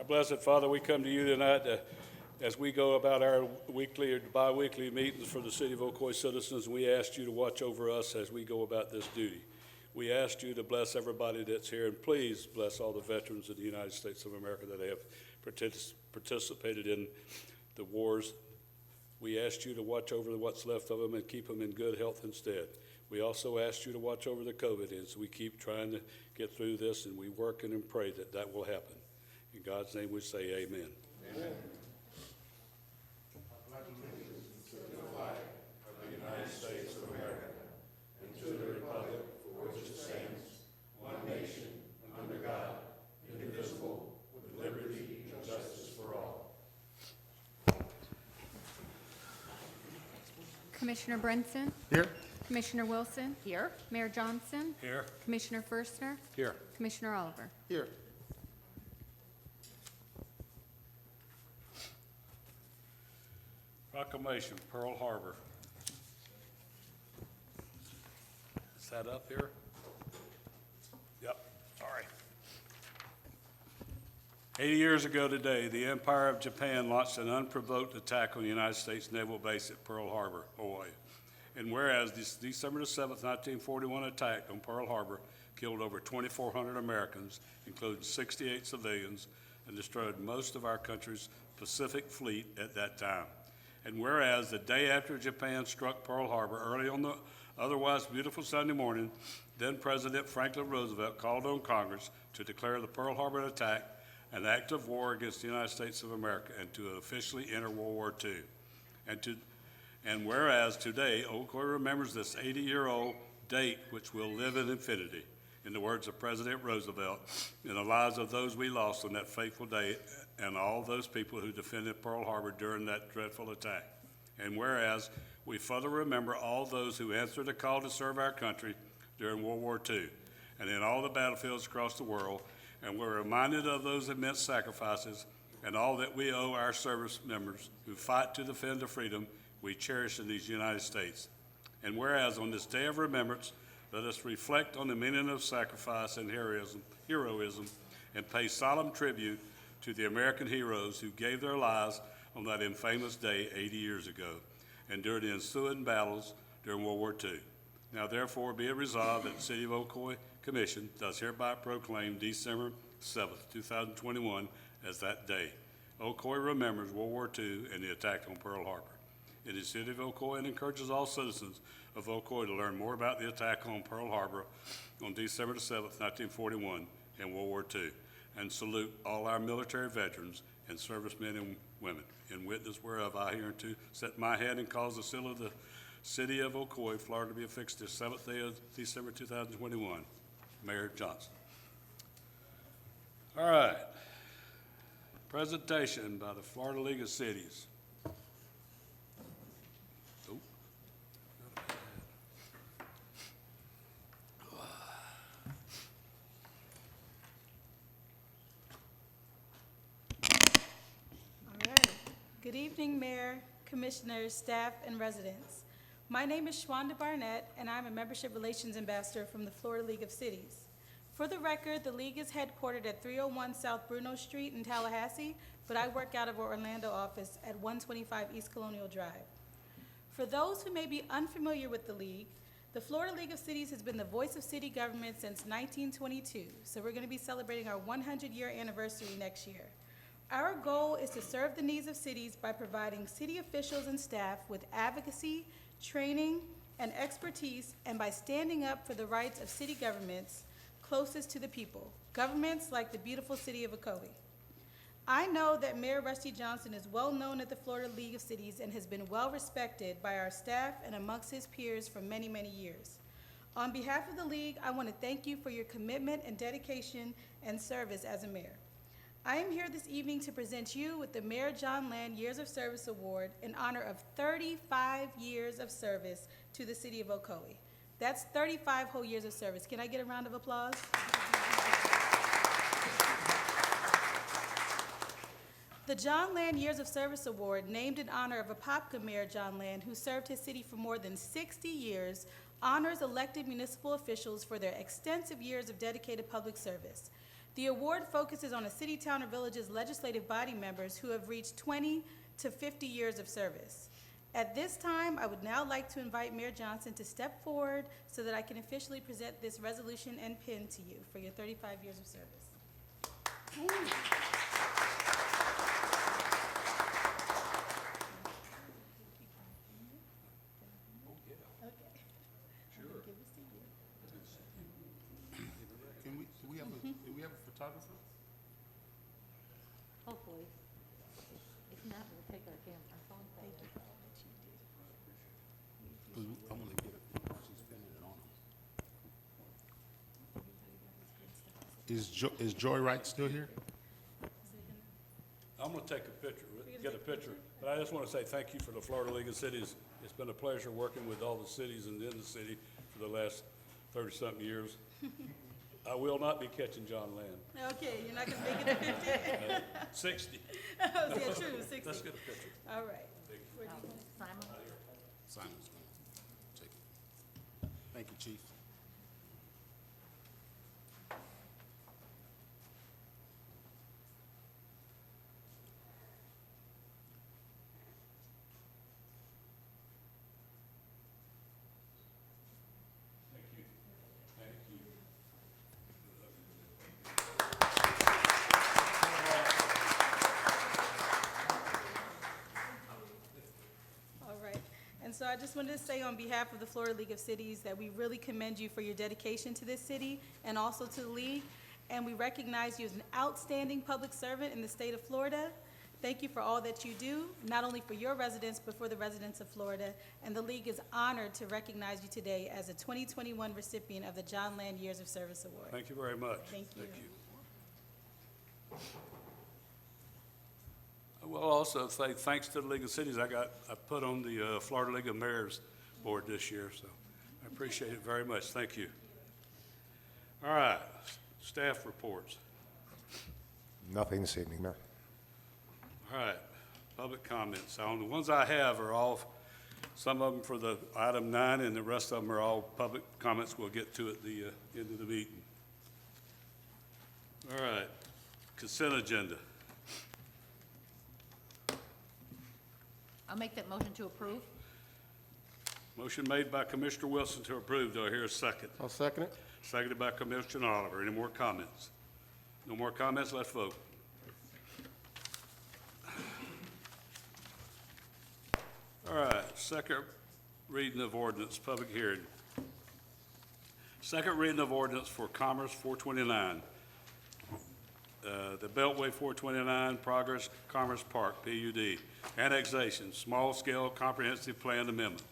Blessed Father, we come to you tonight as we go about our weekly or bi-weekly meetings for the City of Ocoee citizens. We ask you to watch over us as we go about this duty. We ask you to bless everybody that's here, and please bless all the veterans of the United States of America that have participated in the wars. We ask you to watch over what's left of them and keep them in good health instead. We also ask you to watch over the COVID as we keep trying to get through this, and we work and pray that that will happen. In God's name we say amen. Amen. I pledge allegiance to the flag of the United States of America and to the republic for which it stands, one nation, under God, indivisible, with liberty and justice for all. Commissioner Brinson? Here. Commissioner Wilson? Here. Mayor Johnson? Here. Commissioner Firstner? Here. Commissioner Oliver? Here. Proclamation, Pearl Harbor. Is that up here? Yep, all right. 80 years ago today, the Empire of Japan launched an unprovoked attack on the United States Naval Base at Pearl Harbor, Hawaii. And whereas this December 7, 1941 attack on Pearl Harbor killed over 2,400 Americans, including 68 civilians, and destroyed most of our country's Pacific Fleet at that time. And whereas the day after Japan struck Pearl Harbor, early on the otherwise beautiful Sunday morning, then President Franklin Roosevelt called on Congress to declare the Pearl Harbor attack an act of war against the United States of America and to officially enter World War II. And whereas today, Ocoee remembers this 80-year-old date which will live in infinity, in the words of President Roosevelt, in the lives of those we lost on that fateful day and all those people who defended Pearl Harbor during that dreadful attack. And whereas we further remember all those who answered the call to serve our country during World War II and in all the battlefields across the world, and we're reminded of those immense sacrifices and all that we owe our service members who fight to defend the freedom we cherish in these United States. And whereas on this day of remembrance, let us reflect on the meaning of sacrifice and heroism and pay solemn tribute to the American heroes who gave their lives on that infamous day 80 years ago and during the ensuing battles during World War II. Now therefore be it resolved that the City of Ocoee Commission does hereby proclaim December 7th, 2021 as that day. Ocoee remembers World War II and the attack on Pearl Harbor. It is the City of Ocoee and encourages all citizens of Ocoee to learn more about the attack on Pearl Harbor on December 7th, 1941 and World War II, and salute all our military veterans and servicemen and women. In witness whereof I hereunto set my hand and cause the seal of the City of Ocoee, Florida, to be affixed this 7th day of December 2021. Mayor Johnson. All right. Presentation by the Florida League of Cities. Good evening, Mayor, Commissioners, staff, and residents. My name is Shwanda Barnett, and I'm a Membership Relations Ambassador from the Florida League of Cities. For the record, the League is headquartered at 301 South Bruno Street in Tallahassee, but I work out of our Orlando office at 125 East Colonial Drive. For those who may be unfamiliar with the League, the Florida League of Cities has been the voice of city government since 1922, so we're going to be celebrating our 100-year anniversary next year. Our goal is to serve the needs of cities by providing city officials and staff with advocacy, training, and expertise, and by standing up for the rights of city governments closest to the people, governments like the beautiful city of Ocoee. I know that Mayor Rusty Johnson is well known at the Florida League of Cities and has been well respected by our staff and amongst his peers for many, many years. On behalf of the League, I want to thank you for your commitment and dedication and service as a mayor. I am here this evening to present you with the Mayor John Land Years of Service Award in honor of 35 years of service to the city of Ocoee. That's 35 whole years of service. Can I get a round of applause? The John Land Years of Service Award, named in honor of Apopka Mayor John Land, who served his city for more than 60 years, honors elected municipal officials for their extensive years of dedicated public service. The award focuses on a city, town, or village's legislative body members who have reached 20 to 50 years of service. At this time, I would now like to invite Mayor Johnson to step forward so that I can officially present this resolution and pin to you for your 35 years of service. Do we have a photographer? Hopefully. If not, we'll take our phone. Thank you. I want to get it. She's pinning it on him. Is Joy Wright still here? I'm going to take a picture, get a picture. But I just want to say thank you for the Florida League of Cities. It's been a pleasure working with all the cities and in the city for the last 30-something years. I will not be catching John Land. Okay, you're not gonna make it to 50? 60. Yeah, true, 60. Let's get a picture. All right. Simon? Simon's going to take it. Thank you, Chief. Thank you. Thank you. All right. And so I just wanted to say on behalf of the Florida League of Cities that we really commend you for your dedication to this city and also to the league. And we recognize you as an outstanding public servant in the state of Florida. Thank you for all that you do, not only for your residents, but for the residents of Florida. And the league is honored to recognize you today as a 2021 recipient of the John Land Years of Service Award. Thank you very much. Thank you. I will also say thanks to the League of Cities. I put on the Florida League of Mayors Board this year, so I appreciate it very much. Thank you. All right, staff reports. Nothing this evening, Mayor. All right, public comments. The ones I have are all, some of them for the item 9, and the rest of them are all public comments we'll get to at the end of the meeting. All right, consent agenda. I'll make that motion to approve. Motion made by Commissioner Wilson to approve. Do I hear a second? I'll second it. Seconded by Commissioner Oliver. Any more comments? No more comments? Let's vote. All right, second reading of ordinance, public hearing. Second reading of ordinance for Commerce 429. The Beltway 429 Progress Commerce Park, PUD. Annexation, small-scale comprehensive plan amendment.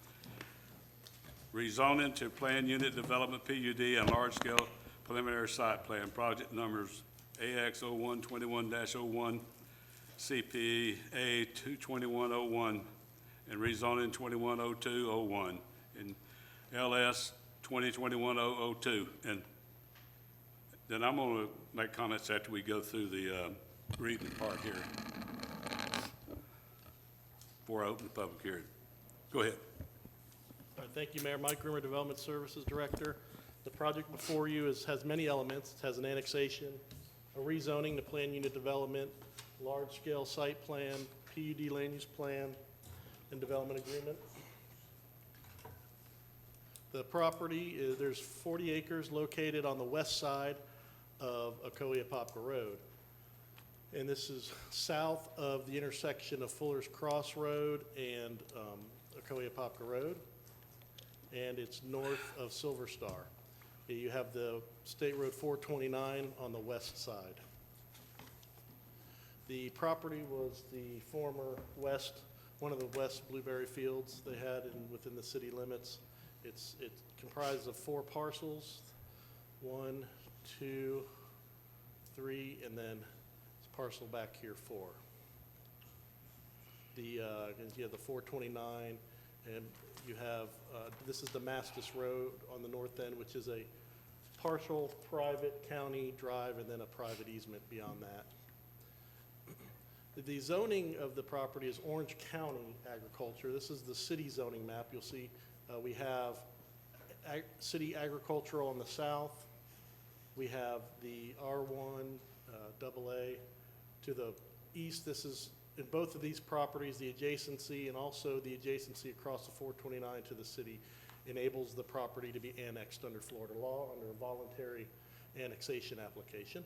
Rezoning to Plan Unit Development, PUD, and large-scale preliminary site plan, project numbers AX 0121-01, CPA 22101, and rezoning 210201, and LS 2021-002. And then I'm going to make comments after we go through the reading part here, before I open the public hearing. Go ahead. All right, thank you, Mayor. Mike Rimmer, Development Services Director. The project before you has many elements. It has an annexation, a rezoning, the plan unit development, large-scale site plan, PUD land use plan, and development agreement. The property is, there's 40 acres located on the west side of Ocoee Apopka Road. And this is south of the intersection of Fuller's Cross Road and Ocoee Apopka Road. And it's north of Silver Star. You have the State Road 429 on the west side. The property was the former one of the west blueberry fields they had within the city limits. It comprises of 4 parcels, 1, 2, 3, and then it's parcel back here 4. You have the 429, and you have, this is the Mastis Road on the north end, which is a partial private county drive and then a private easement beyond that. The zoning of the property is Orange County agriculture. This is the city zoning map. You'll see we have city agricultural on the south, We have the R1 AA to the east. This is, in both of these properties, the adjacency and also the adjacency across the 429 to the city enables the property to be annexed under Florida law under a voluntary annexation application.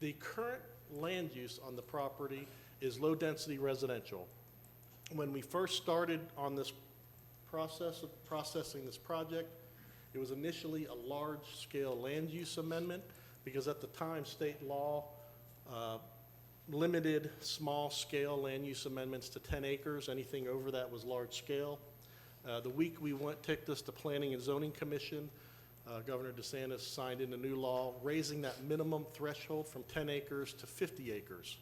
The current land use on the property is low-density residential. When we first started on this process of processing this project, it was initially a large-scale land use amendment because at the time, state law limited small-scale land use amendments to 10 acres. Anything over that was large-scale. The week we took this to Planning and Zoning Commission, Governor DeSantis signed in a new law raising that minimum threshold from 10 acres to 50 acres.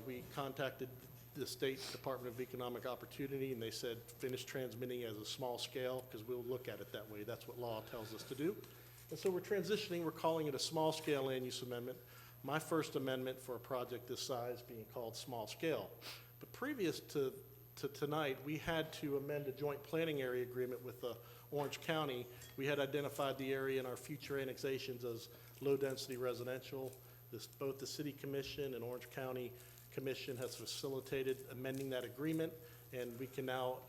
We contacted the State Department of Economic Opportunity, and they said finish transmitting as a small scale because we'll look at it that way. That's what law tells us to do. And so we're transitioning. We're calling it a small scale land use amendment. My first amendment for a project this size being called small scale. But previous to tonight, we had to amend a joint planning area agreement with Orange County. We had identified the area in our future annexations as low-density residential. Both the City Commission and Orange County Commission has facilitated amending that agreement, and we can now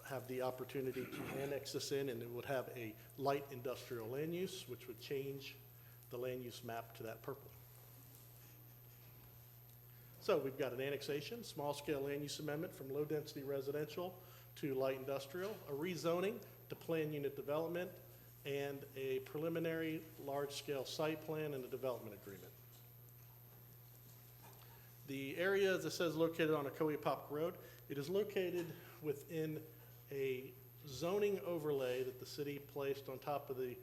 have the opportunity to annex this in, and it would have a light industrial land use, which would change the land use map to that purple. So we've got an annexation, small-scale land use amendment from low-density residential to light industrial, a rezoning to plan unit development, and a preliminary large-scale site plan and a development agreement. The area, as it says, located on Ocoee Road, it is located within a zoning overlay that the city placed on top of the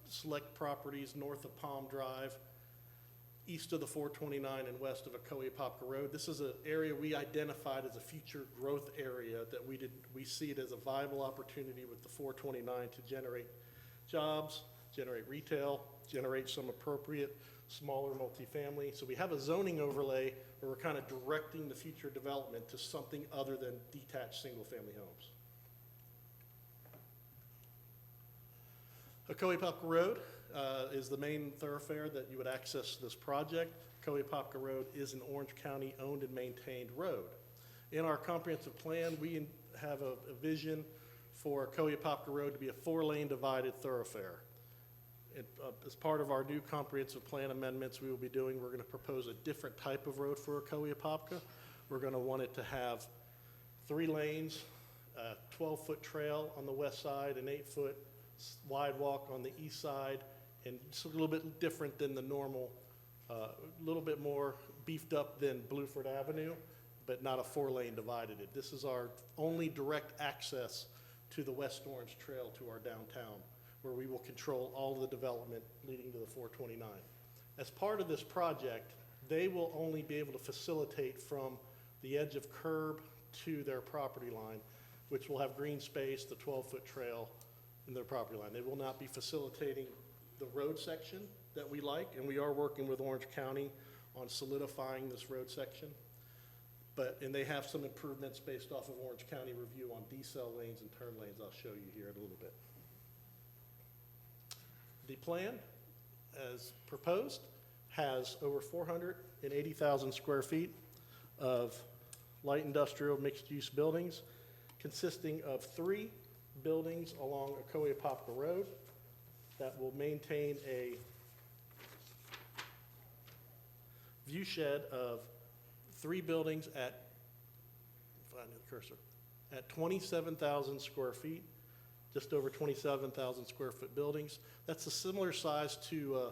select properties north of Palm Drive, east of the 429 and west of Ocoee Road. This is an area we identified as a future growth area that we see it as a viable opportunity with the 429 to generate jobs, generate retail, generate some appropriate smaller multifamily. So we have a zoning overlay where we're kind of directing the future development to something other than detached single-family homes. Ocoee Road is the main thoroughfare that you would access this project. Ocoee Road is an Orange County owned and maintained road. In our comprehensive plan, we have a vision for Ocoee Road to be a 4-lane divided thoroughfare. As part of our new comprehensive plan amendments we will be doing, we're going to propose a different type of road for Ocoee. We're going to want it to have 3 lanes, a 12-foot trail on the west side, an 8-foot wide walk on the east side, and it's a little bit different than the normal, a little bit more beefed up than Blueford Avenue, but not a 4-lane divided. This is our only direct access to the West Orange Trail to our downtown, where we will control all of the development leading to the 429. As part of this project, they will only be able to facilitate from the edge of curb to their property line, which will have green space, the 12-foot trail, in their property line. They will not be facilitating the road section that we like, and we are working with Orange County on solidifying this road section. And they have some improvements based off of Orange County review on decel lanes and turn lanes I'll show you here in a little bit. The plan, as proposed, has over 480,000 square feet of light industrial mixed-use buildings consisting of 3 buildings along Ocoee Road that will maintain a view shed of 3 buildings at, find the cursor, at 27,000 square feet, just over 27,000 square foot buildings. That's a similar size to,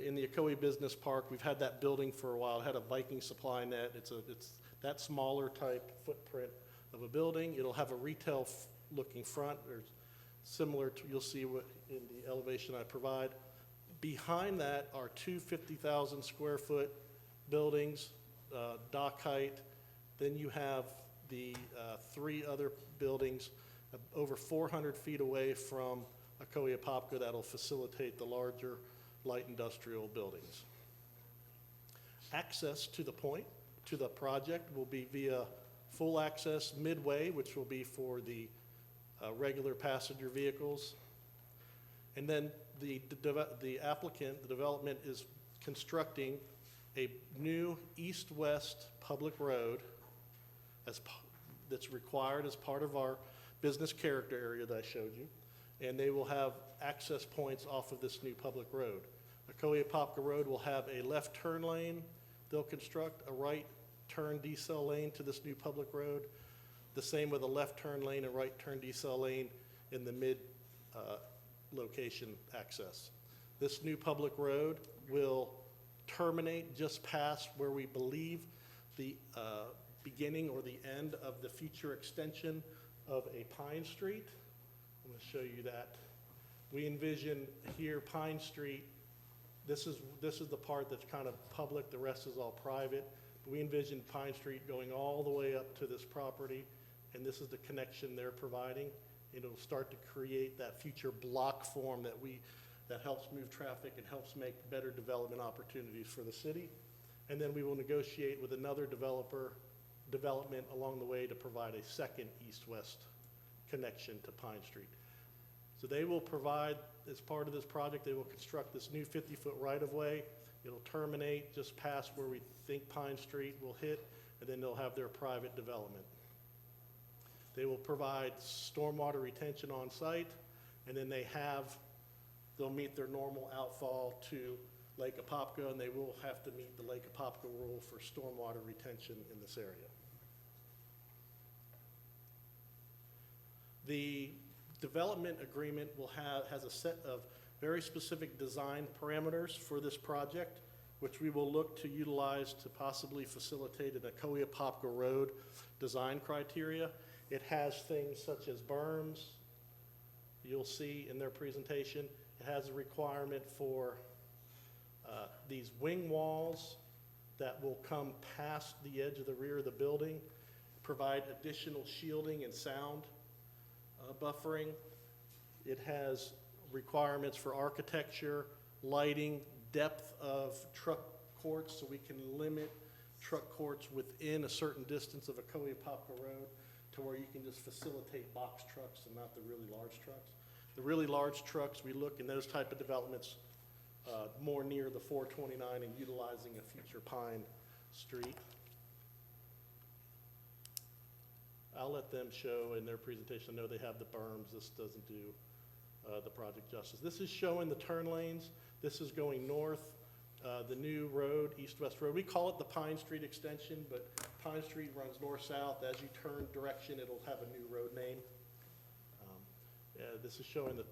in the Ocoee Business Park, we've had that building for a while. It had a Viking supply net. It's that smaller type footprint of a building. It'll have a retail looking front, or similar to, you'll see what in the elevation I provide. Behind that are 2 50,000 square foot buildings, dock height. Then you have the 3 other buildings over 400 feet away from Ocoee that'll facilitate the larger light industrial buildings. Access to the project will be via full access midway, which will be for the regular passenger vehicles. And then the applicant, the development is constructing a new east-west public road that's required as part of our business character area that I showed you. And they will have access points off of this new public road. Ocoee-Apopka Road will have a left turn lane. They'll construct a right turn decel lane to this new public road. The same with a left turn lane and right turn decel lane in the mid location access. This new public road will terminate just past where we believe the beginning or the end of the future extension of a Pine Street. I'm going to show you that. We envision here Pine Street. This is the part that's kind of public. The rest is all private. We envision Pine Street going all the way up to this property, and this is the connection they're providing. It'll start to create that future block form that helps move traffic and helps make better development opportunities for the city. And then we will negotiate with another development along the way to provide a second east-west connection to Pine Street. So they will provide, as part of this project, they will construct this new 50-foot right-of-way. It'll terminate just past where we think Pine Street will hit, and then they'll have their private development. They will provide stormwater retention on site, and then they'll meet their normal outfall to Lake Apopka, and they will have to meet the Lake Apopka rule for stormwater retention in this area. The development agreement has a set of very specific design parameters for this project, which we will look to utilize to possibly facilitate an Ocoee-Apopka Road design criteria. It has things such as berms, you'll see in their presentation. It has a requirement for these wing walls that will come past the edge of the rear of the building, provide additional shielding and sound buffering. It has requirements for architecture, lighting, depth of truck courts, so we can limit truck courts within a certain distance of Ocoee-Apopka Road to where you can just facilitate box trucks and not the really large trucks. The really large trucks, we look in those type of developments more near the 429 and utilizing a future Pine Street. I'll let them show in their presentation. I know they have the berms. This doesn't do the project justice. This is showing the turn lanes. This is going north, the new road, east-west road. We call it the Pine Street extension, but Pine Street runs north-south. As you turn direction, it'll have a new road name. This is showing the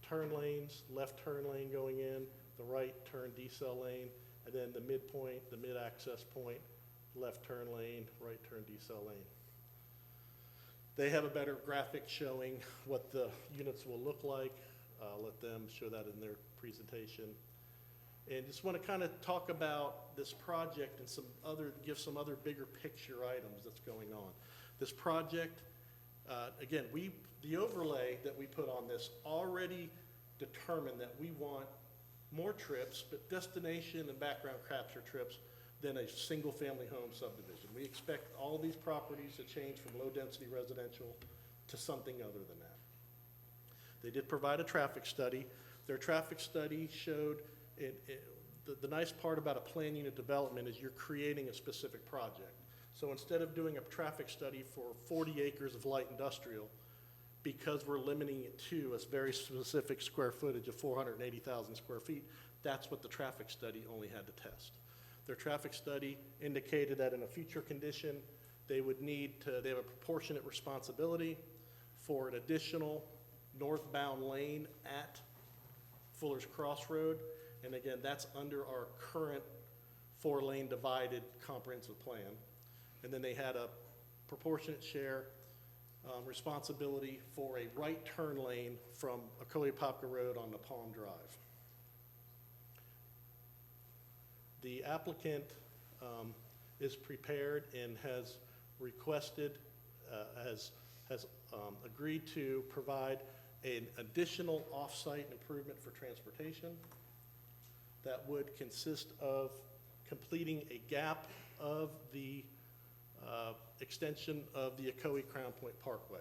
turn lanes, left turn lane going in, the right turn decel lane, and then the midpoint, the mid-access point, left turn lane, right turn decel lane. They have a better graphic showing what the units will look like. I'll let them show that in their presentation. And just want to kind of talk about this project and give some other bigger picture items that's going on. This project, again, the overlay that we put on this already determined that we want more trips, but destination and background capture trips than a single-family home subdivision. We expect all these properties to change from low-density residential to something other than that. They did provide a traffic study. Their traffic study showed the nice part about a plan unit development is you're creating a specific project. So instead of doing a traffic study for 40 acres of light industrial, because we're limiting it to a very specific square footage of 480,000 square feet, that's what the traffic study only had to test. Their traffic study indicated that in a future condition, they have a proportionate responsibility for an additional northbound lane at Fuller's Crossroad. And again, that's under our current 4-lane divided comprehensive plan. And then they had a proportionate share responsibility for a right turn lane from Ocoee-Apopka Road on the Palm Drive. The applicant is prepared and has requested, has agreed to provide an additional off-site improvement for transportation that would consist of completing a gap of the extension of the Ocoee Crown Point Parkway.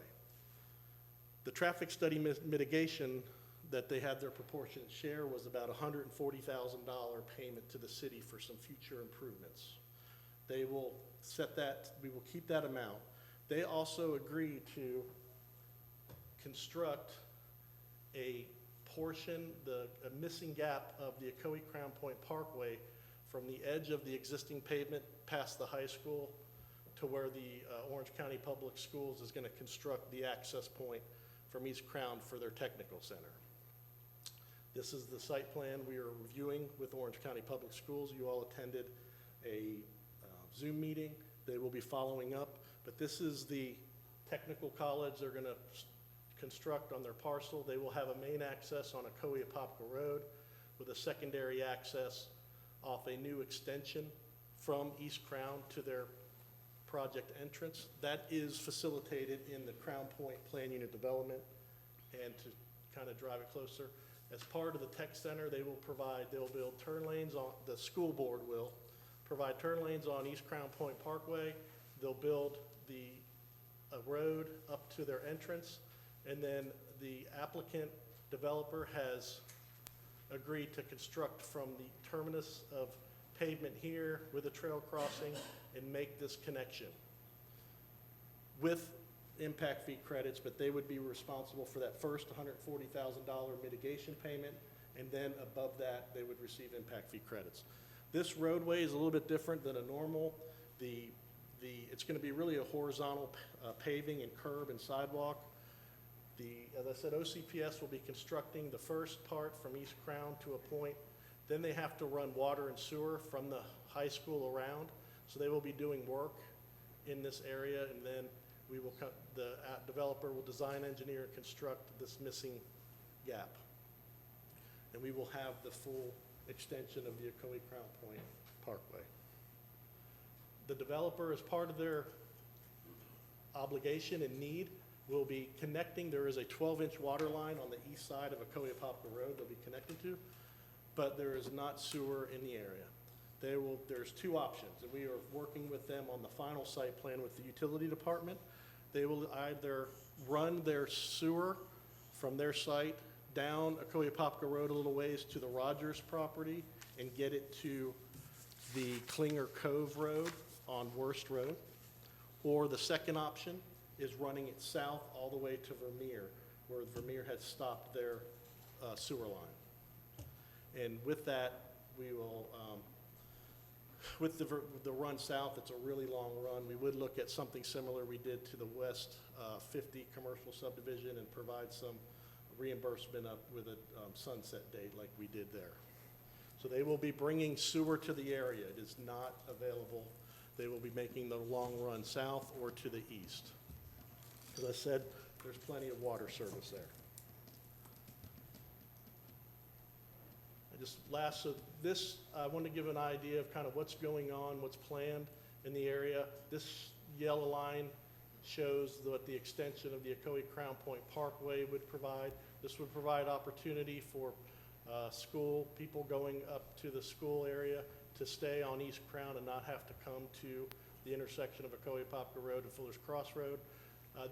The traffic study mitigation that they had their proportionate share was about $140,000 payment to the city for some future improvements. They will set that, we will keep that amount. They also agreed to construct a portion, a missing gap of the Ocoee Crown Point Parkway from the edge of the existing pavement past the high school to where the Orange County Public Schools is going to construct the access point from East Crown for their technical center. This is the site plan we are reviewing with Orange County Public Schools. You all attended a Zoom meeting. They will be following up, but this is the technical college they're going to construct on their parcel. They will have a main access on Ocoee-Apopka Road with a secondary access off a new extension from East Crown to their project entrance. That is facilitated in the Crown Point Plan Unit Development, and to kind of drive it closer. As part of the tech center, they'll build turn lanes on, the school board will provide turn lanes on East Crown Point Parkway. They'll build a road up to their entrance, and then the applicant developer has agreed to construct from the terminus of pavement here with a trail crossing and make this connection with impact fee credits, but they would be responsible for that first $140,000 mitigation payment, and then above that, they would receive impact fee credits. This roadway is a little bit different than a normal. It's going to be really a horizontal paving and curb and sidewalk. As I said, OCPS will be constructing the first part from East Crown to a point. Then they have to run water and sewer from the high school around. So they will be doing work in this area, and then the developer will design, engineer, and construct this missing gap. And we will have the full extension of the Ocoee Crown Point Parkway. The developer, as part of their obligation and need, will be connecting. There is a 12-inch water line on the east side of Ocoee-Apopka Road they'll be connected to, but there is not sewer in the area. There's two options, and we are working with them on the final site plan with the utility department. They will either run their sewer from their site down Ocoee-Apopka Road a little ways to the Rogers property and get it to the Klinger Cove Road on Worst Road. Or the second option is running it south all the way to Vermeer, where Vermeer has stopped their sewer line. And with that, we will, with the run south, it's a really long run. We would look at something similar we did to the West 50 commercial subdivision and provide some reimbursement up with a sunset date like we did there. So they will be bringing sewer to the area. It is not available. They will be making the long run south or to the east. As I said, there's plenty of water service there. So this, I want to give an idea of kind of what's going on, what's planned in the area. This yellow line shows what the extension of the Ocoee Crown Point Parkway would provide. This would provide opportunity for school, people going up to the school area to stay on East Crown and not have to come to the intersection of Ocoee-Apopka Road and Fuller's Cross Road.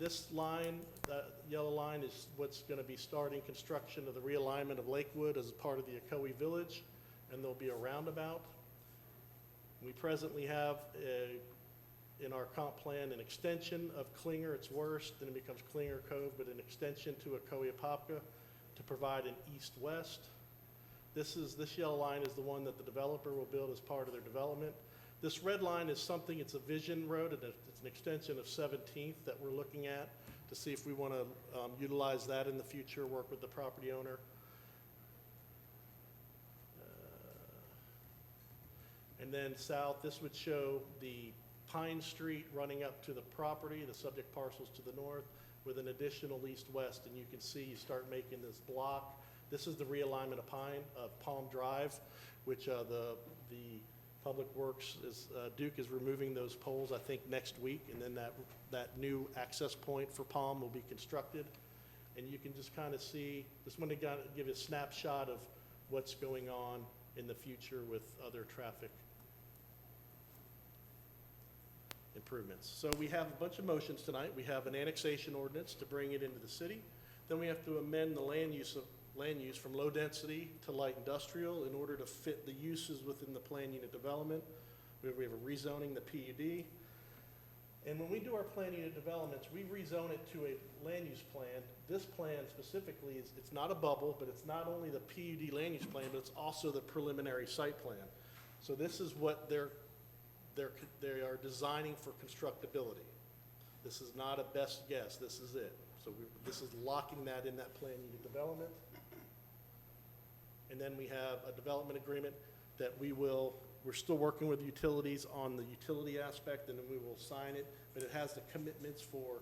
This line, that yellow line, is what's going to be starting construction of the realignment of Lakewood as a part of the Ocoee Village, and there'll be a roundabout. We presently have, in our comp plan, an extension of Klinger, it's Worst, then it becomes Klinger Cove, but an extension to Ocoee-Apopka to provide an east-west. This yellow line is the one that the developer will build as part of their development. This red line is something, it's a vision road, and it's an extension of 17th that we're looking at to see if we want to utilize that in the future, work with the property owner. And then south, this would show the Pine Street running up to the property, the subject parcels to the north, with an additional east-west, and you can see you start making this block. This is the realignment of Palm Drive, which the Public Works Duke is removing those poles, I think, next week, and then that new access point for Palm will be constructed. And you can just kind of see, just want to give you a snapshot of what's going on in the future with other traffic improvements. So we have a bunch of motions tonight. We have an annexation ordinance to bring it into the city. Then we have to amend the land use from low density to light industrial in order to fit the uses within the plan unit development. We have a rezoning, the PUD. And when we do our plan unit developments, we rezone it to a land use plan. This plan specifically is, it's not a bubble, but it's not only the PUD land use plan, but it's also the preliminary site plan. So this is what they are designing for constructability. This is not a best guess, this is it. So this is locking that in that plan unit development. And then we have a development agreement that we're still working with utilities on the utility aspect, and then we will sign it. But it has the commitments for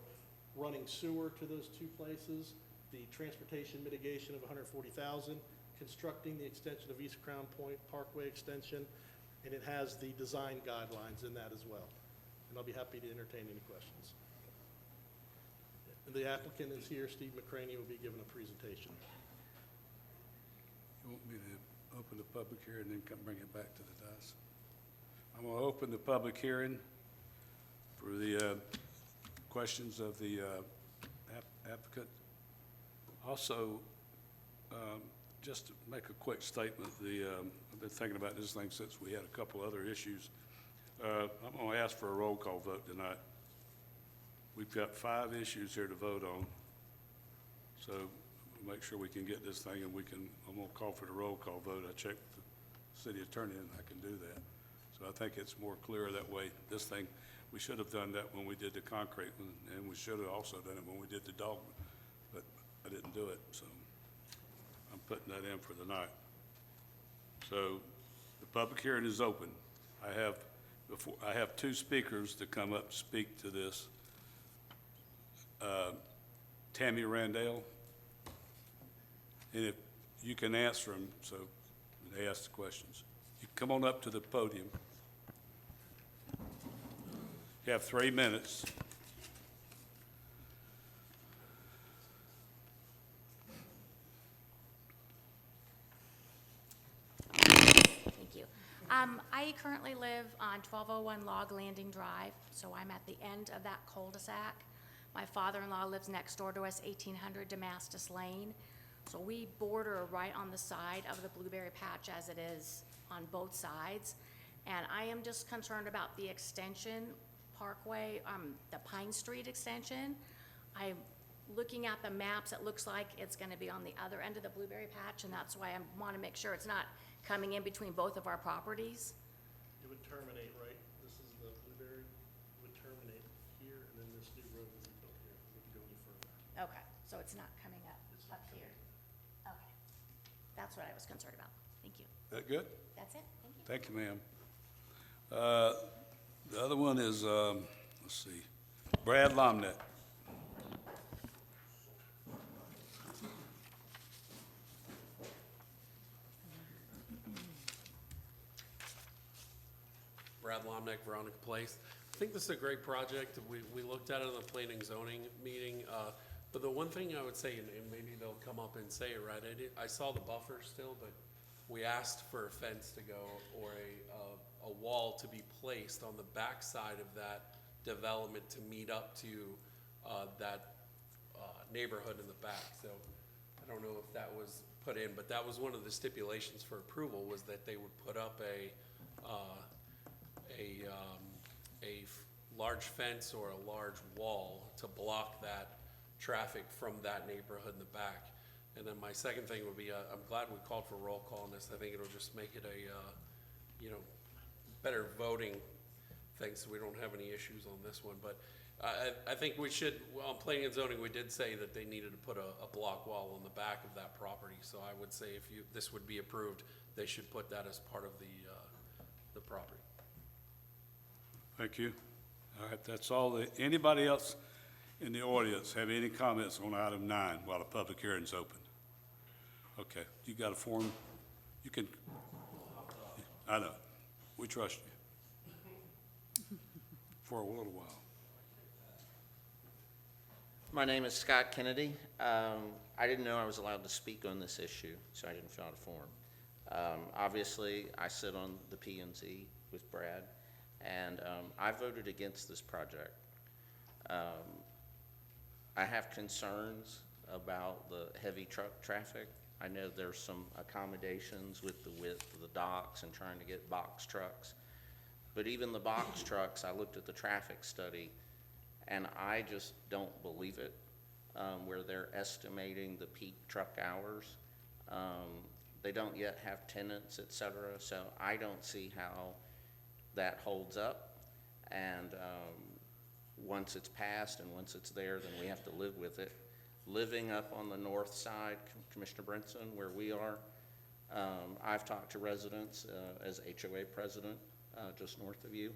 running sewer to those two places, the transportation mitigation of $140,000, constructing the extension of East Crown Point Parkway extension, and it has the design guidelines in that as well. And I'll be happy to entertain any questions. The applicant is here, Steve McCraney will be giving a presentation. You want me to open the public hearing and then come bring it back to the dais? I'm going to open the public hearing for the questions of the applicant. Also, just to make a quick statement, I've been thinking about this thing since we had a couple other issues. I'm going to ask for a roll call vote tonight. We've got 5 issues here to vote on, so we'll make sure we can get this thing, and I'm going to call for the roll call vote. I checked with the city attorney, and I can do that. So I think it's more clear that way. This thing, we should have done that when we did the concrete one, and we should have also done it when we did the dogwood, but I didn't do it, so I'm putting that in for the night. So the public hearing is open. I have 2 speakers to come up to speak to this. Tammy Randall, and if you can answer them, so they ask the questions. You come on up to the podium. You have 3 minutes. Thank you. I currently live on 1201 Log Landing Drive, so I'm at the end of that cul-de-sac. My father-in-law lives next door to us, 1800 Damascus Lane. So we border right on the side of the blueberry patch as it is on both sides. And I am just concerned about the extension parkway, the Pine Street extension. I'm looking at the maps, it looks like it's gonna be on the other end of the blueberry patch, and that's why I wanna make sure it's not coming in between both of our properties. It would terminate, right? This is the blueberry, it would terminate here, and then this new road would be built here. It wouldn't go any further. Okay, so it's not coming up here. Okay, that's what I was concerned about. Thank you. That good? That's it, thank you. Thank you, ma'am. The other one is, let's see, Brad Lomnet. Brad Lomneck, Veronica Place. I think this is a great project. We looked at it in the planning zoning meeting, but the one thing I would say, and maybe they'll come up and say it right, I saw the buffer still, but we asked for a fence to go or a wall to be placed on the back side of that development to meet up to that neighborhood in the back. So I don't know if that was put in, but that was one of the stipulations for approval, was that they would put up a large fence or a large wall to block that traffic from that neighborhood in the back. And then my second thing would be, I'm glad we called for roll call on this. I think it'll just make it a, better voting thing, so we don't have any issues on this one. But I think we should, on planning and zoning, we did say that they needed to put a block wall on the back of that property. So I would say if this would be approved, they should put that as part of the property. Thank you. All right, that's all. Anybody else in the audience have any comments on item 9 while the public hearing's open? Okay, you got a form? You can, I know, we trust you for a little while. My name is Scott Kennedy. I didn't know I was allowed to speak on this issue, so I didn't fill out a form. Obviously, I sit on the P&Z with Brad, and I voted against this project. I have concerns about the heavy truck traffic I know there's some accommodations with the width of the docks and trying to get box trucks. But even the box trucks, I looked at the traffic study, and I just don't believe it, where they're estimating the peak truck hours. They don't yet have tenants, et cetera, so I don't see how that holds up. And once it's passed and once it's there, then we have to live with it. Living up on the north side, Commissioner Brinson, where we are, I've talked to residents as HOA president, just north of you.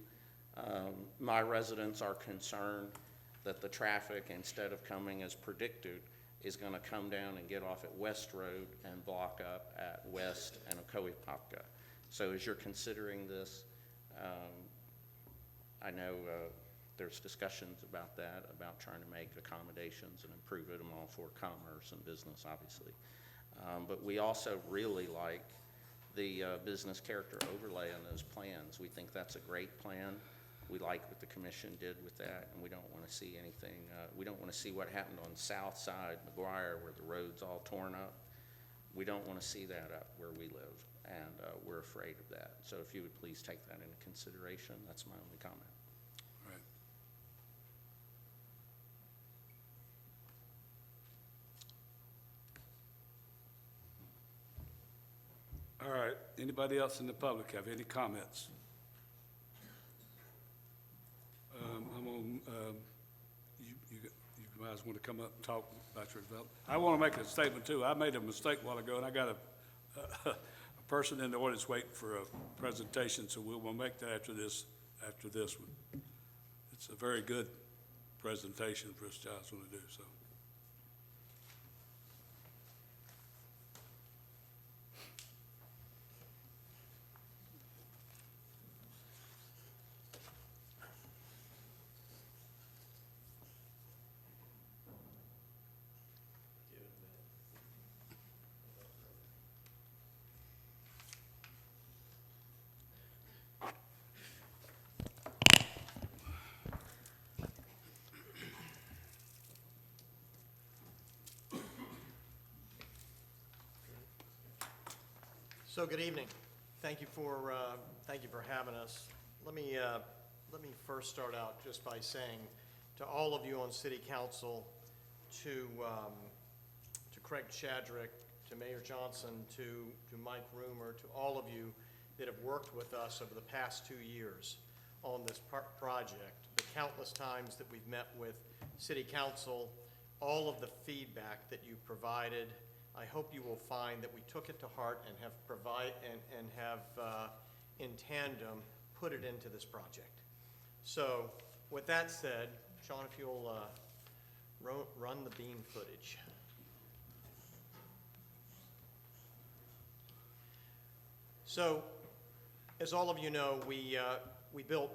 My residents are concerned that the traffic, instead of coming as predicted, is going to come down and get off at West Road and block up at West and Ocoee-Popka. So as you're considering this, I know there's discussions about that, about trying to make accommodations and improve it. I'm all for commerce and business, obviously. But we also really like the business character overlay on those plans. We think that's a great plan. We like what the commission did with that, and we don't want to see anything, we don't want to see what happened on South Side, McGuire, where the road's all torn up. We don't want to see that up where we live, and we're afraid of that. So if you would please take that into consideration, that's my only comment. All right, anybody else in the public have any comments? You guys want to come up and talk about your development? I want to make a statement too. I made a mistake a while ago, and I got a person in the audience waiting for a presentation, so we'll make that after this one. It's a very good presentation for us guys want to do, so. So good evening. Thank you for having us. Let me first start out just by saying to all of you on City Council, to Craig Shadrick, to Mayor Johnson, to Mike Roomer, to all of you that have worked with us over the past 2 years on this project, the countless times that we've met with City Council, all of the feedback that you provided. I hope you will find that we took it to heart and have in tandem put it into this project. So with that said, Sean, if you'll run the beam footage. So as all of you know, we built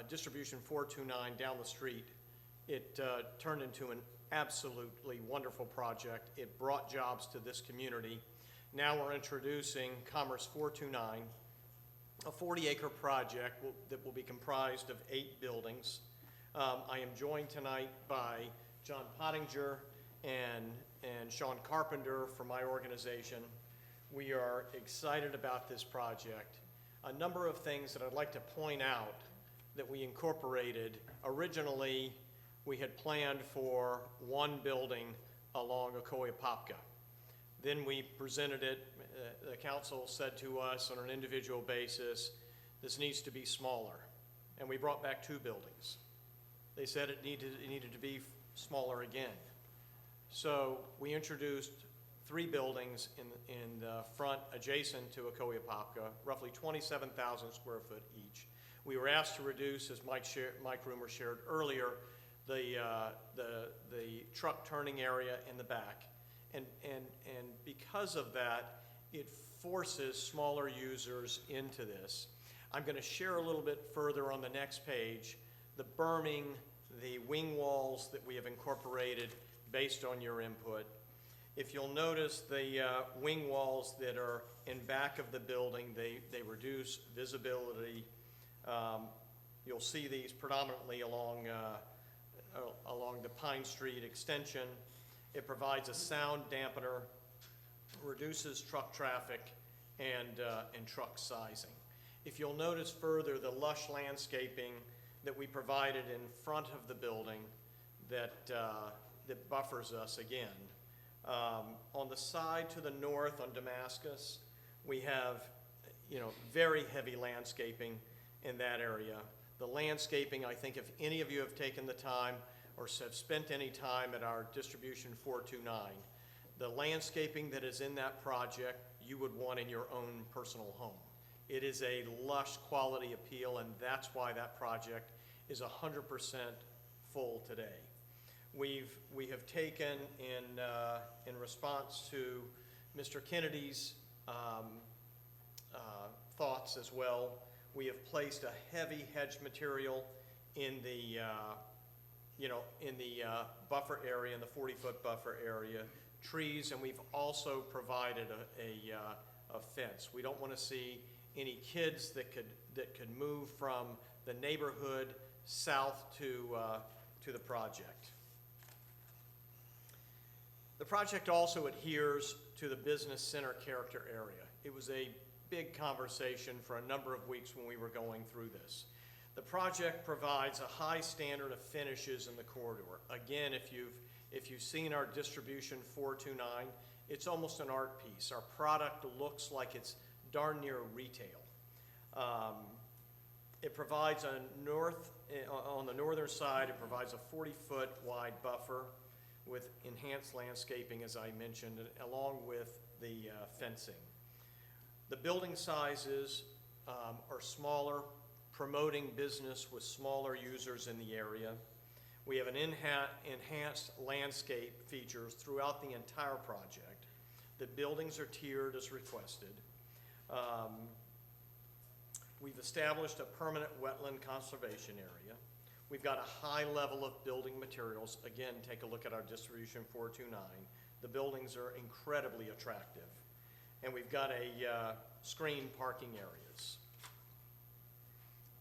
distribution 429 down the street. It turned into an absolutely wonderful project. It brought jobs to this community. Now we're introducing Commerce 429, a 40-acre project that will be comprised of 8 buildings. I am joined tonight by John Pottinger and Sean Carpenter from my organization. We are excited about this project. A number of things that I'd like to point out that we incorporated. Originally, we had planned for one building along Ocoee-Popka. Then we presented it, the council said to us on an individual basis, this needs to be smaller. And we brought back 2 buildings. They said it needed to be smaller again. So we introduced 3 buildings in the front adjacent to Ocoee-Popka, roughly 27,000 square foot each. We were asked to reduce, as Mike Roomer shared earlier, the truck turning area in the back. And because of that, it forces smaller users into this. I'm going to share a little bit further on the next page, the berming, the wing walls that we have incorporated based on your input. If you'll notice the wing walls that are in back of the building, they reduce visibility. You'll see these predominantly along the Pine Street extension. It provides a sound dampener, reduces truck traffic, and truck sizing. If you'll notice further, the lush landscaping that we provided in front of the building that buffers us again. On the side to the north on Damascus, we have, very heavy landscaping in that area. The landscaping, I think if any of you have taken the time or have spent any time at our distribution 429, the landscaping that is in that project, you would want in your own personal home. It is a lush quality appeal, and that's why that project is 100% full today. We have taken in response to Mr. Kennedy's thoughts as well. We have placed a heavy hedge material in the buffer area, in the 40-foot buffer area, trees, and we've also provided a fence. We don't want to see any kids that could move from the neighborhood south to the project. The project also adheres to the business center character area. It was a big conversation for a number of weeks when we were going through this. The project provides a high standard of finishes in the corridor. Again, if you've seen our distribution 429, it's almost an art piece. Our product looks like it's darn near retail. It provides on the northern side, it provides a 40-foot wide buffer with enhanced landscaping, as I mentioned, along with the fencing. The building sizes are smaller, promoting business with smaller users in the area. We have an enhanced landscape features throughout the entire project. The buildings are tiered as requested. We've established a permanent wetland conservation area. We've got a high level of building materials. Again, take a look at our distribution 429. The buildings are incredibly attractive. And we've got a screened parking areas.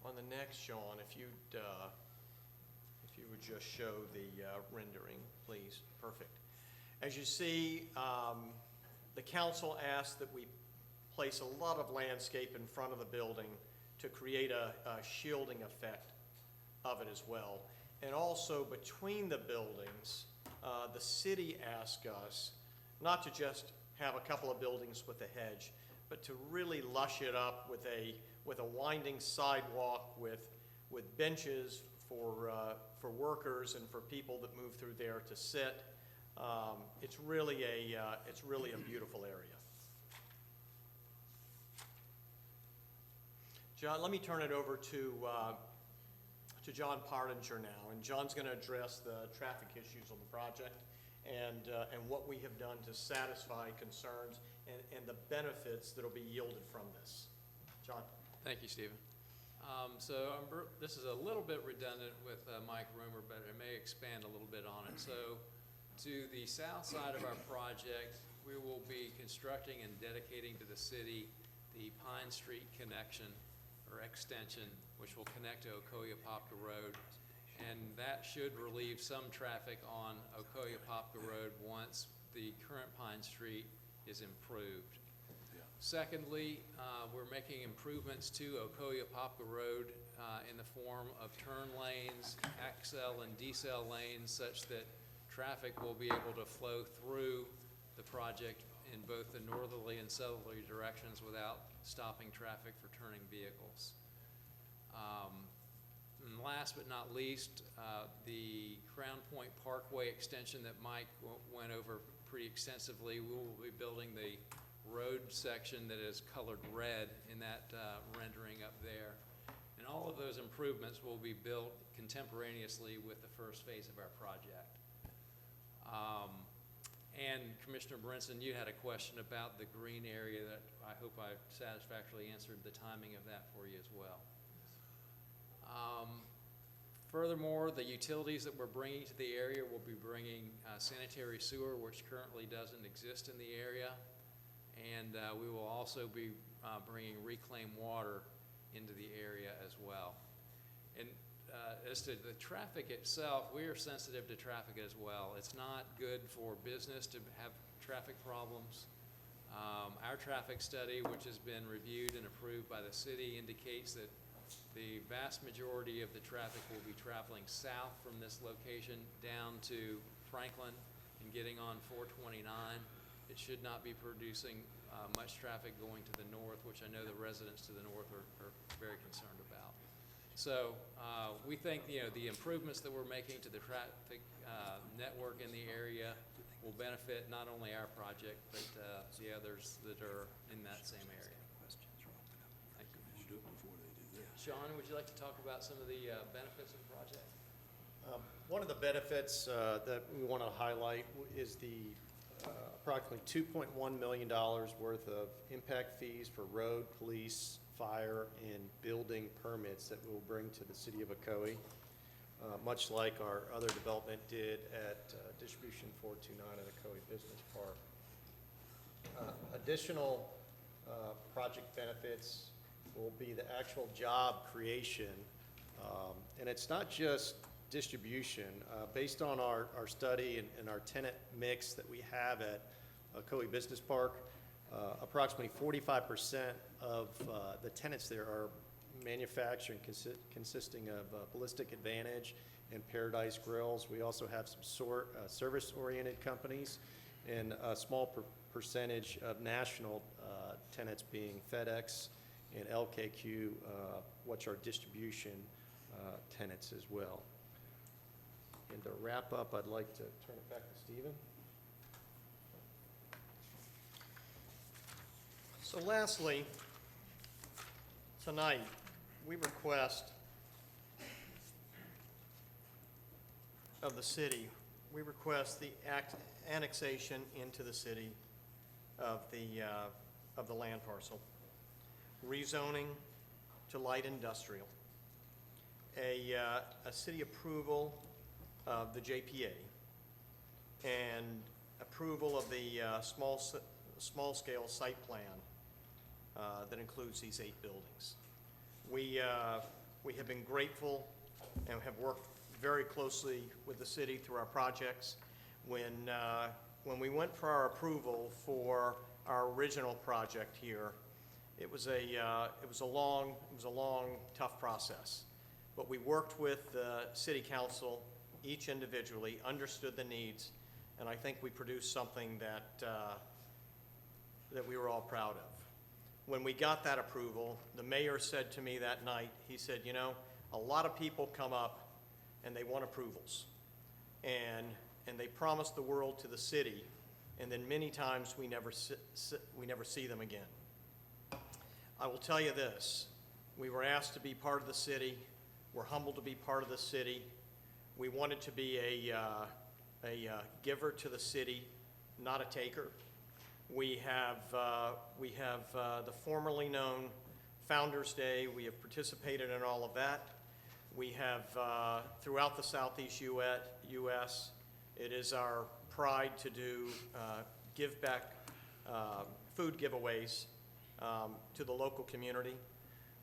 On the next, Sean, if you would just show the rendering, please. Perfect. As you see, the council asked that we place a lot of landscape in front of the building to create a shielding effect of it as well. And also between the buildings, the city asked us not to just have a couple of buildings with a hedge, but to really lush it up with a winding sidewalk with benches for workers and for people that move through there to sit. It's really a beautiful area. John, let me turn it over to John Partinger now, and John's going to address the traffic issues on the project and what we have done to satisfy concerns and the benefits that will be yielded from this. John. Thank you, Stephen. This is a little bit redundant with Mike Rumor, but I may expand a little bit on it. So to the south side of our project, we will be constructing and dedicating to the city the Pine Street connection or extension, which will connect to Ocoee-Apopka Road. And that should relieve some traffic on Ocoee-Apopka Road once the current Pine Street is improved. Secondly, we're making improvements to Ocoee-Apopka Road in the form of turn lanes, accel and decel lanes, such that traffic will be able to flow through the project in both the northerly and southerly directions without stopping traffic for turning vehicles. And last but not least, the Crown Point Parkway extension that Mike went over pretty extensively, we will be building the road section that is colored red in that rendering up there. And all of those improvements will be built contemporaneously with the first phase of our project. And Commissioner Brinson, you had a question about the green area that I hope I satisfactorily answered the timing of that for you as well. Furthermore, the utilities that we're bringing to the area will be bringing sanitary sewer, which currently doesn't exist in the area. And we will also be bringing reclaimed water into the area as well. And as to the traffic itself, we are sensitive to traffic as well. It's not good for business to have traffic problems. Our traffic study, which has been reviewed and approved by the city, indicates that the vast majority of the traffic will be traveling south from this location down to Franklin and getting on 429. It should not be producing much traffic going to the north, which I know the residents to the north are very concerned about. So we think, the improvements that we're making to the traffic network in the area will benefit not only our project, but the others that are in that same area. Thank you. Sean, would you like to talk about some of the benefits of the project? One of the benefits that we want to highlight is the approximately $2.1 million worth of impact fees for road, police, fire, and building permits that we'll bring to the city of Ocoee, much like our other development did at Distribution 429 at Ocoee Business Park. Additional project benefits will be the actual job creation, and it's not just distribution. Based on our study and our tenant mix that we have at Ocoee Business Park, approximately 45% of the tenants there are manufacturing, consisting of Ballistic Advantage and Paradise Grills. We also have some service-oriented companies and a small percentage of national tenants being FedEx and LKQ, which are distribution tenants as well. And to wrap up, I'd like to turn it back to Stephen. So lastly, tonight, we request of the city, we request the annexation into the city of the land parcel, rezoning to light industrial, a city approval of the JPA, and approval of the small-scale site plan that includes these 8 buildings. We have been grateful and have worked very closely with the city through our projects. When we went for our approval for our original project here, it was a long, tough process. But we worked with the city council, each individually, understood the needs, and I think we produced something that we were all proud of. When we got that approval, the mayor said to me that night, he said, a lot of people come up and they want approvals. And they promise the world to the city, and then many times we never see them again. I will tell you this, we were asked to be part of the city. We're humbled to be part of the city. We wanted to be a giver to the city, not a taker. We have the formerly known Founders Day. We have participated in all of that. We have, throughout the Southeast U.S., it is our pride to do give back food giveaways to the local community.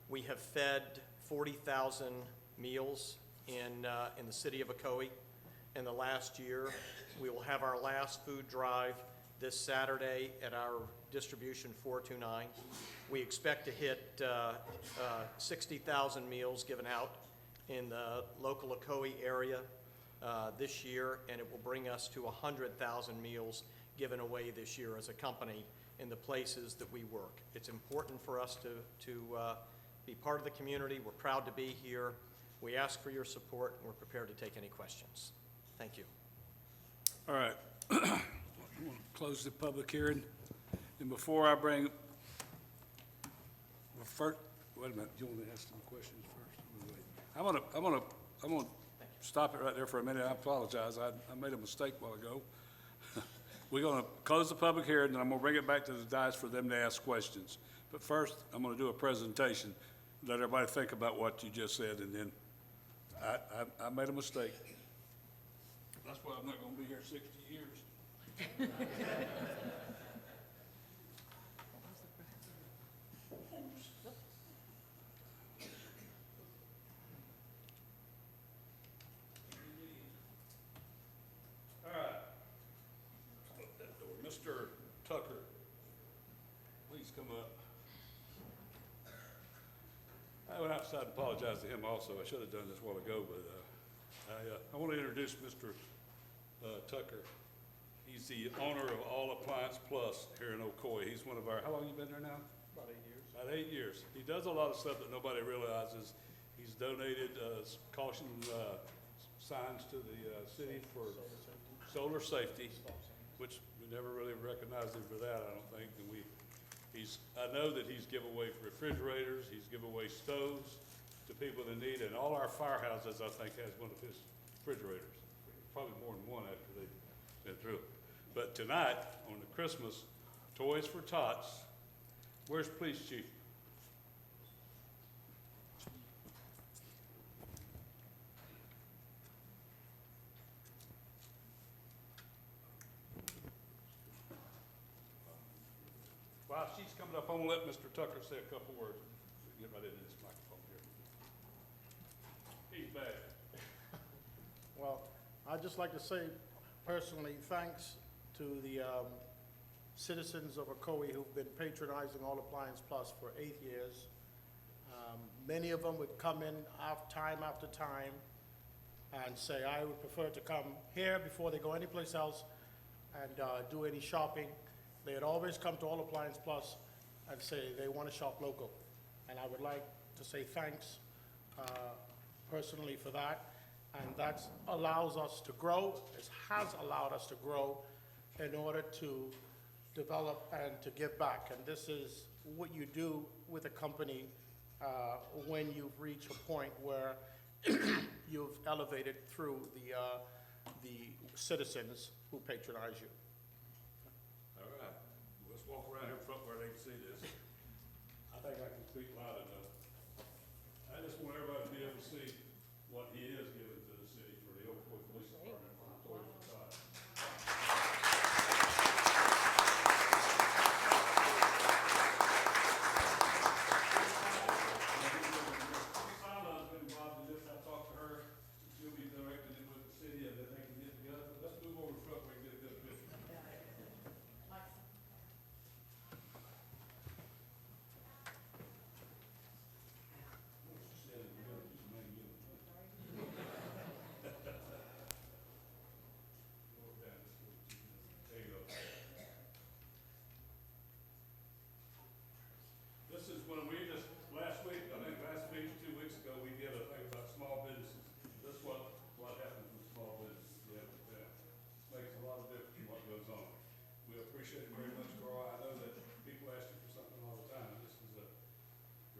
We have fed 40,000 meals in the city of Ocoee in the last year. We will have our last food drive this Saturday at our Distribution 429. We expect to hit 60,000 meals given out in the local Ocoee area this year, and it will bring us to 100,000 meals given away this year as a company in the places that we work. It's important for us to be part of the community. We're proud to be here. We ask for your support, and we're prepared to take any questions. Thank you. All right. I'm going to close the public hearing. And before I bring, wait a minute, you want me to ask some questions first? I'm going to stop it right there for a minute. I apologize. I made a mistake a while ago. We're going to close the public hearing, and I'm going to bring it back to the dais for them to ask questions. But first, I'm going to do a presentation, let everybody think about what you just said, and then I made a mistake. That's why I'm not going to be here 60 years. Tucker, please come up. I went outside and apologized to him also. I should have done this a while ago, but I want to introduce Mr. Tucker. He's the owner of All Appliance Plus here in Ocoee. He's one of our, how long you been there now? About 8 years. About 8 years. He does a lot of stuff that nobody realizes. He's donated caution signs to the city for solar safety, which we never really recognized him for that, I don't think. And I know that he's given away refrigerators, he's given away stoves to people in need, and all our firehouses, I think, has one of his refrigerators. Probably more than one after they've been through it. But tonight, on the Christmas Toys for Tots, where's Police Chief? While she's coming up, I'm gonna let Mr. Tucker say a couple words. Get right into this microphone here. He's back. Well, I'd just like to say personally, thanks to the citizens of Ocoee who've been patronizing All Appliance Plus for 8 years. Many of them would come in time after time and say, I would prefer to come here before they go anyplace else and do any shopping. They had always come to All Appliance Plus and say they want to shop local. And I would like to say thanks personally for that. And that allows us to grow, it has allowed us to grow in order to develop and to give back. And this is what you do with a company when you've reached a point where you've elevated through the citizens who patronize you. All right, let's walk around here front where they can see this. I think I can speak loud enough. I just want everybody to be able to see what he is giving to the city for the Ocoee Police Department for the Toys for Tots. Simon's been involved in this. I talked to her. She'll be directing it with the city and then they can get together. But let's move over front where we can get a good picture. There you go. This is when we just, last week, 2 weeks ago, we did a thing about small businesses. This is what happens with small businesses. Yeah. Makes a lot of difference in what goes on. We appreciate it very much, Carl. I know that people ask you for something all the time. This is the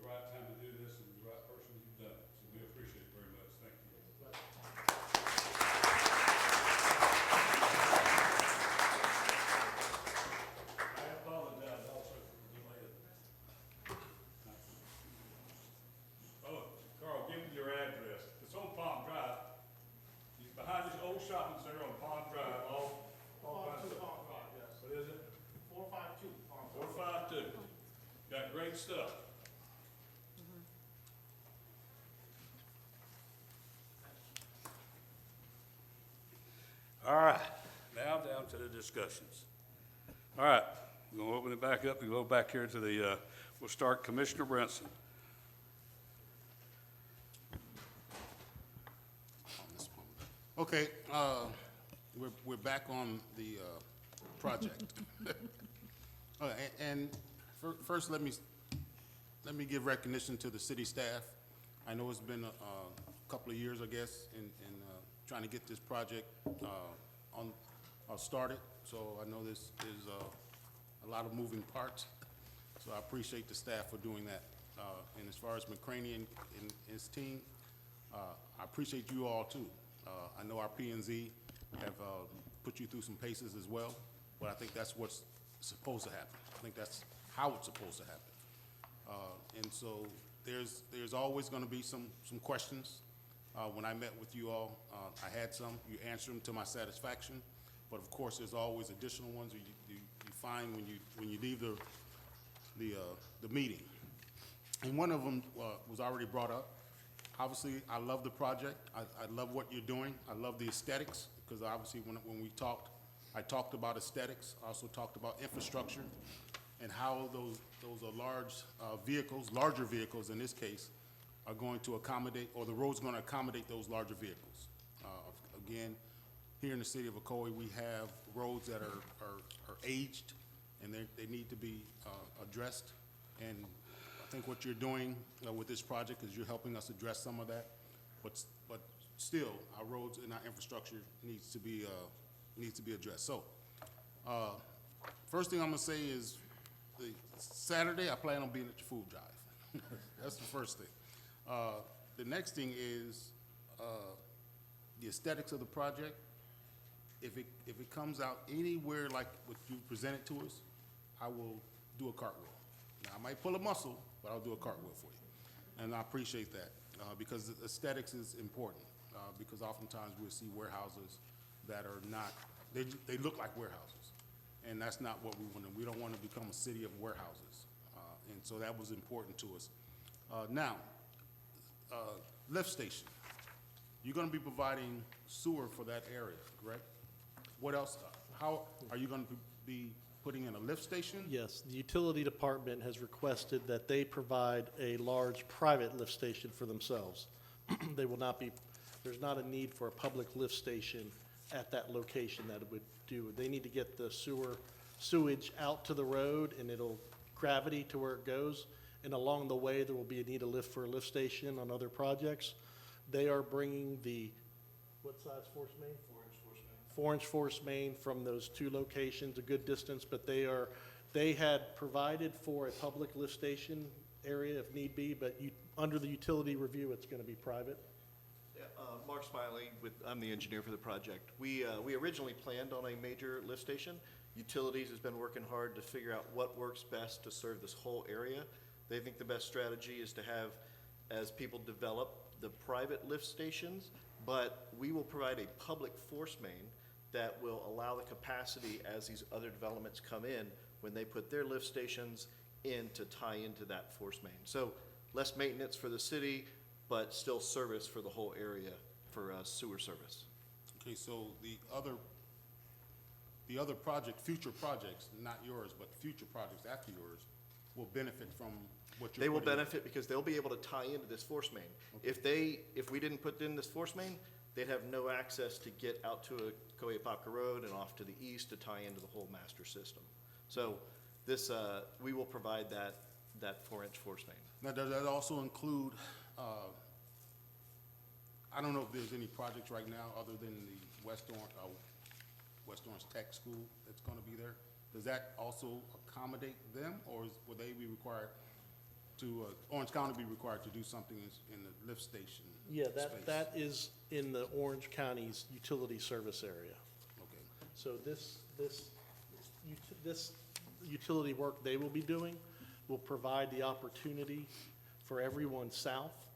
right time to do this and the right person you've done it. So we appreciate it very much. Thank you. I apologize also for the delay. Oh, Carl, give me your address. It's on Palm Drive. He's behind this old shopping center on Palm Drive, all kinds of stuff. Yes. What is it? 452. 452. Got great stuff. All right, now down to the discussions. All right, we're gonna open it back up and go back here to the, we'll start Commissioner Brinson. Okay, we're back on the project. And first, let me give recognition to the city staff. I know it's been a couple of years, I guess, in trying to get this project started. So I know this is a lot of moving parts. So I appreciate the staff for doing that. And as far as McCraney and his team, I appreciate you all too. I know our P&Z have put you through some paces as well, but I think that's what's supposed to happen. I think that's how it's supposed to happen. And so there's always going to be some questions. When I met with you all, I had some. You answered them to my satisfaction, but of course, there's always additional ones you find when you leave the meeting. And one of them was already brought up. Obviously, I love the project. I love what you're doing. I love the aesthetics, because obviously when we talked I talked about aesthetics, I also talked about infrastructure, and how those are large vehicles, larger vehicles in this case, are going to accommodate, or the road's gonna accommodate those larger vehicles. Again, here in the city of Ocoee, we have roads that are aged, and they need to be addressed. And I think what you're doing with this project is you're helping us address some of that. But still, our roads and our infrastructure needs to be addressed. So, first thing I'm gonna say is, Saturday, I plan on being at your food drive. That's the first thing. The next thing is, the aesthetics of the project. If it comes out anywhere like what you presented to us, I will do a cartwheel. Now, I might pull a muscle, but I'll do a cartwheel for you. And I appreciate that, because the aesthetics is important, because oftentimes we'll see warehouses that are not, they look like warehouses. And that's not what we want. We don't want to become a city of warehouses. And so that was important to us. Now, lift station. You're going to be providing sewer for that area, correct? What else? How are you going to be putting in a lift station? Yes, the utility department has requested that they provide a large private lift station for themselves. They will not be, there's not a need for a public lift station at that location that it would do. They need to get the sewage out to the road, and it'll gravity to where it goes. And along the way, there will be a need to lift for a lift station on other projects. They are bringing the, what size force main? 4-inch force main from those two locations, a good distance, but they had provided for a public lift station area if need be, but under the utility review, it's gonna be private. Mark Smiley, I'm the engineer for the project. We originally planned on a major lift station. Utilities has been working hard to figure out what works best to serve this whole area. They think the best strategy is to have, as people develop the private lift stations, but we will provide a public force main that will allow the capacity as these other developments come in, when they put their lift stations in, to tie into that force main. So less maintenance for the city, but still service for the whole area for sewer service. Okay, so the other project, future projects, not yours, but future projects after yours, will benefit from what you're They will putting in. benefit because they'll be able to tie into this force main. Okay. If we didn't put in this force main, they'd have no access to get out to Ocoee Road and off to the east to tie into the whole master system. So this, we will provide that 4-inch force main. Now, does that also include, I don't know if there's any projects right now other than the West Orange Tech School that's gonna be there. Does that also accommodate them, or will they be required to, Orange County be required to do something in the lift station Yeah, space? that is in the Orange County's utility service area. Okay. So this utility work they will be doing will provide the opportunity for everyone south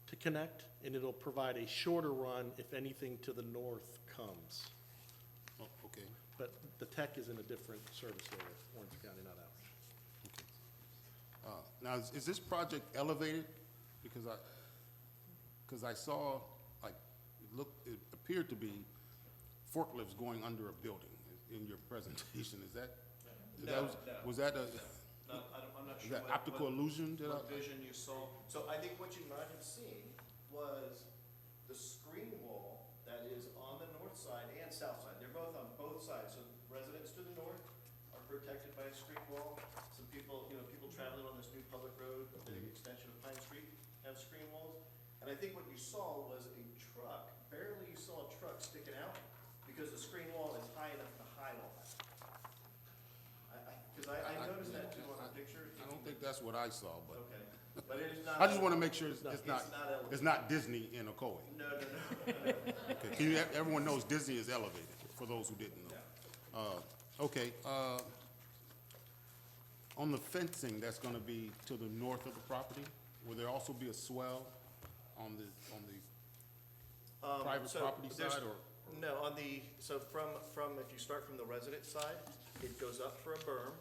to connect, and it'll provide a shorter run if anything to the north comes. Oh, okay. But the tech is in a different service area, Orange County, not ours. Now, is this project elevated? Because I saw, like, it appeared to be forklifts going under a building in your presentation. Was that I'm not is that optical illusion? What vision you saw. So I think what you might have seen was the screen wall that is on the north side and south side. They're both on both sides. So residents to the north are protected by a screen wall. Some people, people traveling on this new public road, the extension of Pine Street, have screen walls. And I think what you saw was a truck, barely you saw a truck sticking out, because the screen wall is high enough to hide all that. Because I noticed that too on the picture. I don't think that's what I saw, but. Okay, but it is not. I just want to make sure it's elevated. not Disney in Ocoee. No. Okay, everyone knows Disney is elevated, for those who didn't know. Okay, on the fencing that's gonna be to the north of the property, will there also be a swell on the private property side, or? No, so if you start from the resident side, it goes up for a berm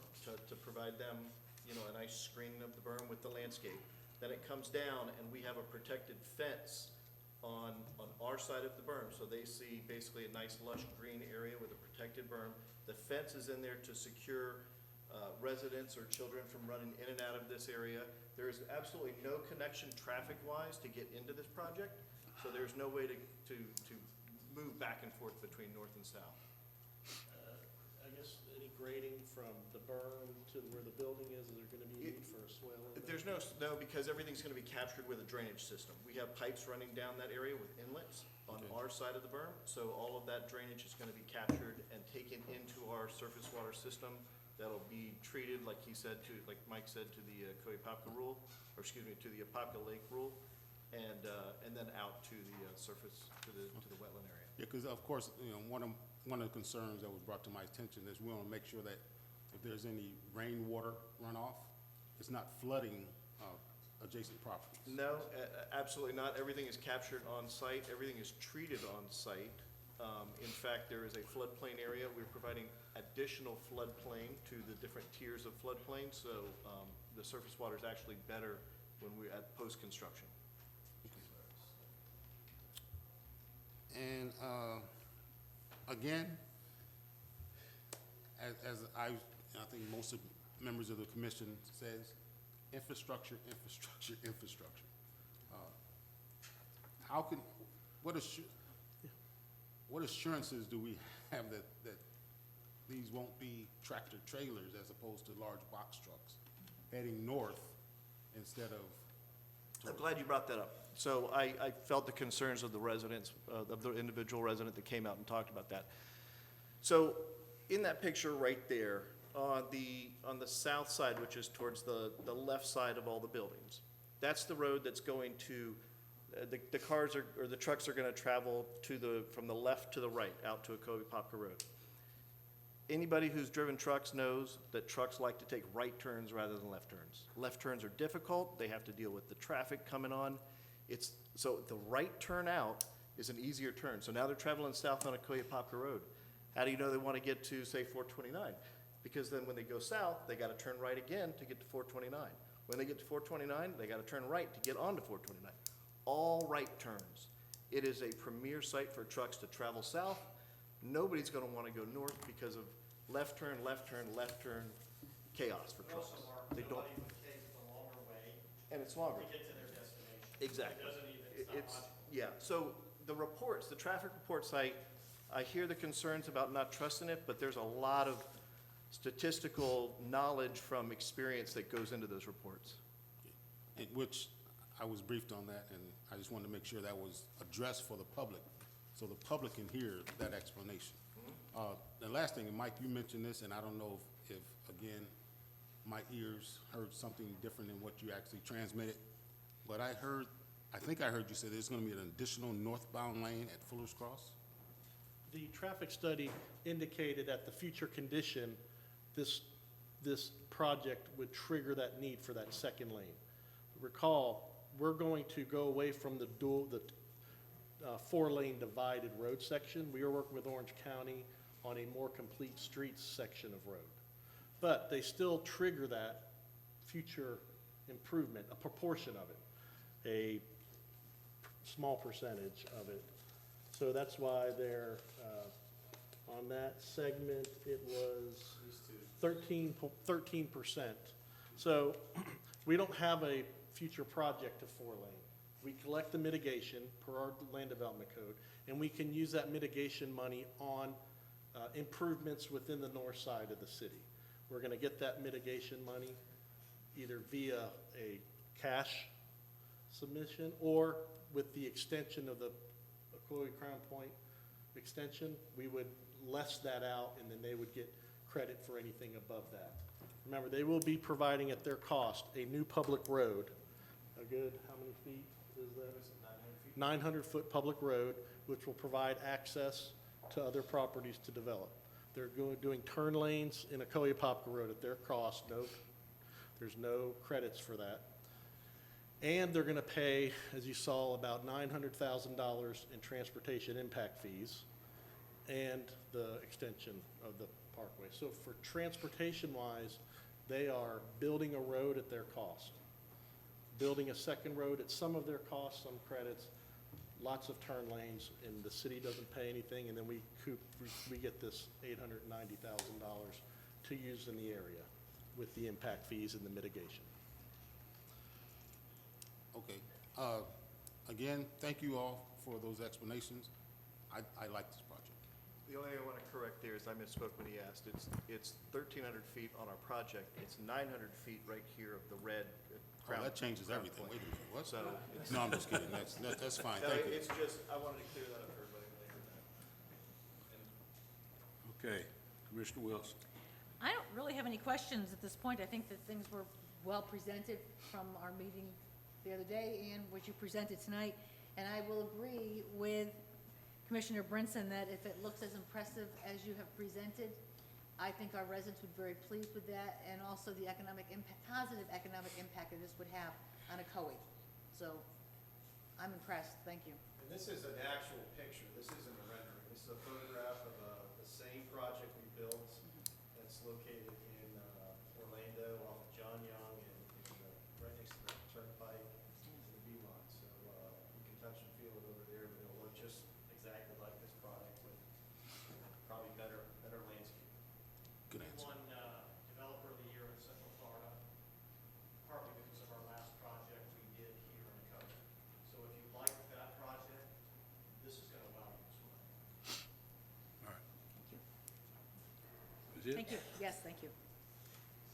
to provide them, a nice screening of the berm with the landscape. Then it comes down, and we have a protected fence on our side of the berm. So they see basically a nice lush green area with a protected berm. The fence is in there to secure residents or children from running in and out of this area. There is absolutely no connection traffic-wise to get into this project, so there's no way to move back and forth between north and south. I guess any grading from the berm to where the building is there gonna be a need for a swale in there? There's no, because everything's gonna be captured with a drainage system. We have pipes running down that area with inlets on our side of the berm, so all of that drainage is gonna be captured and taken into our surface water system. That'll be treated, like he said, like Mike said, to the Ocoee-Apopka rule, or excuse me, to the Apopka Lake rule, and then out to the surface, to the wetland area. Yeah, because of course, you know, one of the concerns that was brought to my attention is we want to make sure that if there's any rainwater runoff, it's not flooding adjacent properties. No, absolutely not. Everything is captured on site. Everything is treated on site. In fact, there is a floodplain area. We're providing additional floodplain to the different tiers of floodplain, so the surface water is actually better when we're at post-construction. And again, as I think most of members of the commission says, infrastructure, infrastructure, infrastructure. What assurances do we have that these won't be tractor trailers as opposed to large box trucks heading north instead of? I'm glad you brought that up. So I felt the concerns of the residents, of the individual resident that came out and talked about that. So in that picture right there, on the south side, which is towards the left side of all the buildings, that's the road that's going to, the cars or the trucks are gonna travel from the left to the right, out to Ocoee-Apopka Road. Anybody who's driven trucks knows that trucks like to take right turns rather than left turns. Left turns are difficult. They have to deal with the traffic coming on. So the right turn out is an easier turn. So now they're traveling south on Ocoee-Apopka Road. How do you know they want to get to, say, 429? Because then when they go south, they got to turn right again to get to 429. When they get to 429, they got to turn right to get onto 429. All right turns. It is a premier site for trucks to travel south. Nobody's going to want to go north because of left turn, left turn, left turn, chaos for trucks. They don't. Nobody would take the longer way And it's longer. to get to their destination. Exactly. It doesn't even, it's not logical. Yeah, so the reports, the traffic reports, I hear the concerns about not trusting it, but there's a lot of statistical knowledge from experience that goes into those reports. In which I was briefed on that, and I just wanted to make sure that was addressed for the public, so the public can hear that explanation. The last thing, and Mike, you mentioned this, and I don't know if again, my ears heard something different than what you actually transmitted, but I think I heard you say there's gonna be an additional northbound lane at Fuller's Cross? The traffic study indicated at the future condition, this project would trigger that need for that second lane. Recall, we're going to go away from the four-lane divided road section. We are working with Orange County on a more complete streets section of road. But they still trigger that future improvement, a proportion of it, a small percentage of it. So that's why they're, on that segment, it was 13%. So we don't have a future project of four-lane. We collect the mitigation per our land development code, and we can use that mitigation money on improvements within the north side of the city. We're gonna get that mitigation money either via a cash submission or with the extension of the Ocoee Crown Point extension, we would less that out and then they would get credit for anything above that. Remember, they will be providing at their cost a new public road. A good, how many feet is that? 900 foot public road, which will provide access to other properties to develop. They're doing turn lanes in Ocoee-Apopka Road at their cost. There's no credits for that. And they're gonna pay, as you saw, about $900,000 in transportation impact fees and the extension of the parkway. So for transportation-wise, they are building a road at their cost. Building a second road at some of their costs, some credits, lots of turn lanes, and the city doesn't pay anything, and then we get this $890,000 to use in the area with the impact fees and the mitigation. Okay. Again, thank you all for those explanations. I like this project. The only thing I want to correct there is I misspoke when he asked. It's 1,300 feet on our project. It's 900 feet right here of the red Oh, crown. that changes crown everything. point. Wait a minute, what? So it's, No, I'm just kidding. That's fine. no, Thank you. it's just, I wanted to clear that up for everybody when they heard that. Okay, Commissioner Wilson. I don't really have any questions at this point. I think that things were well presented from our meeting the other day and what you presented tonight. And I will agree with Commissioner Brinson that if it looks as impressive as you have presented, I think our residents would be very pleased with that, and also the economic impact, positive economic impact that this would have on Ocoee. So I'm impressed. Thank you. And this is an actual picture, this isn't a rendering. This is a photograph of the same project we built that's located in Orlando off of John Young and right next to the Turnpike and the B line. So you can touch and feel it over there, but it'll look just exactly like this product with probably better landscape. Good We answer. won Developer of the Year in Central Florida, partly because of our last project we did here in Ocoee. So if you like that project, this is gonna wow you as well. All right. Is it? Thank you. Yes, thank you.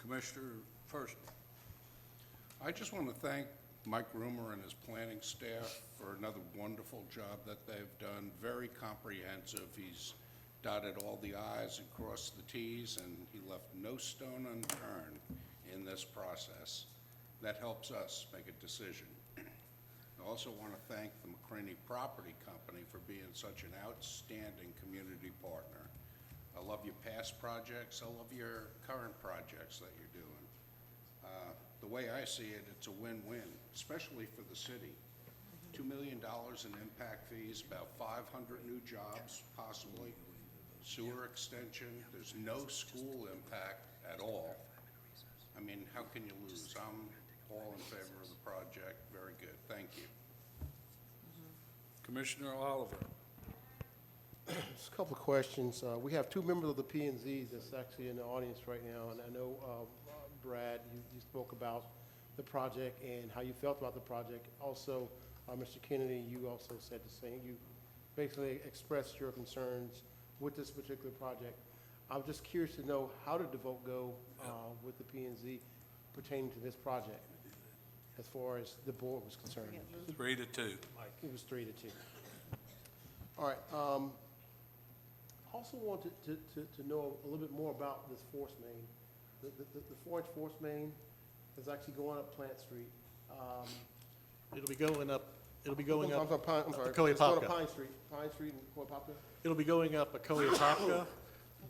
Commissioner First. I just want to thank Mike Roomer and his planning staff for another wonderful job that they've done, very comprehensive. He's dotted all the i's and crossed the t's, and he left no stone unturned in this process. That helps us make a decision. I also want to thank the McCraney Property Company for being such an outstanding community partner. I love your past projects. I love your current projects that you're doing. The way I see it, it's a win-win, especially for the city. $2 million in impact fees, about 500 new jobs possibly, sewer extension, there's no school impact at all. I mean, how can you lose? I'm all in favor of the project. Very good. Thank you. Commissioner Oliver. Just a couple of questions. We have two members of the P and Z that's actually in the audience right now, and I know, Brad, you spoke about the project and how you felt about the project. Also, Mr. Kennedy, you also said the same. You basically expressed your concerns with this particular project. I'm just curious to know, how did the vote go with the P and Z pertaining to this project, as far as the board was concerned? 3-2. It was 3-2. All right. Also wanted to know a little bit more about this force main. The 4-inch force main is actually going up Plant Street. It'll be going up I'm sorry. Ocoee It's going Apopka. to Pine Street and Apopka. It'll be going up Ocoee Apopka.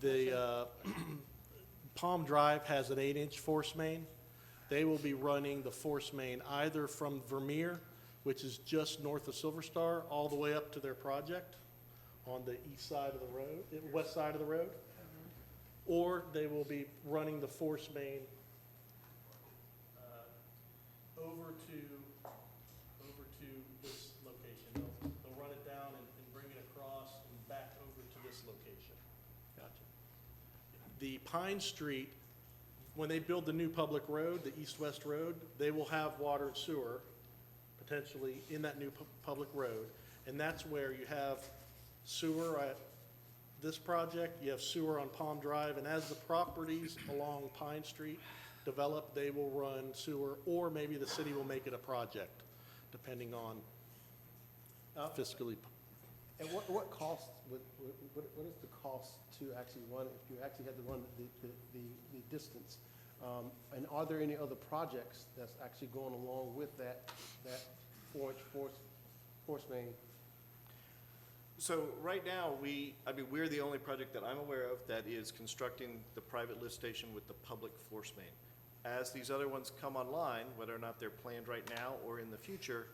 The Palm Drive has an 8-inch force main. They will be running the force main either from Vermeer, which is just north of Silver Star, all the way up to their project on the east side of the road, west side of the road. Or they will be running the force main over to this location. They'll run it down and bring it across and back over to this location. Gotcha. The Pine Street, when they build the new public road, the east-west road, they will have water and sewer potentially in that new public road. And that's where you have sewer at this project, you have sewer on Palm Drive, and as the properties along Pine Street develop, they will run sewer, or maybe the city will make it a project, depending on fiscally. And what cost, what is the cost to actually run, if you actually had to run the distance? And are there any other projects that's actually going along with that 4-inch force main? So right now, we're the only project that I'm aware of that is constructing the private lift station with the public force main. As these other ones come online, whether or not they're planned right now or in the future,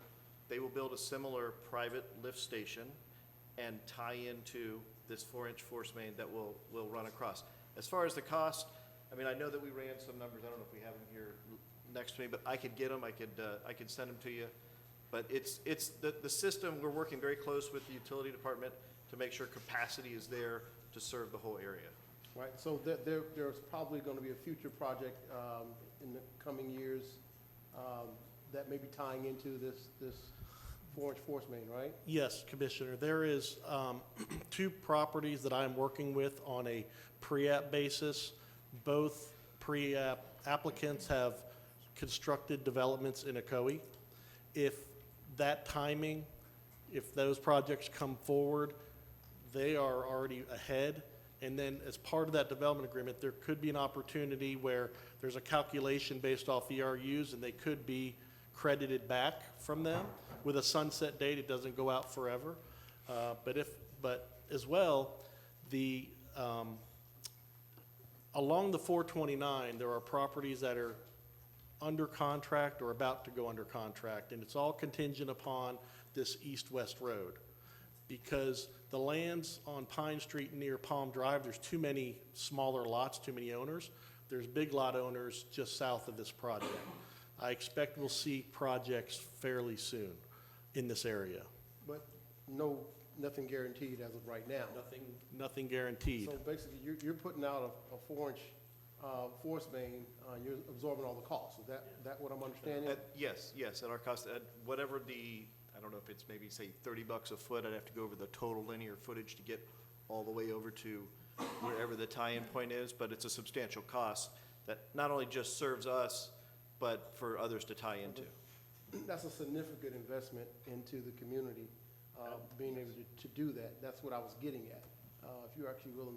they will build a similar private lift station and tie into this 4-inch force main that will run across. As far as the cost, I know that we ran some numbers. I don't know if we have them here next to me, but I could get them. I could send them to you. But it's the system, we're working very close with the utility department to make sure capacity is there to serve the whole area. Right, so there's probably going to be a future project in the coming years that may be tying into this 4-inch force main, right? Yes, Commissioner, there is 2 properties that I'm working with on a pre-app basis. Both pre-app applicants have constructed developments in Ocoee. If that timing, if those projects come forward, they are already ahead. And then as part of that development agreement, there could be an opportunity where there's a calculation based off ERUs and they could be credited back from them with a sunset date. It doesn't go out forever. But as well, along the 429, there are properties that are under contract or about to go under contract, and it's all contingent upon this east-west road. Because the lands on Pine Street near Palm Drive, there's too many smaller lots, too many owners. There's big lot owners just south of this project. I expect we'll see projects fairly soon in this area. But nothing guaranteed as of right now. Nothing guaranteed. So basically, you're putting out a 4-inch force main, you're absorbing all the costs. Is that what I'm understanding? Yes, at our cost, at whatever I don't know if it's maybe say $30 a foot, I'd have to go over the total linear footage to get all the way over to wherever the tie-in point is, but it's a substantial cost that not only just serves us, but for others to tie into. That's a significant investment into the community, being able to do that. That's what I was getting at. If you're actually willing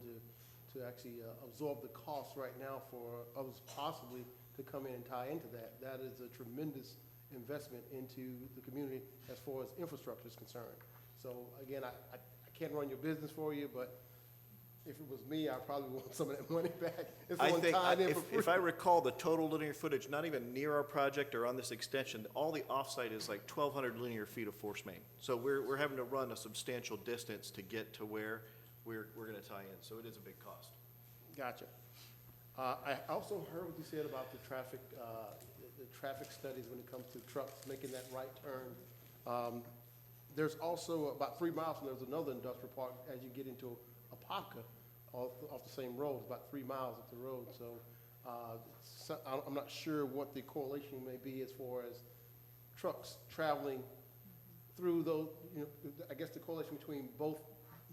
to actually absorb the costs right now for others possibly to come in and tie into that, that is a tremendous investment into the community as far as infrastructure is concerned. So again, I can't run your business for you, but if it was me, I'd probably want some of that money back. I think, if I recall, the total linear footage, not even near our project or on this extension, all the offsite is like 1,200 linear feet of force main. So we're having to run a substantial distance to get to where we're going to tie in. So it is a big cost. Gotcha. I also heard what you said about the traffic studies when it comes to trucks making that right turn. There's also about 3 miles from there's another industrial park as you get into Apopka off the same road, about 3 miles up the road. So I'm not sure what the correlation may be as far as trucks traveling through those, I guess the correlation between both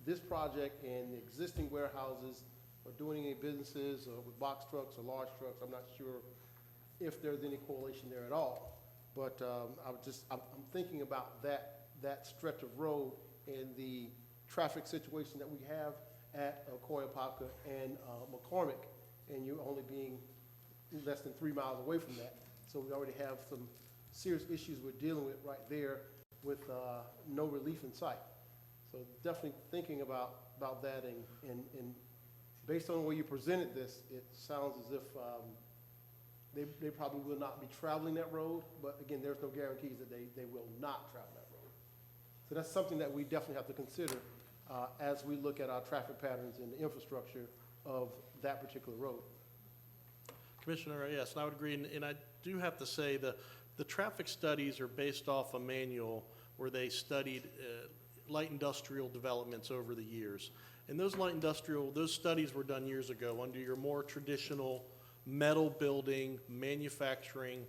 this project and the existing warehouses or doing any businesses or with box trucks or large trucks. I'm not sure if there's any correlation there at all. But I'm thinking about that stretch of road and the traffic situation that we have at Ocoee, Apopka, and McCormick, and you only being less than 3 miles away from that. So we already have some serious issues we're dealing with right there with no relief in sight. So definitely thinking about that, and based on the way you presented this, it sounds as if they probably will not be traveling that road, but again, there's no guarantees that they will not travel that road. So that's something that we definitely have to consider as we look at our traffic patterns and the infrastructure of that particular road. Commissioner, yes, and I would agree, and I do have to say the traffic studies are based off a manual where they studied light industrial developments over the years. And those those studies were done years ago under your more traditional metal building, manufacturing,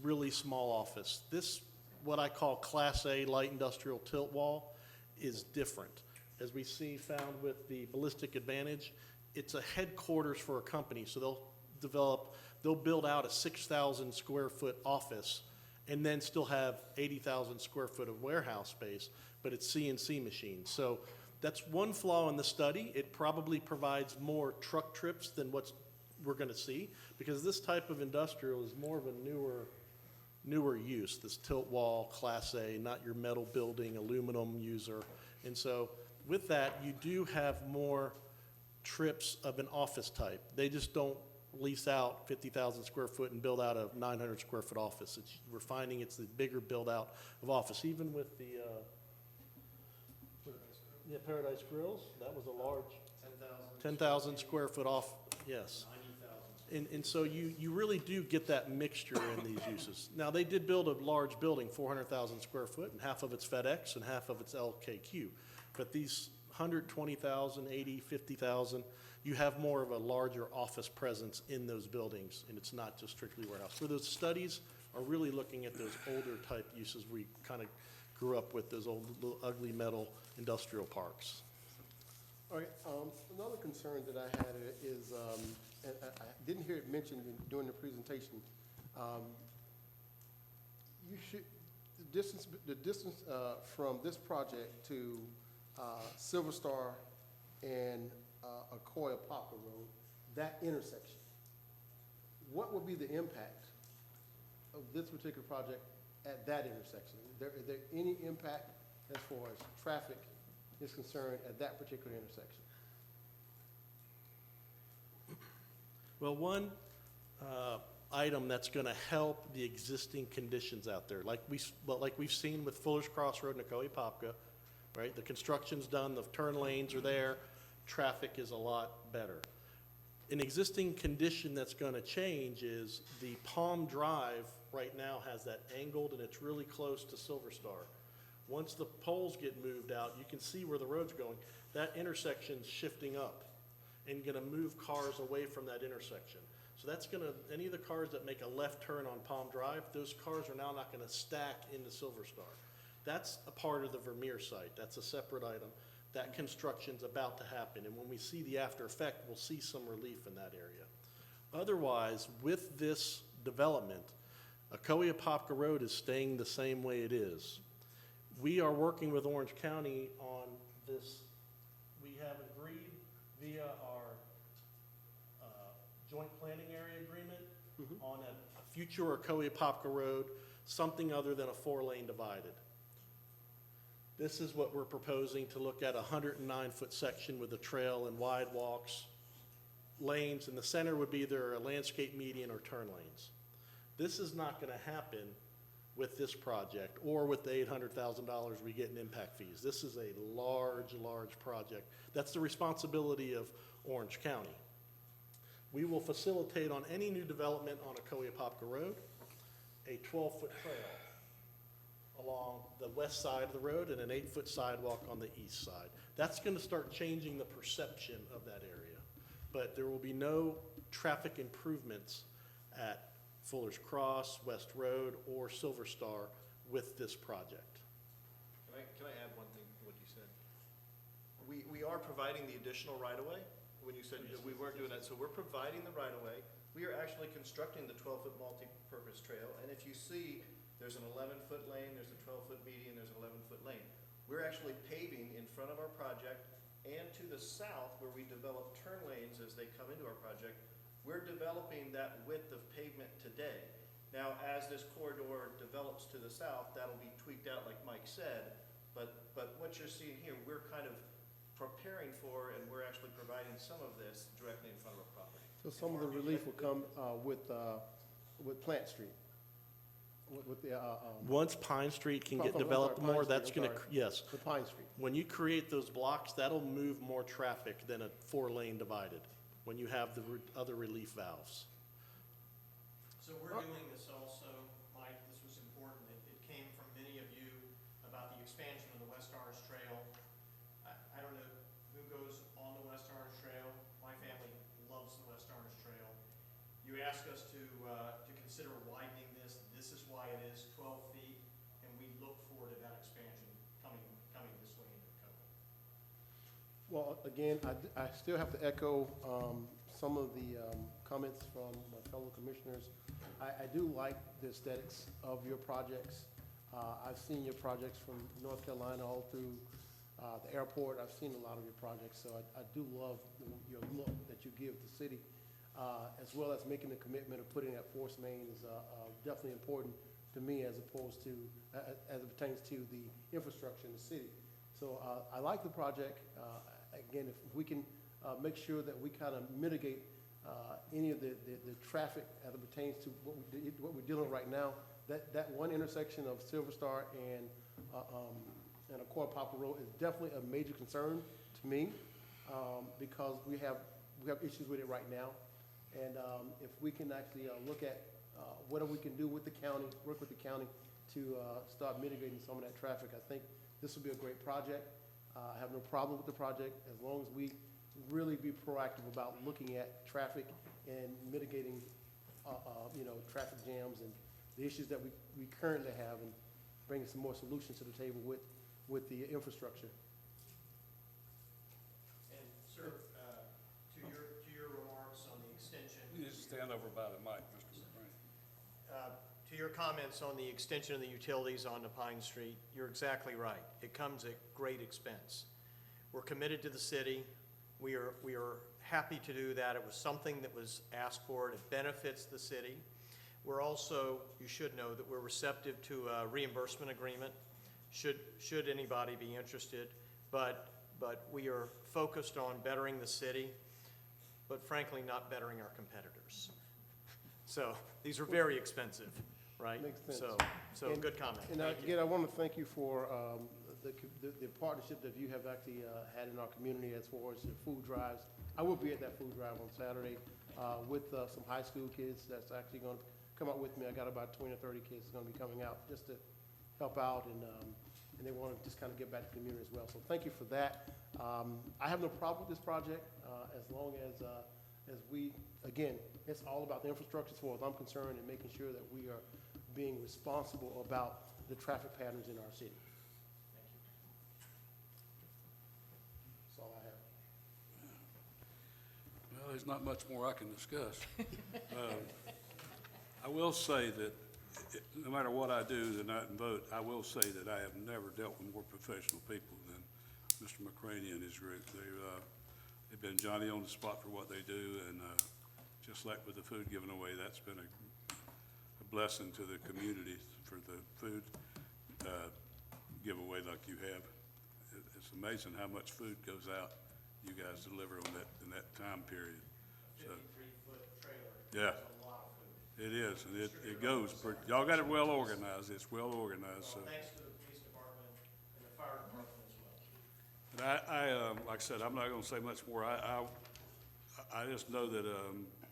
really small office. This, what I call Class A light industrial tilt wall, is different. As we see found with the Ballistic Advantage, it's a headquarters for a company, so they'll build out a 6,000 square foot office and then still have 80,000 square foot of warehouse space, but it's CNC machines. So that's one flaw in the study. It probably provides more truck trips than what we're going to see, because this type of industrial is more of a newer use, this tilt wall, Class A, not your metal building, aluminum user. And so with that, you do have more trips of an office type. They just don't lease out 50,000 square foot and build out a 900 square foot office. We're finding it's the bigger build out of office. Even with the Paradise Grills, that was a large 10,000 square foot off. Yes. And so you really do get that mixture in these uses. Now, they did build a large building, 400,000 square foot, and half of it's FedEx and half of it's LKQ. But these 120,000, 80, 50,000, you have more of a larger office presence in those buildings, and it's not just strictly warehouse. So those studies are really looking at those older type uses where you kind of grew up with those old little ugly metal industrial parks. All right, another concern that I had is, and I didn't hear it mentioned during the presentation. You should, the distance from this project to Silver Star and Ocoee Poplar Road, that intersection, what would be the impact of this particular project at that intersection? Is there any impact as far as traffic is concerned at that particular intersection? Well, one item that's going to help the existing conditions out there, like we've seen with Fuller's Cross Road and Ocoee Popka, right? The construction's done, the turn lanes are there, traffic is a lot better. An existing condition that's going to change is the Palm Drive right now has that angled, and it's really close to Silver Star. Once the poles get moved out, you can see where the road's going. That intersection's shifting up and gonna move cars away from that intersection. So that's gonna, any of the cars that make a left turn on Palm Drive, those cars are now not gonna stack into Silver Star. That's a part of the Vermeer site. That's a separate item. That construction's about to happen, and when we see the after effect, we'll see some relief in that area. Otherwise, with this development, Ocoee Popka Road is staying the same way it is. We are working with Orange County on this. We have agreed via our joint planning area agreement on a future Ocoee Popka Road, something other than a 4-lane divided. This is what we're proposing, to look at a 109-foot section with a trail and wide walks, lanes, and the center would be either a landscape median or turn lanes. This is not going to happen with this project or with the $800,000 we get in impact fees. This is a large, large project. That's the responsibility of Orange County. We will facilitate on any new development on Ocoee Popka Road a 12-foot trail along the west side of the road and an 8-foot sidewalk on the east side. That's going to start changing the perception of that area. But there will be no traffic improvements at Fuller's Cross, West Road, or Silver Star with this project. Can I add one thing to what you said? We are providing the additional right-of-way. When you said that we weren't doing that, so we're providing the right-of-way. We are actually constructing the 12-foot multi-purpose trail, and if you see, there's an 11-foot lane, there's a 12-foot median, there's an 11-foot lane. We're actually paving in front of our project, and to the south, where we develop turn lanes as they come into our project, we're developing that width of pavement today. Now, as this corridor develops to the south, that'll be tweaked out like Mike said, but what you're seeing here, we're kind of preparing for, and we're actually providing some of this directly in front of our property. So some of the relief will come with Plant Street, with the. Once Pine Street can get I'm sorry, developed Pine more, Street, that's I'm going to, sorry. yes. With Pine Street. When you create those blocks, that'll move more traffic than a 4-lane divided, when you have the other relief valves. So we're doing this also, Mike, this was important, it came from many of you about the expansion of the West Orange Trail. I don't know who goes on the West Orange Trail, my family loves the West Orange Trail. You ask us to consider widening this is why it is 12 feet, and we look forward to that expansion coming this way into Ocoee. Well, again, I still have to echo some of the comments from my fellow commissioners. I do like the aesthetics of your projects. I've seen your projects from North Carolina all through the airport. I've seen a lot of your projects, so I do love your look that you give the city, as well as making the commitment of putting that force main is definitely important to me as opposed to, as it pertains to the infrastructure in the city. So I like the project. Again, if we can make sure that we kind of mitigate any of the traffic as it pertains to what we're dealing with right now, that one intersection of Silver Star and Ocoee Popka Road is definitely a major concern to me because we have issues with it right now. And if we can actually look at what we can do with the county, work with the county to start mitigating some of that traffic, I think this will be a great project. I have no problem with the project as long as we really be proactive about looking at traffic and mitigating, traffic jams and the issues that we currently have, and bringing some more solutions to the table with the infrastructure. And sir, to your remarks on the extension. You just stand over by the mic, Mr. McCrane. To your comments on the extension of the utilities onto Pine Street, you're exactly right. It comes at great expense. We're committed to the city. We are happy to do that. It was something that was asked for. It benefits the city. We're also, you should know, that we're receptive to a reimbursement agreement, should anybody be interested. But we are focused on bettering the city, but frankly, not bettering our competitors. So these are very expensive, right? Makes sense. So And- good comment. And Thank you. again, I want to thank you for the partnership that you have actually had in our community as far as the food drives. I will be at that food drive on Saturday with some high school kids that's actually going to come out with me. I got about 20 or 30 kids that's going to be coming out just to help out, and they want to just kind of get back to the community as well. So thank you for that. I have no problem with this project as long as we, again, it's all about the infrastructure as far as I'm concerned, and making sure that we are being responsible about the traffic patterns in our city. That's all I have. Well, there's not much more I can discuss. I will say that no matter what I do tonight and vote, I will say that I have never dealt with more professional people than Mr. McCraney and his group. They've been Johnny on the spot for what they do, and just like with the food given away, that's been a blessing to the community for the food giveaway like you have. It's amazing how much food goes out you guys deliver in that time period. So, 53-foot trailer. yeah. That's a lot of food. It is, and it goes, y'all got it well organized, it's well organized, so. Well, thanks to the police department and the fire department as well. But like I said, I'm not gonna say much more. I just know that,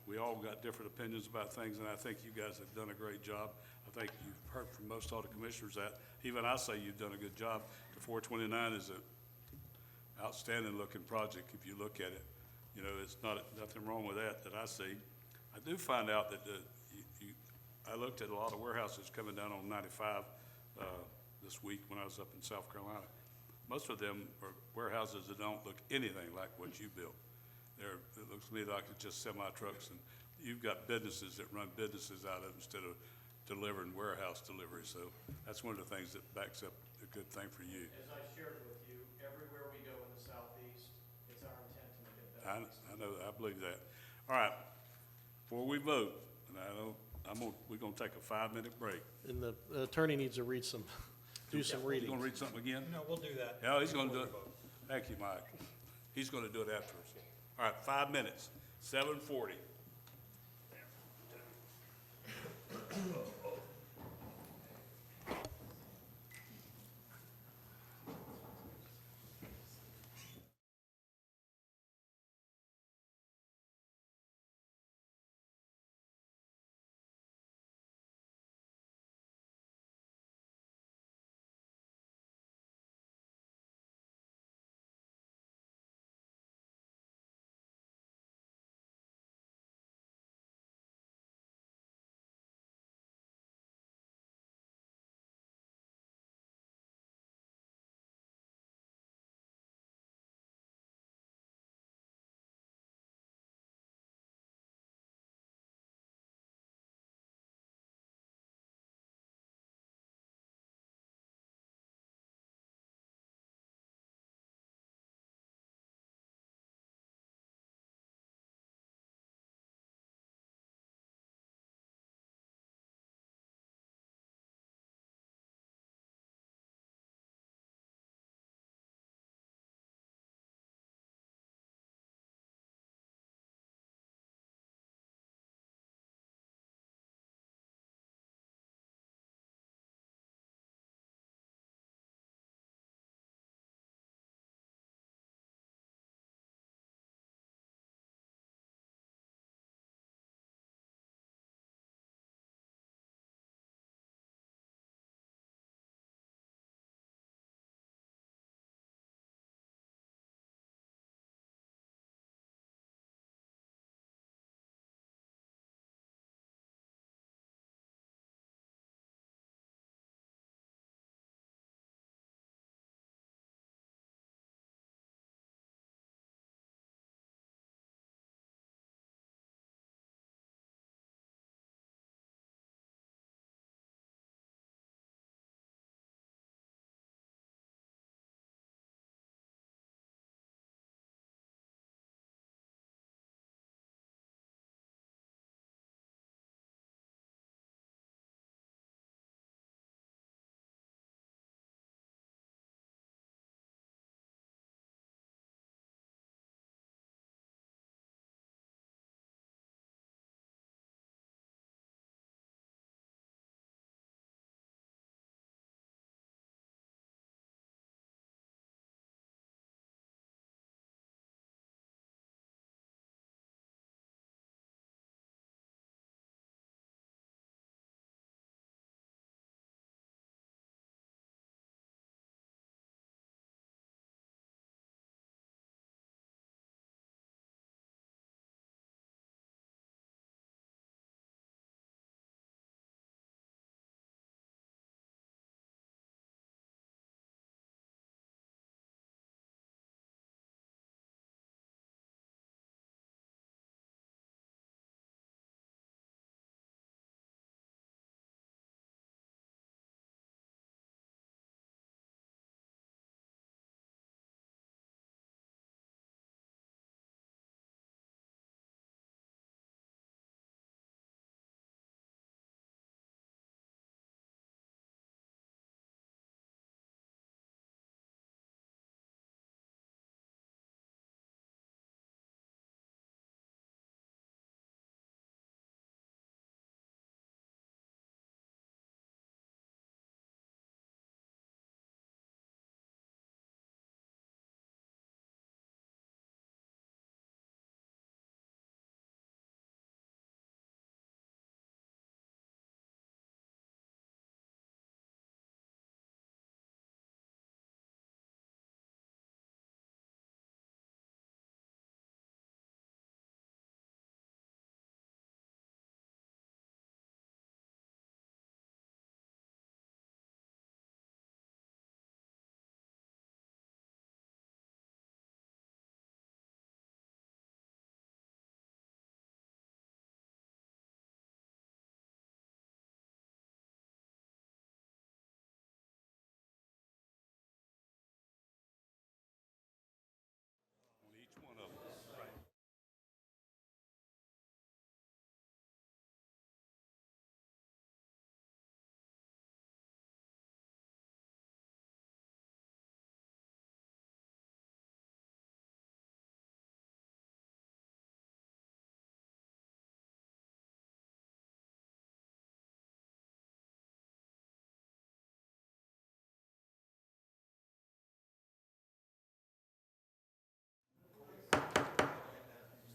we all got different opinions about things, and I think you guys have done a great job. I think you've heard from most all the commissioners that, even I say you've done a good job. The 429 is a outstanding looking project if you look at it. You know, it's nothing wrong with that I see. I do find out that I looked at a lot of warehouses coming down on 95 this week when I was up in South Carolina. Most of them are warehouses that don't look anything like what you built. It looks to me like it's just semi-trucks, and you've got businesses that run businesses out of it instead of delivering warehouse delivery. So that's one of the things that backs up a good thing for you. As I shared with you, everywhere we go in the southeast, it's our intent to make it better. I know, I believe that. All right, before we vote, and we're gonna take a 5-minute break. And the attorney needs to do some You reading. gonna read something again? No, we'll do that. Yeah, he's gonna do it. Thank you, Mike. He's gonna do it after us. All right, 5 minutes, 7:40.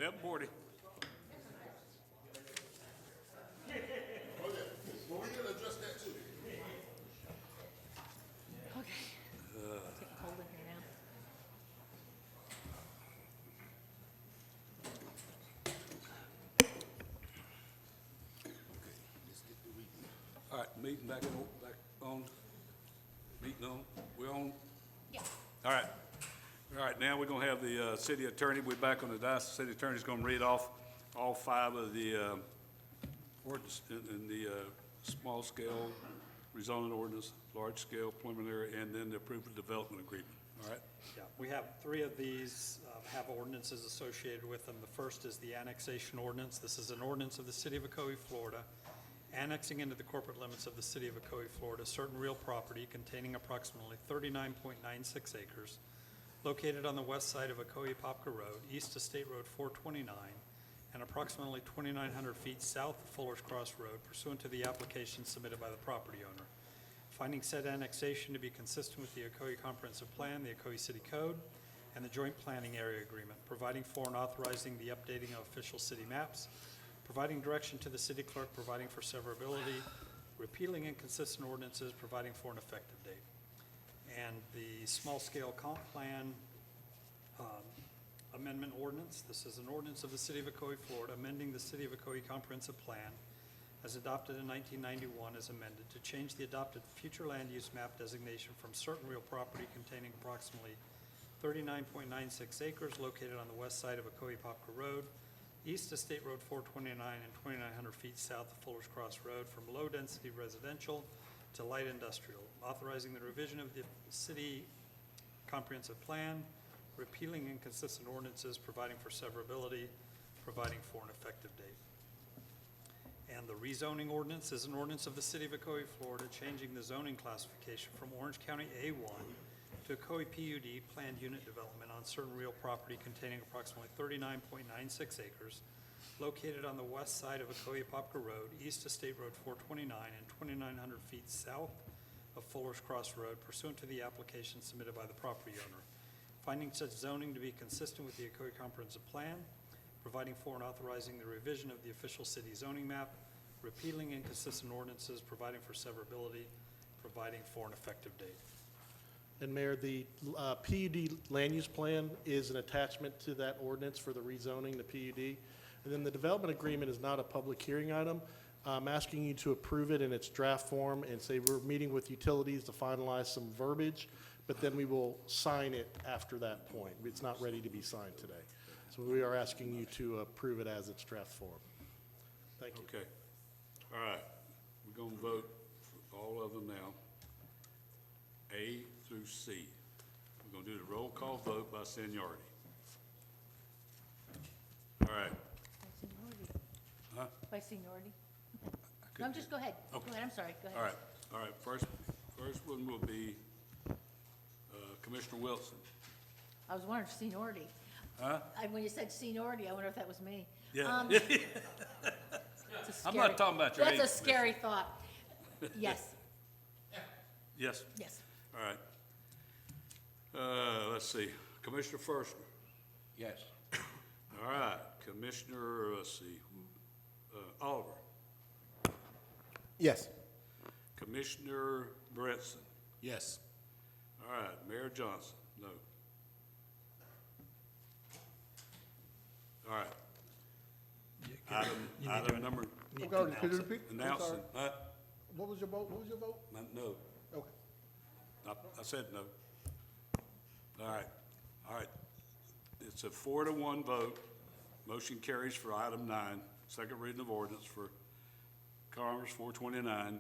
7:40. Well, we didn't adjust that too. Okay. It's getting cold in here now. All right, meeting back on, meeting on, we're on? Yeah. All right. All right, now we're gonna have the city attorney, we're back on the dais. The city attorney's gonna read off all 5 of the ordinance in the small scale rezoning ordinance, large scale preliminary, and then the approved development agreement. All right? Yeah, we have 3 of these, have ordinances associated with them. The first is the Annexation Ordinance. This is an ordinance of the City of Ocoee, Florida, annexing into the corporate limits of the City of Ocoee, Florida, certain real property containing approximately 39.96 acres located on the west side of Ocoee-Popka Road, east of State Road 429, and approximately 2,900 feet south of Fuller's Cross Road pursuant to the application submitted by the property owner. Finding said annexation to be consistent with the Ocoee Comprehensive Plan, the Ocoee City Code, and the Joint Planning Area Agreement, providing for and authorizing the updating of official city maps, providing direction to the city clerk, providing for severability, repealing inconsistent ordinances, providing for an effective date. And the small-scale comp plan amendment ordinance. This is an ordinance of the City of Ocoee, Florida, amending the City of Ocoee Comprehensive Plan as adopted in 1991 as amended to change the adopted future land use map designation from certain real property containing approximately 39.96 acres located on the west side of Ocoee-Popka Road, east of State Road 429 and 2,900 feet south of Fuller's Cross Road from low-density residential to light industrial, authorizing the revision of the city comprehensive plan, repealing inconsistent ordinances, providing for severability, providing for an effective date. And the rezoning ordinance is an ordinance of the City of Ocoee, Florida, changing the zoning classification from Orange County A1 to Ocoee PUD planned unit development on certain real property containing approximately 39.96 acres located on the west side of Ocoee-Popka Road, east of State Road 429 and 2,900 feet south of Fuller's Cross Road pursuant to the application submitted by the property owner. Finding such zoning to be consistent with the Ocoee Comprehensive Plan, providing for and authorizing the revision of the official city zoning map, repealing inconsistent ordinances, providing for severability, providing for an effective date. And Mayor, the PUD land use plan is an attachment to that ordinance for the rezoning, the PUD. And then the development agreement is not a public hearing item. I'm asking you to approve it in its draft form and say we're meeting with utilities to finalize some verbiage, but then we will sign it after that point. It's not ready to be signed today. So we are asking you to approve it as its draft form. Thank you. Okay. All right. We're gonna vote for all of them now, A through C. We're gonna do the roll call vote by seniority. All right. By seniority. Huh? By seniority. No, just go ahead. Go ahead, I'm sorry, go ahead. All right, all right. First one will be Commissioner Wilson. I was wondering if seniority. Huh? When you said seniority, I wonder if that was me. Yeah. It's a I'm not scary- talking about your age, That's a scary thought. Yes, Yes. yes. All right. Let's see. Commissioner Firstner. Yes. All right. Commissioner, let's see, Oliver. Yes. Commissioner Bretson. Yes. All right. Mayor Johnson. No. All right. Item number, Okay, could you repeat? I'm announcing, sorry. What was your vote? What was your vote? no. Okay. I said no. All right, all right. It's a 4-1 vote. Motion carries for item 9, second reading of ordinance for Commerce 429,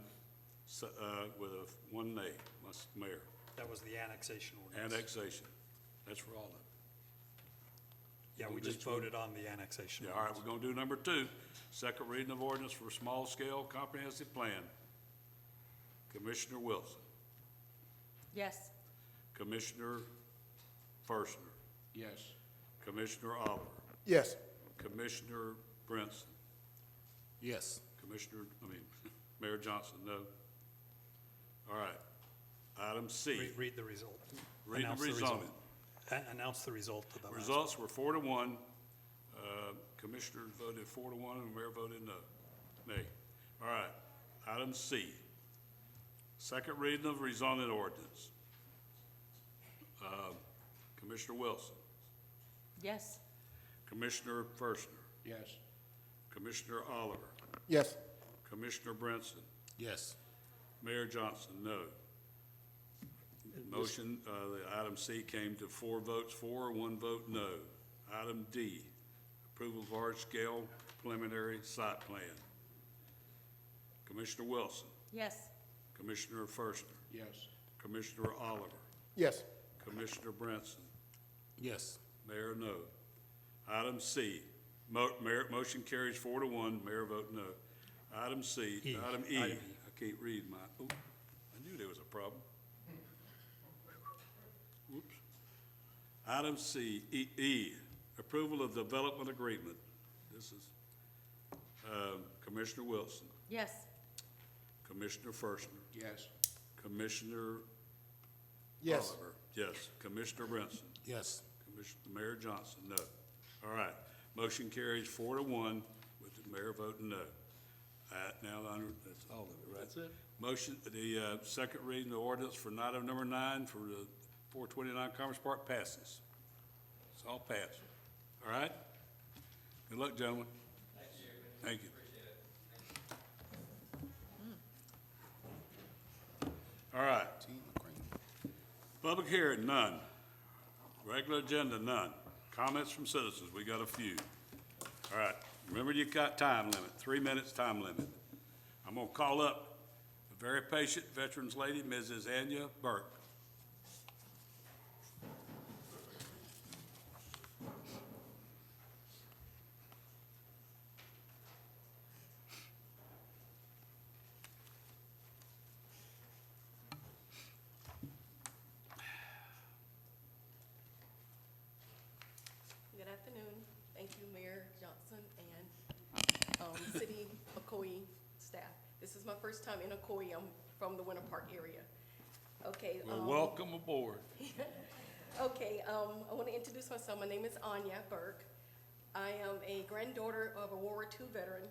with a 1 nay, Mayor. That was the annexation ordinance. Annexation. That's for all of them. Yeah, we just voted on the annexation. Yeah, all right, we're gonna do number 2, second reading of ordinance for small scale comprehensive plan. Commissioner Wilson. Yes, Commissioner Firstner. Yes. Commissioner Oliver. Yes. Commissioner Brinson. Yes. Mayor Johnson, no. All right. Item C, Read the result. read the Announce the result. rezoning. Announce the result of the last. Results were 4-1. Commissioners voted 4-1, and the mayor voted no. Nay. All right. Item C, second reading of rezoning ordinance. Commissioner Wilson, Yes. Commissioner Firstner, Yes. Commissioner Oliver, Yes. Commissioner Brinson, Yes. Mayor Johnson, no. Motion, the item C came to 4 votes for, 1 vote no. Item D, approval of large-scale preliminary site plan. Commissioner Wilson, Yes. Commissioner Firstner, Yes. Commissioner Oliver, Yes. Commissioner Branson, Yes. Mayor no. Item C, motion carries 4-1, mayor vote no. Item C, item E, I can't read my, oh, I knew there was a problem. Whoops. Item C, E, approval of development agreement. This is, Commissioner Wilson, Yes. Commissioner Firstner, Yes. Commissioner Yes. Oliver, yes. Commissioner Brinson, Yes. Commissioner, Mayor Johnson, no. All right, motion carries 4-1 with the mayor voting no. Now, that's all of it, right? That's it. Motion, the second reading of the ordinance for item number 9 for the 429 Commerce Park passes. It's all passed. All right? Good luck, gentlemen. Thank you. All right. Public hearing, none. Regular agenda, none. Comments from citizens, we got a few. All right, remember you got time limit, 3 minutes time limit. I'm gonna call up a very patient veterans lady, Mrs. Anya Burke. Good afternoon. Thank you, Mayor Johnson and City Ocoee staff. This is my first time in Ocoee. I'm from the Winter Park area. Okay. Well, welcome aboard. Okay, I want to introduce myself. My name is Anya Burke. I am a granddaughter of a World War II veteran,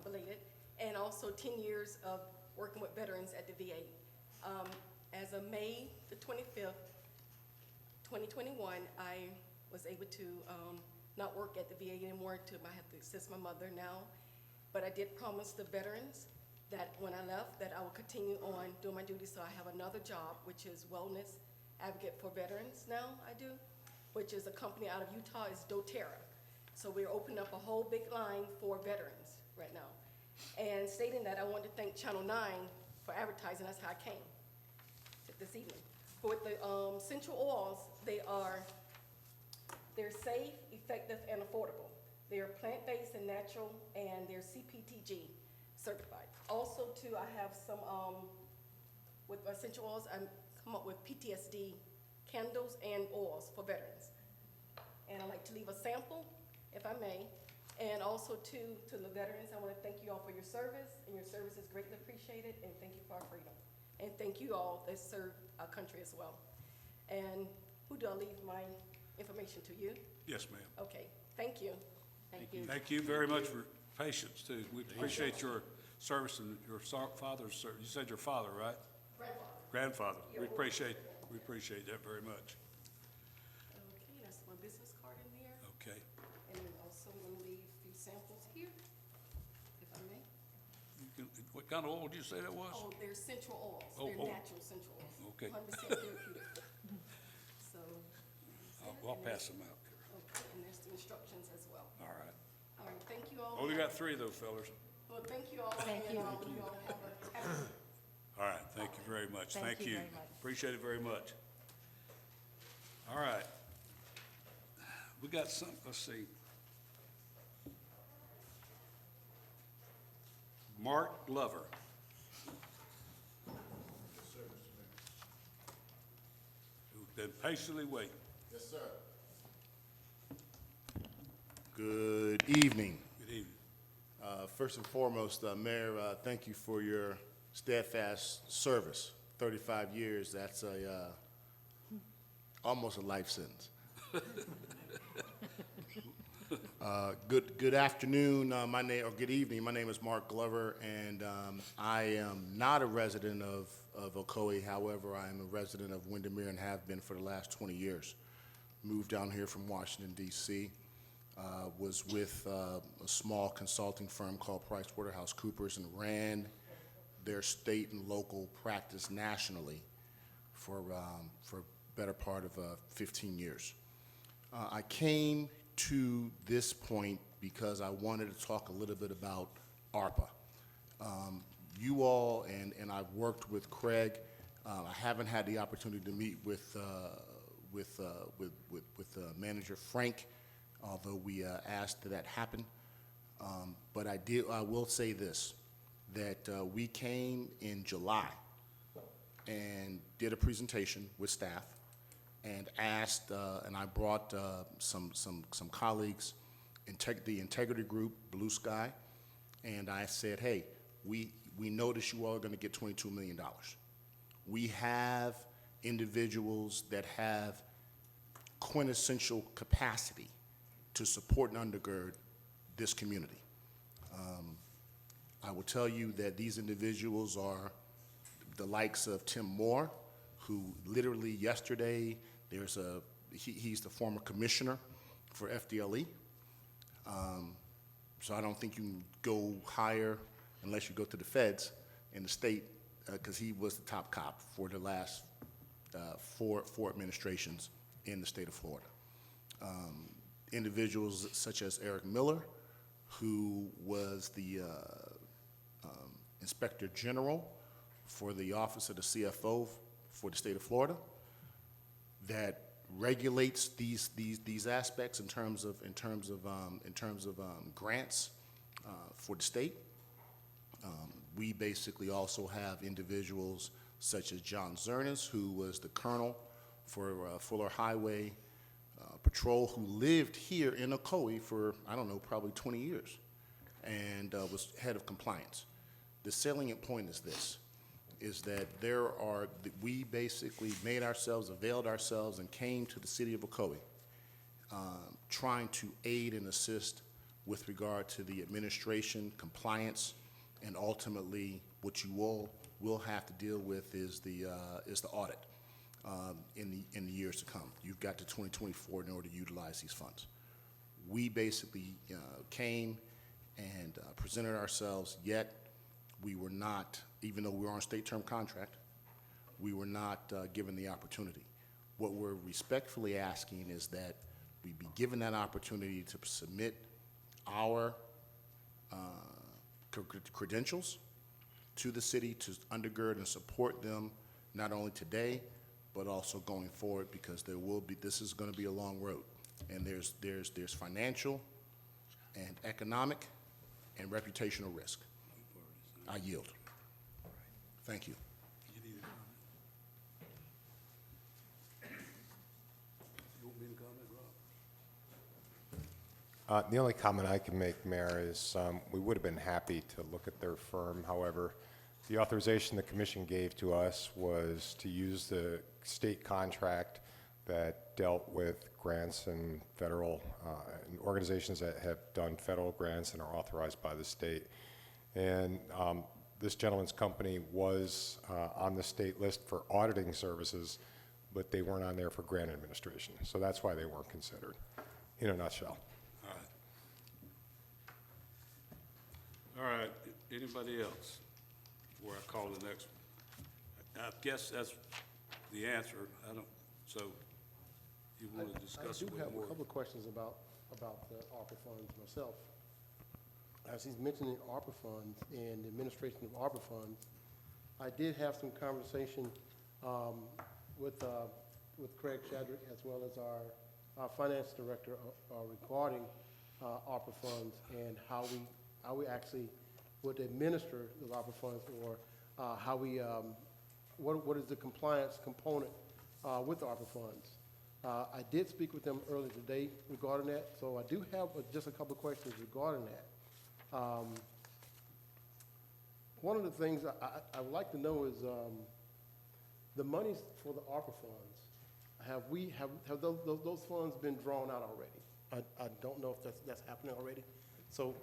belated, and also 10 years of working with veterans at the VA. As of May the 25th, 2021, I was able to not work at the VA anymore. I have to assist my mother now. But I did promise the veterans that when I left, that I will continue on doing my duties. So I have another job, which is wellness advocate for veterans now, I do, which is a company out of Utah, is doTERRA. So we're opening up a whole big line for veterans right now. And stating that, I want to thank Channel 9 for advertising. That's how I came this evening. For the essential oils, they're safe, effective, and affordable. They are plant-based and natural, and they're CPTG certified. Also, too, I have some, with my essential oils, I come up with PTSD candles and oils for veterans. And I'd like to leave a sample, if I may. And also, too, to the veterans, I want to thank you all for your service, and your service is greatly appreciated, and thank you for our freedom. And thank you all that serve our country as well. And who do I leave my information to? You? Yes, ma'am. Okay, thank you. Thank you. Thank you very much for patience, too. We appreciate your service and your father's service. You said your father, right? Grandfather. We appreciate that very much. Okay, that's my business card in there. Okay. And then also I'm gonna leave a few samples here, if I may. What kind of oil did you say that was? Oh, they're essential oils. Oh, They're oh. natural essential oils. Okay. 100% therapeutic. So. I'll pass them out. Okay, and there's the instructions as well. All right. All right, thank you all. Only got 3 of those fellers. Well, thank you all. Thank you. And you all have a All right, thank you very much. Thank you very much. Appreciate it very much. All right. We got some, let's see. Mark Glover. Who's been patiently waiting. Yes, sir. Good evening. Good evening. First and foremost, Mayor, thank you for your steadfast service. 35 years, that's almost a life sentence. Good afternoon, or good evening. My name is Mark Glover, and I am not a resident of Ocoee. However, I am a resident of Windermere and have been for the last 20 years. Moved down here from Washington, D.C. Was with a small consulting firm called PricewaterhouseCoopers and ran their state and local practice nationally for better part of 15 years. I came to this point because I wanted to talk a little bit about ARPA. You all, and I've worked with Craig. I haven't had the opportunity to meet with Manager Frank, although we asked that happen. But I will say this, that we came in July and did a presentation with staff and asked, and I brought some colleagues, the Integrity Group, Blue Sky, and I said, hey, we notice you all are going to get $22 million. We have individuals that have quintessential capacity to support and undergird this community. I will tell you that these individuals are the likes of Tim Moore, who literally yesterday, he's the former commissioner for FDLE. So I don't think you can go higher unless you go to the feds in the state, because he was the top cop for the last four administrations in the state of Florida. Individuals such as Eric Miller, who was the Inspector General for the Office of the CFO for the state of Florida, that regulates these aspects in terms of grants for the state. We basically also have individuals such as John Zernis, who was the colonel for Fuller Highway Patrol, who lived here in Ocoee for, I don't know, probably 20 years, and was head of compliance. The salient point is this, is that we basically availed ourselves and came to the city of Ocoee, trying to aid and assist with regard to the administration, compliance, and ultimately what you all will have to deal with is the audit in the years to come. You've got to 2024 in order to utilize these funds. We basically came and presented ourselves, yet we were not, even though we were on a state term contract, we were not given the opportunity. What we're respectfully asking is that we be given that opportunity to submit our credentials to the city to undergird and support them, not only today, but also going forward, because this is going to be a long road, and there's financial and economic and reputational risk. I yield. Thank you. The only comment I can make, Mayor, is we would have been happy to look at their firm. However, the authorization the commission gave to us was to use the state contract that dealt with grants and federal and organizations that have done federal grants and are authorized by the state. And this gentleman's company was on the state list for auditing services, but they weren't on there for grant administration. So that's why they weren't considered, in a nutshell. All right, anybody else before I call the next one? I guess that's the answer. So you want to discuss I it do with have more? a couple of questions about the ARPA funds myself. As he's mentioning ARPA funds and the administration of ARPA funds, I did have some conversation with Craig Chadwick as well as our finance director regarding ARPA funds and how we actually would administer the ARPA funds, or how we what is the compliance component with ARPA funds. I did speak with them earlier today regarding that, so I do have just a couple of questions regarding that. One of the things I would like to know is the monies for the ARPA funds. Have those funds been drawn out already? I don't know if that's happening already. So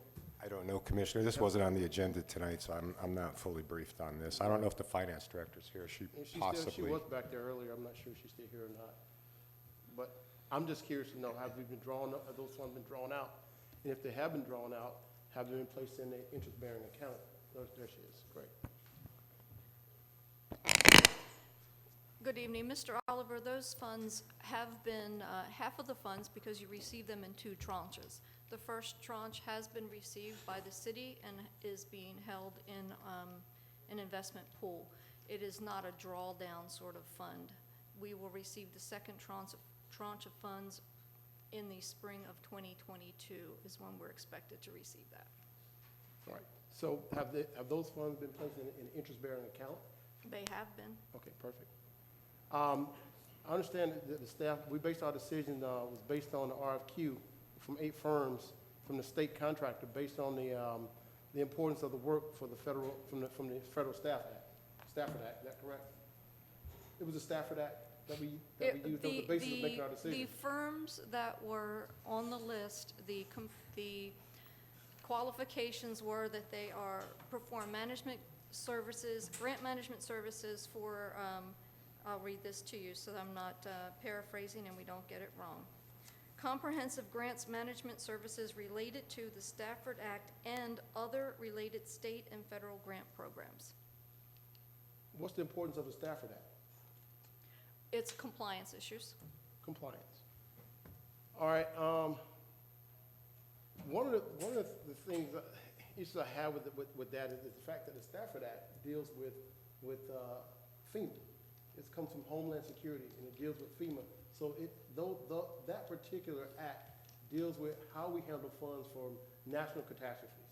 I don't know, Commissioner. This wasn't on the agenda tonight, so I'm not fully briefed on this. I don't know if the finance director's here. She and she possibly. was back there earlier. I'm not sure if she's still here or not. But I'm just curious to know, have those funds been drawn out? And if they have been drawn out, have they been placed in an interest-bearing account? There she is. Great. Good evening, Mr. Oliver. Those funds have been, half of the funds, because you receive them in 2 tranches. The first tranche has been received by the city and is being held in an investment pool. It is not a drawdown sort of fund. We will receive the second tranche of funds in the spring of 2022 is when we're expected to receive that. All right. So have those funds been placed in an interest-bearing account? They have been. Okay, perfect. I understand that the staff, we based our decision, was based on the RFQ from 8 firms from the state contractor based on the importance of the work for the federal, from the Federal Stafford Act, is that correct? It was the Stafford Act that we used as the basis of making our decision. The firms that were on the list, the qualifications were that they perform management services, grant management services for, I'll read this to you so that I'm not paraphrasing and we don't get it wrong. Comprehensive grants management services related to the Stafford Act and other related state and federal grant programs. What's the importance of the Stafford Act? It's compliance issues. Compliance. All right. One of the things issues I have with that is the fact that the Stafford Act deals with FEMA. It comes from Homeland Security and it deals with FEMA. So that particular act deals with how we handle funds for national catastrophes.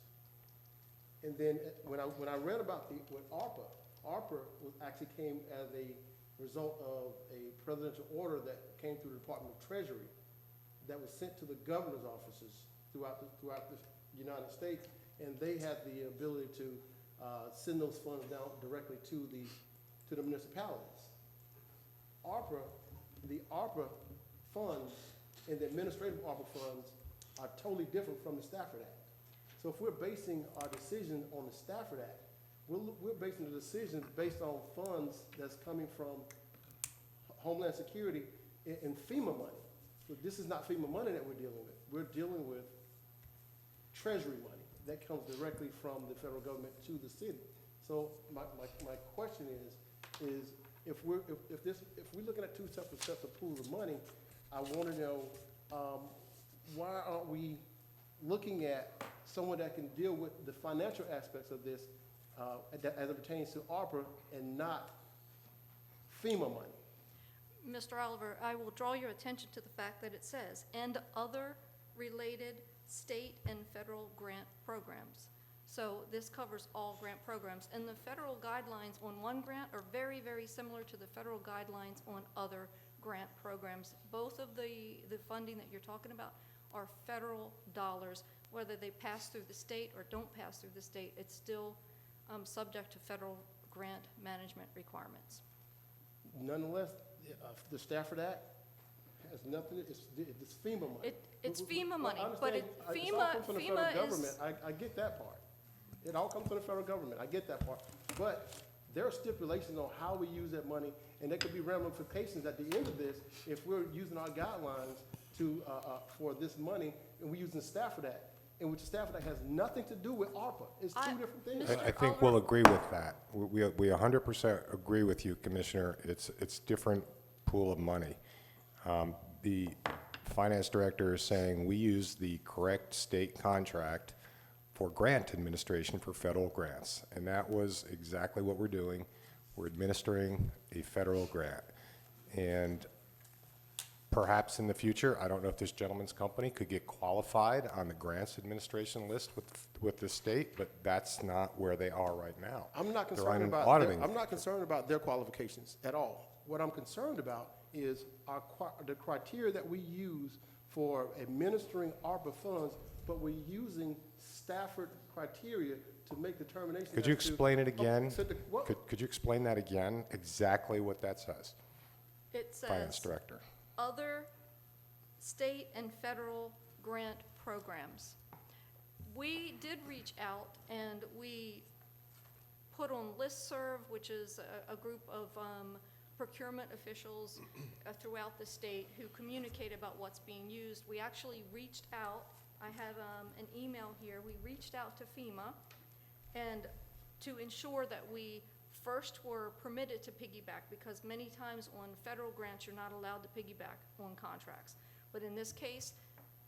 And then when I read about with ARPA actually came as a result of a presidential order that came through the Department of Treasury that was sent to the governor's offices throughout the United States, and they had the ability to send those funds down directly to the municipalities. The ARPA funds and the administrative ARPA funds are totally different from the Stafford Act. So if we're basing our decision on the Stafford Act, we're basing the decision based on funds that's coming from Homeland Security and FEMA money. So this is not FEMA money that we're dealing with. We're dealing with Treasury money that comes directly from the federal government to the city. So my question is if we're looking at 2 separate sets of pools of money, I want to know why aren't we looking at someone that can deal with the financial aspects of this as it pertains to ARPA and not FEMA money? Mr. Oliver, I will draw your attention to the fact that it says, and other related state and federal grant programs. So this covers all grant programs. And the federal guidelines on one grant are very, very similar to the federal guidelines on other grant programs. Both of the funding that you're talking about are federal dollars. Whether they pass through the state or don't pass through the state, it's still subject to federal grant management requirements. Nonetheless, the Stafford Act has nothing, it's FEMA money. It's FEMA money, Well, I but understand FEMA, it all comes from the federal FEMA government. is, I get that part. It all comes from the federal government. I get that part. But there are stipulations on how we use that money, and there could be ramifications at the end of this if we're using our guidelines for this money, and we're using the Stafford Act, in which the Stafford Act has nothing to do with ARPA. It's 2 different things. I think we'll agree with that. We 100% agree with you, Commissioner. It's different pool of money. The finance director is saying we use the correct state contract for grant administration for federal grants, and that was exactly what we're doing. We're administering a federal grant, and perhaps in the future, I don't know if this gentleman's company could get qualified on the grants administration list with the state, but that's not where they are right now. I'm not They're on concerned about auditing. I'm not concerned about their qualifications at all. What I'm concerned about is the criteria that we use for administering ARPA funds, but we're using Stafford criteria to make determinations. Could you explain it again? What? Could you explain that again, exactly what that says? it Finance says, director. other state and federal grant programs. We did reach out and we put on listserv, which is a group of procurement officials throughout the state who communicate about what's being used. We actually reached out, I have an email here, we reached out to FEMA and to ensure that we first were permitted to piggyback, because many times on federal grants, you're not allowed to piggyback on contracts. But in this case,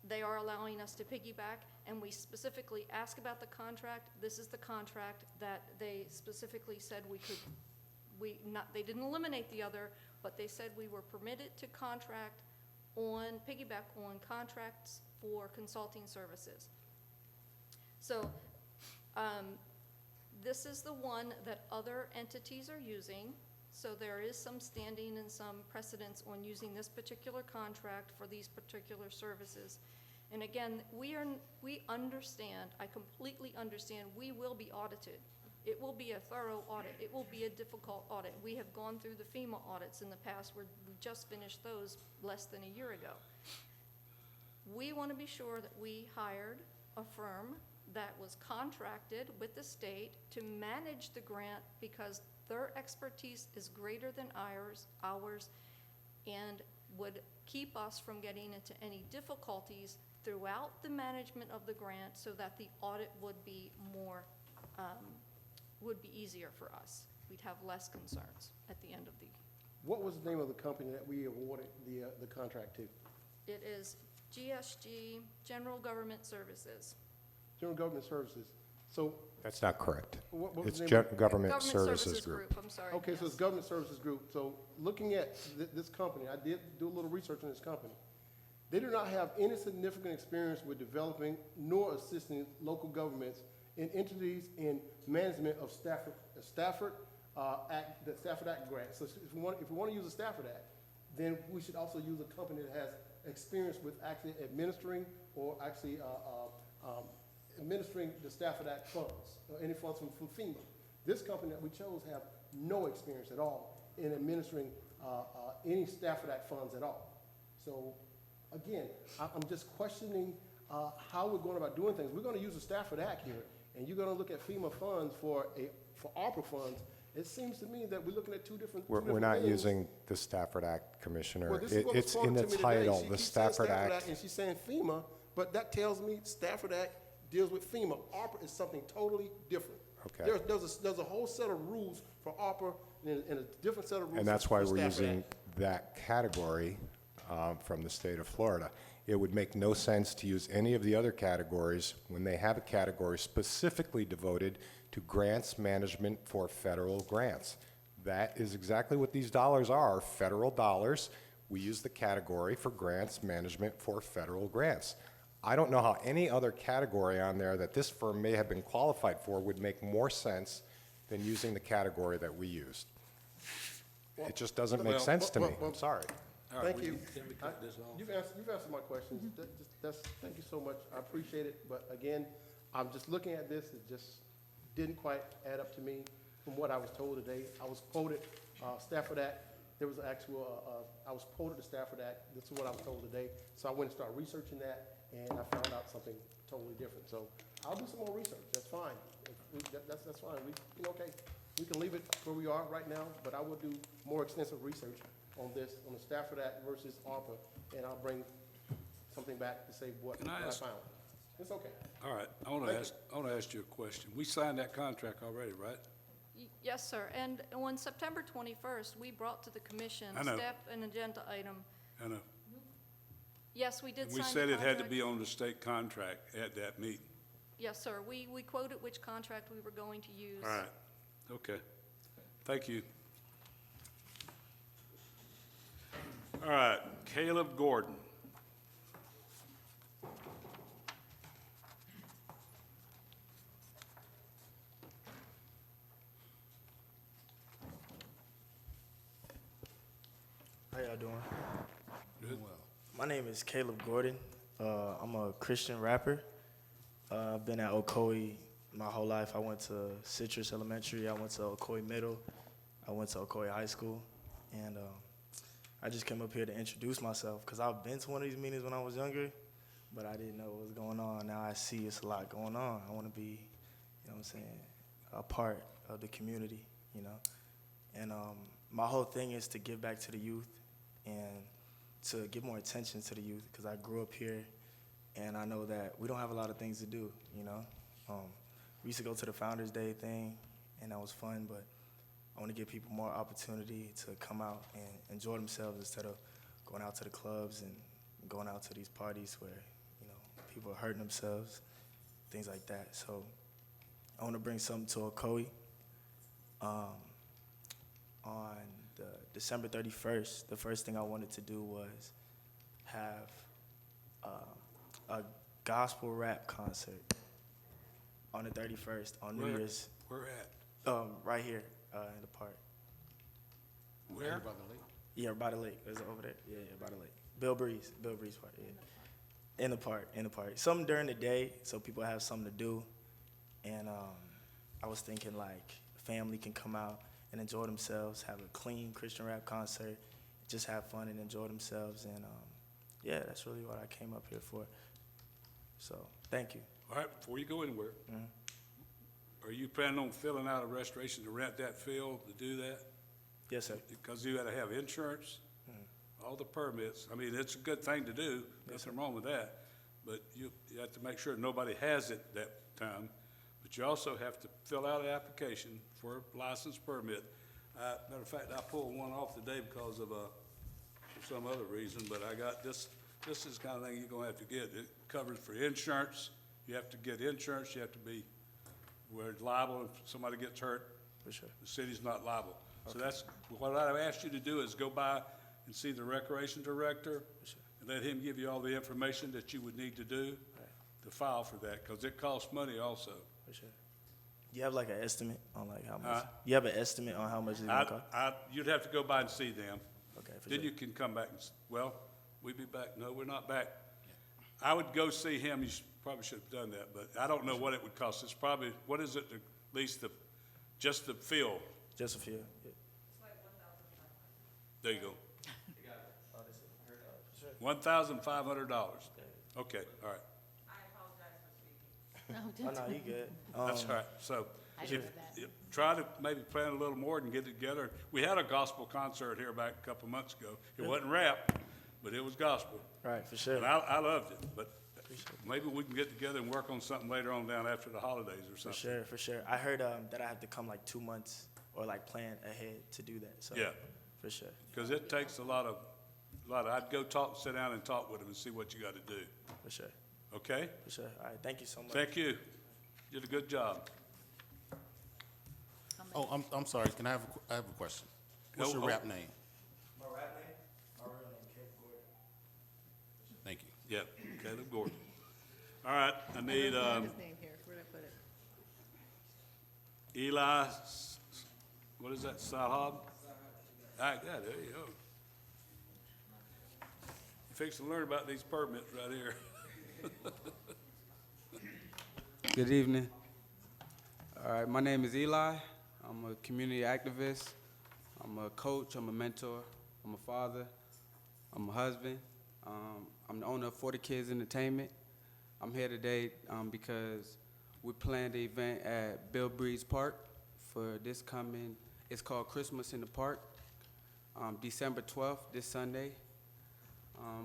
they are allowing us to piggyback, and we specifically asked about the contract. This is the contract that they specifically said we could, they didn't eliminate the other, but they said we were permitted to piggyback on contracts for consulting services. So, this is the one that other entities are using, so there is some standing and some precedence on using this particular contract for these particular services. And again, we understand, I completely understand, we will be audited. It will be a thorough audit. It will be a difficult audit. We have gone through the FEMA audits in the past, where we just finished those less than a year ago. We want to be sure that we hired a firm that was contracted with the state to manage the grant, because their expertise is greater than ours, and would keep us from getting into any difficulties throughout the management of the grant, so that the audit would be more, would be easier for us. We'd have less concerns at the end of the. What was the name of the company that we awarded the contract to? It is GSG, General Government Services. General Government Services. So That's not correct. what was It's the name of Government Services Group. I'm sorry. Okay, so yes. it's Government Services Group. So looking at this company, I did do a little research on this company. They do not have any significant experience with developing nor assisting local governments in entities in management of the Stafford Act grant. So if we want to use the Stafford Act, then we should also use a company that has experience with actually administering or actually administering the Stafford Act funds, any funds from FEMA. This company that we chose have no experience at all in administering any Stafford Act funds at all. So again, I'm just questioning how we're going about doing things. We're going to use the Stafford Act here, and you're going to look at FEMA funds for ARPA funds. It seems to me that we're looking at two different We're not things. using the Stafford Act, Commissioner. Well, this is what was It's in quoted the to me today. title, She the keeps saying Stafford Act. And she's saying FEMA, but that tells me Stafford Act deals with FEMA. ARPA is something totally different. Okay. There's a whole set of rules for ARPA and a different set of rules And that's for why we're Stafford using Act. that category from the state of Florida. It would make no sense to use any of the other categories when they have a category specifically devoted to grants management for federal grants. That is exactly what these dollars are, federal dollars. We use the category for grants management for federal grants. I don't know how any other category on there that this firm may have been qualified for would make more sense than using the category that we used. It just doesn't make sense to me. I'm sorry. All right, Thank you. Can we cut this off? You've answered my questions. Thank you so much. I appreciate it. But again, I'm just looking at this. It just didn't quite add up to me from what I was told today. I was quoted Stafford Act. There was actual, I was quoted the Stafford Act. This is what I was told today. So I went and started researching that, and I found out something totally different. So I'll do some more research. That's fine. That's fine. Okay. We can leave it where we are right now, but I will do more extensive research on this, on the Stafford Act versus ARPA, and I'll bring something back to say what Can I I ask- found. It's okay. All right, I want to ask you a question. We signed that contract already, right? Yes, sir. And on September 21st, we brought to the commission I know. staff an agenda item. I know. Yes, we did And sign we the said it had to contract. be on the state contract at that meeting. Yes, sir. We quoted which contract we were going to use. All right, okay. Thank you. All right, Caleb Gordon. How y'all doing? Good. My name is Caleb Gordon. I'm a Christian rapper. I've been at Ocoee my whole life. I went to Citrus Elementary. I went to Ocoee Middle. I went to Ocoee High School. And I just came up here to introduce myself because I've been to one of these meetings when I was younger, but I didn't know what was going on. Now I see it's a lot going on. I want to be, you know what I'm saying, a part of the community, you know. And my whole thing is to give back to the youth and to give more attention to the youth, because I grew up here and I know that we don't have a lot of things to do, you know. We used to go to the Founders Day thing, and that was fun, but I want to give people more opportunity to come out and enjoy themselves instead of going out to the clubs and going out to these parties where, you know, people are hurting themselves, things like that. So I want to bring something to Ocoee. On December 31st, the first thing I wanted to do was have a gospel rap concert on the 31st on New Year's. Where at? Right here in the park. Where? By the lake? Yeah, by the lake. Is it over there? Yeah, by the lake. Bill Breeze Park, yeah. In the park. Something during the day so people have something to do. And I was thinking like family can come out and enjoy themselves, have a clean Christian rap concert, just have fun and enjoy themselves. And yeah, that's really what I came up here for. So, thank you. All right, before you go anywhere, are you planning on filling out a restoration to rent that field to do that? Yes, sir. Because you gotta have insurance, all the permits. I mean, it's a good thing to do, nothing wrong with that. But you have to make sure nobody has it that time. But you also have to fill out an application for a license permit. Matter of fact, I pulled one off today because of for some other reason, but I got this. This is the kind of thing you're gonna have to get. It covers for insurance. You have to get insurance. You have to be where it's liable if somebody gets hurt. For sure. The city's not liable. So that's what I've asked you to do, is go by and see the recreation director and let him give you all the information that you would need to do to file for that, because it costs money also. For sure. You have like an estimate on like how much? You have an estimate on how much it's gonna cost? You'd have to go by and see them. Okay, for Then sure. you can come back and, well, we'd be back. No, we're not back. I would go see him. Probably should have done that, but I don't know what it would cost. It's probably, what is it, at least just the field? Just a few. Yeah. There you go. $1,500. Okay, all right. Oh, no, you good. That's all right. So I if, didn't know that. try to maybe plan a little more and get it together. We had a gospel concert here back a couple months ago. It wasn't rap, but it was gospel. Right, for sure. And I loved it, but maybe we can get together and work on something later on down after the holidays or something. For sure. I heard that I have to come like 2 months or like plan ahead to do that. So Yeah. for sure. Because it takes a lot of, I'd go sit down and talk with them and see what you got to do. For sure. Okay? For sure. All right. Thank you so much. Thank you. You did a good job. Oh, I'm sorry, can I have a question? What's your rap name? My rap name? My real name, Caleb Gordon. Thank you. Yep, Caleb Gordon. All right, I need, his name here. Where'd I put it? Eli, what is that, Sahab? Yeah, there you go. You fix to learn about these permits right here. Good evening. All right, my name is Eli. I'm a community activist. I'm a coach. I'm a mentor. I'm a father. I'm a husband. I'm the owner of 40 Kids Entertainment. I'm here today because we planned the event at Bill Breeze Park for this coming, it's called Christmas in the Park, December 12th, this Sunday.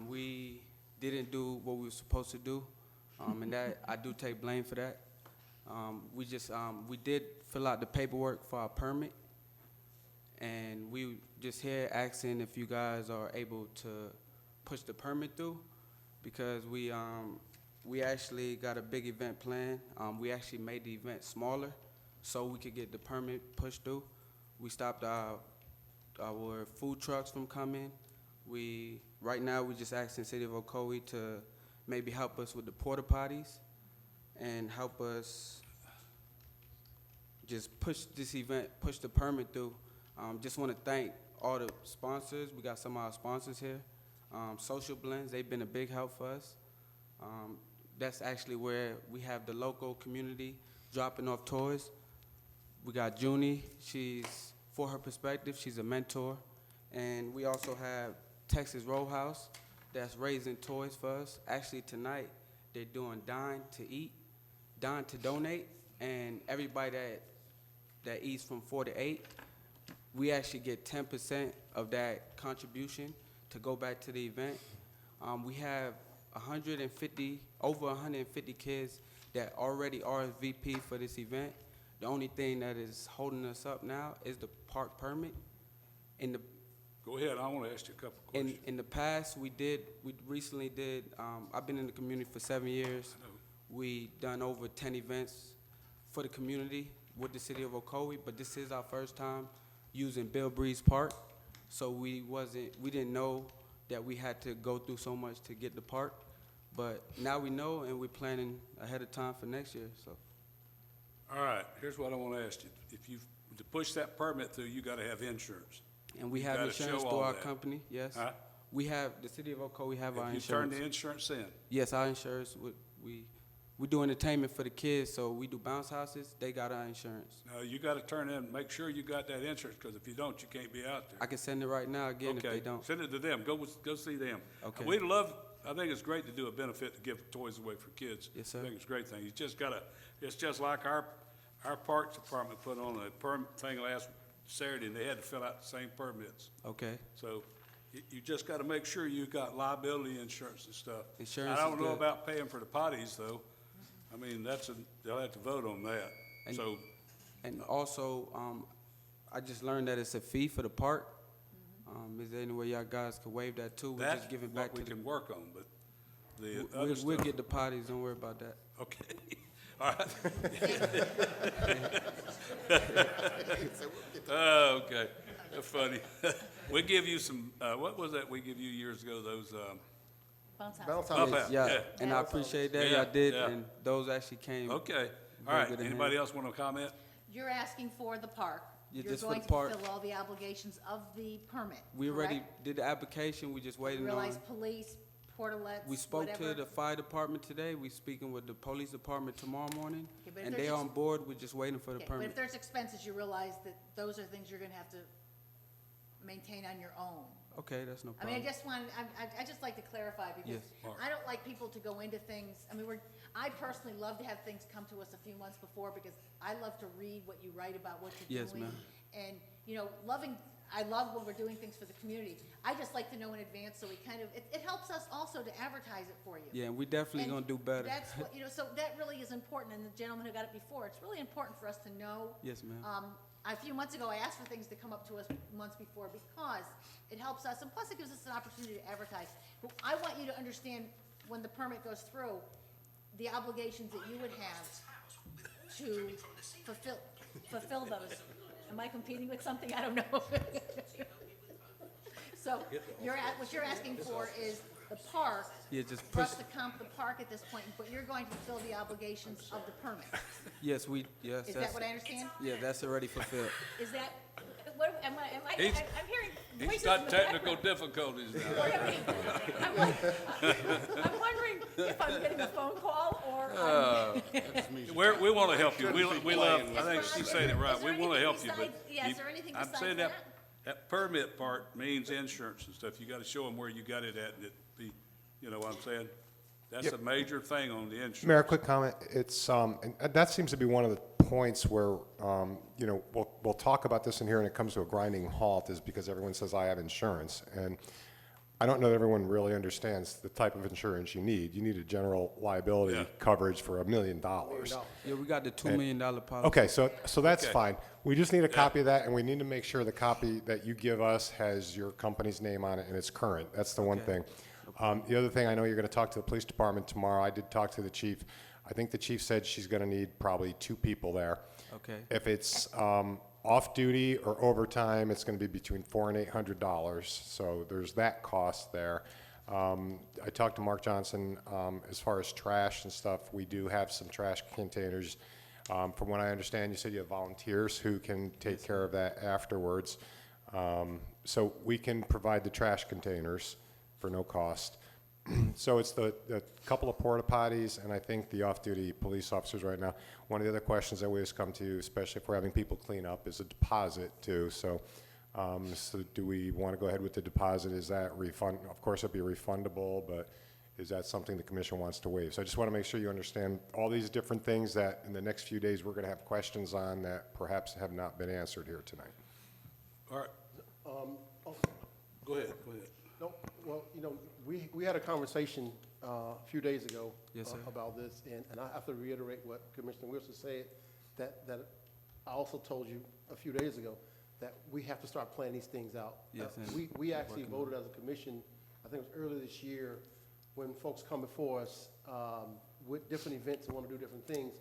We didn't do what we were supposed to do, and that I do take blame for that. We did fill out the paperwork for our permit, and we just here asking if you guys are able to push the permit through, because we actually got a big event planned. We actually made the event smaller so we could get the permit pushed through. We stopped our food trucks from coming. Right now we're just asking the City of Ocoee to maybe help us with the porta potties and help us just push this event, push the permit through. Just want to thank all the sponsors. We got some of our sponsors here. Social Blends, they've been a big help for us. That's actually where we have the local community dropping off toys. We got Junie, she's, for her perspective, she's a mentor. And we also have Texas Roadhouse. that's raising toys for us. Actually, tonight, they're doing Dine to Eat, Dine to Donate, and everybody that eats from 4 to 8, we actually get 10% of that contribution to go back to the event. We have over 150 kids that already RSVP for this event. The only thing that is holding us up now is the park permit. Go ahead, I want to ask you a couple questions. In the past, we recently did, I've been in the community for 7 years. We done over 10 events for the community with the city of Ocoee, but this is our first time using Bill Breeze Park. So we didn't know that we had to go through so much to get the park. But now we know, and we're planning ahead of time for next year, so. All right, here's what I want to ask you. To push that permit through, you got to have insurance. And we You have gotta insurance show through all our that. company, yes. Huh? We have, the city of Ocoee, we have our If you turn insurance. the insurance in, Yes, our insurance, we do entertainment for the kids, so we do bounce houses, they got our insurance. now you got to turn in, make sure you got that insurance, because if you don't, you can't be out there. I can send it right now again if they don't. Send it to them. Go see them. Okay. We'd love, I think it's great to do a benefit to give toys away for kids. Yes, sir. I think it's a great thing. You just gotta, it's just like our Parks Department put on a thing last Saturday, and they had to fill out the same permits. Okay, So you just gotta make sure you got liability insurance and stuff. Insurance I don't is know good. about paying for the potties, though. I mean, they'll have to vote on that. And- So, and also, I just learned that it's a fee for the park. Is there any way y'all guys could waive that too? We're that's just giving what back we to can work on, but the other We'll stuff. get the potties, don't worry about that. Okay, all right. Oh, okay, that's funny. We give you some, what was that we give you years ago, those, Bounce house. Bounce Bump house. out, Yeah, yeah. and I appreciate that, Yeah, y'all did, yeah. and those actually came. Okay, all very right. good in Anybody hand. else want to comment? You're asking for the park. Yeah, You're just for going the to park. fulfill all the obligations of the permit, We already correct? did the application, we just I waiting on. realize police, portalets, We spoke whatever. to the fire department today, we speaking with the police department tomorrow morning, Okay, but if and there's they ex- on board, we're just waiting for the Okay, but if permit. there's expenses, you realize that those are things you're gonna have to maintain on your own. Okay, that's no I mean, problem. I just like to clarify, because Yes. I don't like people to go into things, I mean, I personally love to have things come to us a few months before, because I love to read what you write about what you're Yes, doing. ma'am. And, you know, I love when we're doing things for the community. I just like to know in advance, so we kind of, it helps us also to advertise it for you. Yeah, and we definitely And gonna do better. That's what, you know, so that really is important, and the gentleman who got it before, it's really important for us to know. Yes, ma'am. A few months ago, I asked for things to come up to us months before, because it helps us, and plus it gives us an opportunity to advertise. But I want you to understand, when the permit goes through, the obligations that you would have to fulfill those. Am I competing with something? I don't know. So, what you're asking for is the park, Yeah, just for push, us to comp the park at this point, but you're going to fulfill the obligations of the permit. yes, Is that what I understand? Yeah, that's already fulfilled. Is that, what, am I, I'm He's- hearing He's voices in got the technical background. difficulties now. I'm wondering if I'm getting a phone call, or We want to help you. We love, I think she's saying it right. Is We there want to anything help you, but. besides- yeah, is there anything I'm besides saying that? that permit part means insurance and stuff. You got to show them where you got it at, and it be, you know what I'm saying? That's a major thing on the insurance. Mayor, quick comment. It's, and that seems to be one of the points where, you know, we'll talk about this in here and it comes to a grinding halt, is because everyone says, I have insurance. And I don't know that everyone really understands the type of insurance you need. You need a general liability Yeah. coverage for $1 million. Yeah, we got the $2 million policy. Okay, so that's Okay. fine. We just need a copy of that, and we need to make sure the copy that you give us has your company's name on it and it's current. That's the one thing. The other thing, I know you're going to talk to the police department tomorrow. I did talk to the chief. I think the chief said she's going to need probably 2 people there. Okay. If it's off-duty or overtime, it's going to be between $400 and $800. So there's that cost there. I talked to Mark Johnson as far as trash and stuff. We do have some trash containers. From what I understand, you said you have volunteers who can take care of that afterwards. So we can provide the trash containers for no cost. So it's the couple of porta potties, and I think the off-duty police officers right now. One of the other questions that we always come to, especially if we're having people clean up, is a deposit too. So So do we want to go ahead with the deposit? Is that refund? Of course, it'd be refundable, but is that something the commission wants to waive? So I just want to make sure you understand all these different things that in the next few days we're going to have questions on that perhaps have not been answered here tonight. All right, go ahead, go ahead. No, well, you know, we had a conversation a few days ago Yes, sir. about this, and I have to reiterate what Commissioner Wilson said, that I also told you a few days ago, that we have to start planning these things out. Yes, and We actually working on voted as a commission, I think it was earlier this year, when folks come before us with different events and want to do different things,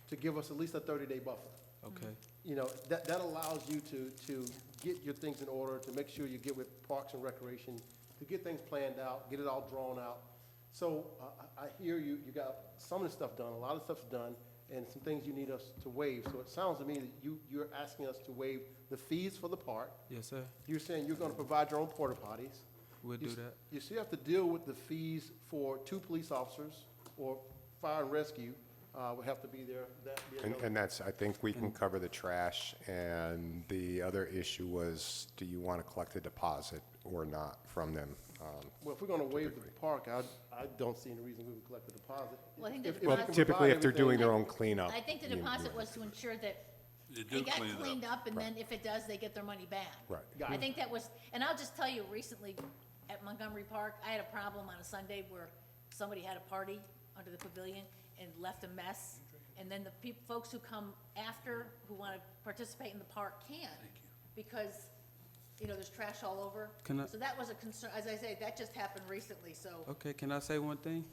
to give us at least a 30-day buffer. Okay. You know, that allows you to get your things in order, to make sure you get with Parks and Recreation, to get things planned out, get it all drawn out. So I hear you got some of the stuff done, a lot of stuff's done, and some things you need us to waive. So it sounds to me that you're asking us to waive the fees for the park. Yes, sir. You're saying you're gonna provide your own porta potties. We'll do that. You still have to deal with the fees for 2 police officers or fire and rescue, would have to be there. And that's, I think we can cover the trash, and the other issue was, do you want to collect a deposit or not from them? Well, if we're gonna waive the park, I don't see any reason we would collect the deposit. Well, I think the If we Well, can deposit- typically, if they're provide doing their everything- own cleanup. I think the you- deposit was to ensure that You do it got clean it up. cleaned up, and then if it does, they get their money back. Right. I think that was, and I'll just tell you, recently at Montgomery Park, I had a problem on a Sunday where somebody had a party under the pavilion and left a mess. And then the folks who come after, who want to participate in the park can't, because, you know, there's trash all over. Can I- So that was a concern, as I say, that just happened recently, so. Okay, can I say one thing?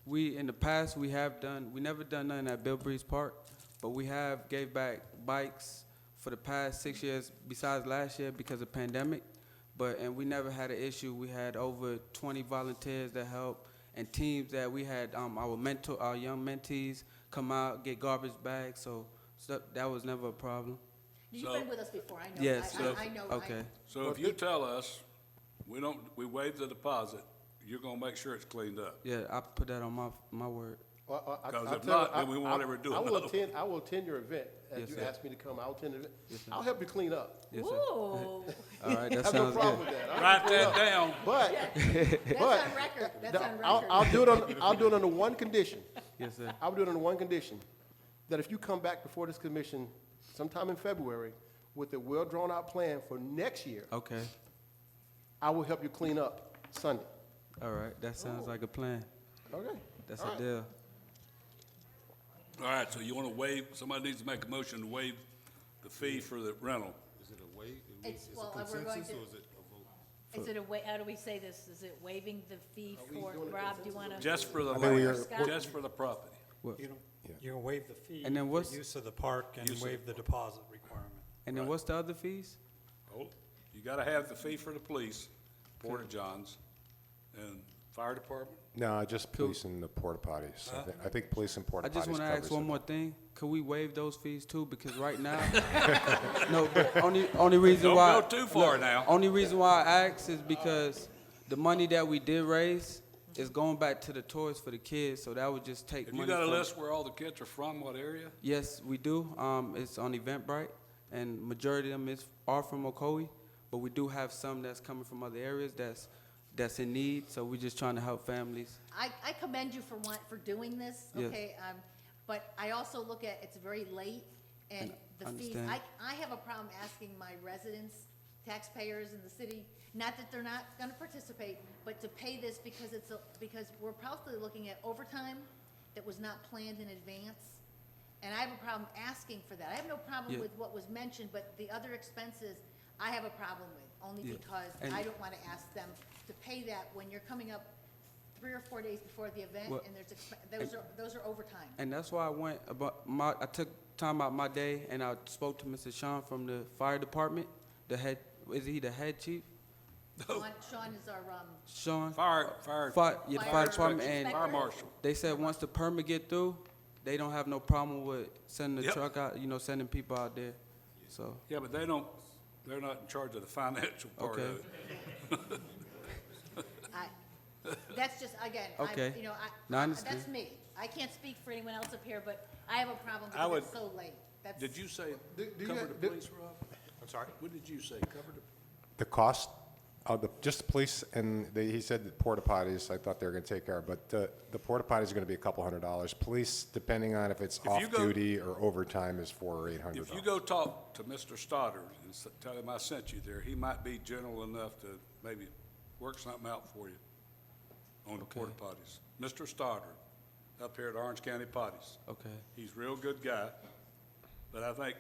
In the past, we never done nothing at Bill Breeze Park, but we have gave back bikes for the past 6 years, besides last year because of pandemic. And we never had an issue. We had over 20 volunteers that helped, and teams that we had, our young mentees come out, get garbage bags, so that was never a problem. You've been with us before, I know. Yes, I know. okay. So if you tell us, we waive the deposit, you're gonna make sure it's cleaned up. Yeah, I put that on my word. Well, Because I'll if tell you, not, then we won't ever do I will another one. I will attend your event, as Yes, you sir. asked me to come, I'll attend the event. Yes, sir. I'll help you clean up. Yes, Ooh, sir. All right, that I have no sounds problem good. with that. I'll Write help you that clean up. down. But, that's but, on record, that's on I'll record. I'll do it under one condition. Yes, sir. I'll do it under one condition, that if you come back before this commission sometime in February with a well-drawn-out plan for next year, Okay, I will help you clean up Sunday. all right, that sounds like a plan. Okay? That's All a right. deal. All right, so you wanna waive, somebody needs to make a motion to waive the fee for the rental. Is it a waive? It's, Is it well, we're going consensus to- or is it a vote? Is it how do we say this? Is it waiving the fee for, Rob, do you want to? Just for the I think we land, are- just for the property. You're gonna waive the fee And then for what's- use of the park and Use of- waive the deposit requirement. And then what's the other fees? Oh, you gotta have the fee for the police, porta johns, and fire department. No, just police and the porta potties. I think police and porta I potties just want to ask covers one it. more thing. Could we waive those fees too? Because right now, no, but only reason Don't why. go too far look, now. Only reason why I ask is because the money that we did raise is going back to the toys for the kids, so that would just take Have money. you got a from- list where all the kids are from, what area? Yes, we do. It's on Eventbrite, and majority of them are from Ocoee, but we do have some that's coming from other areas that's in need. So we're just trying to help families. I commend you for doing this, Yes. okay? But I also look at, it's very late, and the fees. Understand. I have a problem asking my residents, taxpayers in the city, not that they're not gonna participate, but to pay this because because we're probably looking at overtime that was not planned in advance. And I have a problem asking for that. I have no problem Yeah. with what was mentioned, but the other expenses, I have a problem with, only Yeah. because And- I don't wanna ask them to pay that when you're coming up 3 or 4 days before the event, Well, and those are overtime. And that's why I took time out my day and I spoke to Mr. Sean from the fire department, is he the head chief? Sean is our, Sean? Fire The Fire fire department, inspection. and Fire marshal. they said once the permit get through, they don't have no problem with sending the Yep. truck out, sending people out there, so. Yeah, but they're not in charge of the financial part Okay. of it. that's just, again, Okay. No, I understand. that's me. I can't speak for anyone else up here, but I have a problem I because it's would- so late. That's- Did you say Do you cover have- the do- police, Rob? I'm sorry? What did you say, cover the? The cost of just the police, and he said that porta potties, I thought they were gonna take care of, but the porta potties are gonna be a couple $100. Police, depending on if it's If you go- off-duty or overtime, is $400 or $800. If you go talk to Mr. Stoddard and tell him I sent you there, he might be general enough to maybe work something out for you on the porta potties. Mr. Stoddard, up here at Orange County Potties. Okay. He's a real good guy, but I think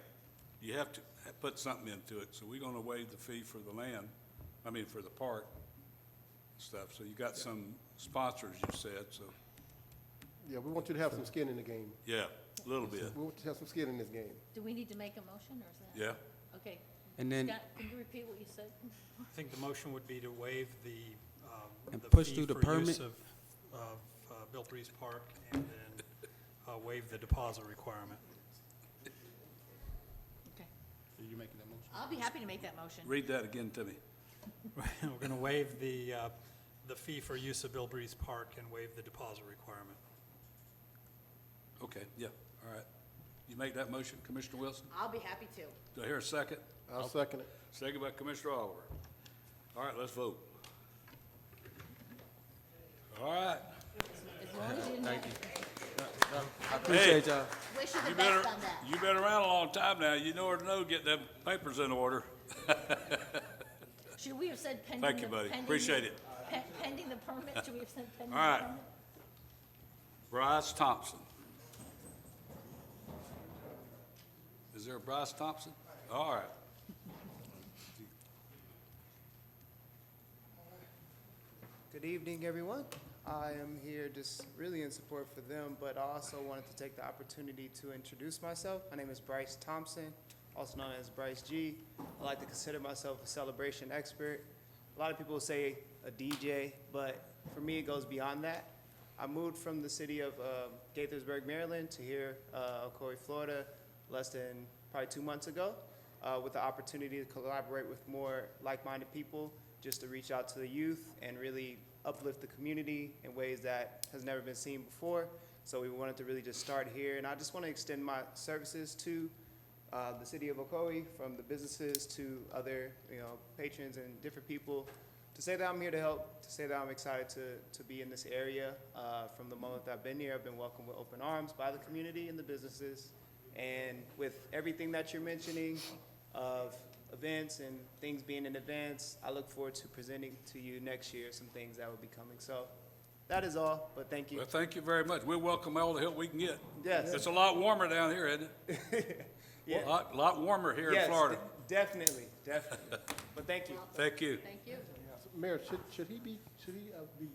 you have to put something into it. So we're gonna waive the fee for the land, for the park stuff. So you got some sponsors, you said, so, Yeah, we want you to have some skin in the game. yeah, a little bit, We want you to have some skin in this game. Do we need to make a motion, or is that? yeah. Okay. And then- Scott, can you repeat what you said? I think the motion would be to waive the And the push fee through the for use permit? of Bill Breeze Park, and then waive the deposit requirement. Okay. Are you making that motion? I'll be happy to make that motion. Read that again to me. We're going to waive the fee for use of Bill Breeze Park and waive the deposit requirement. Okay, yeah, all right. You make that motion, Commissioner Wilson? I'll be happy to. Do I hear a second? I'll second it. Second by Commissioner Oliver. All right, let's vote. All right. As long as you didn't have I appreciate Hey. y'all. wish you the You best better, on that. you been around a long time now. You know where to know, get them papers in order. Should we have said pending? Thank you, the- buddy. pending Appreciate the- it. Pending the permit, should we have said pending the All right. permit? Bryce Thompson. Is there a Bryce Thompson? All right. Good evening, everyone. I am here just really in support for them, but I also wanted to take the opportunity to introduce myself. My name is Bryce Thompson, also known as Bryce G. I like to consider myself a celebration expert. A lot of people say a DJ, but for me, it goes beyond that. I moved from the city of Gaithersburg, Maryland, to here, Ocoee, Florida, less than probably 2 months ago, with the opportunity to collaborate with more like-minded people, just to reach out to the youth and really uplift the community in ways that has never been seen before. So we wanted to really just start here, and I just want to extend my services to the city of Ocoee, from the businesses to other, patrons and different people, to say that I'm here to help, to say that I'm excited to be in this area. From the moment that I've been here, I've been welcomed with open arms by the community and the businesses. And with everything that you're mentioning of events and things being in advance, I look forward to presenting to you next year some things that will be coming. So that is all, but thank you. Well, thank you very much. We'll welcome all the help we can get. Yes. It's a lot warmer down here, isn't it? Yeah. Lot warmer here in Yes, Florida. definitely. But thank you. Thank you. Thank you. Mayor, should he be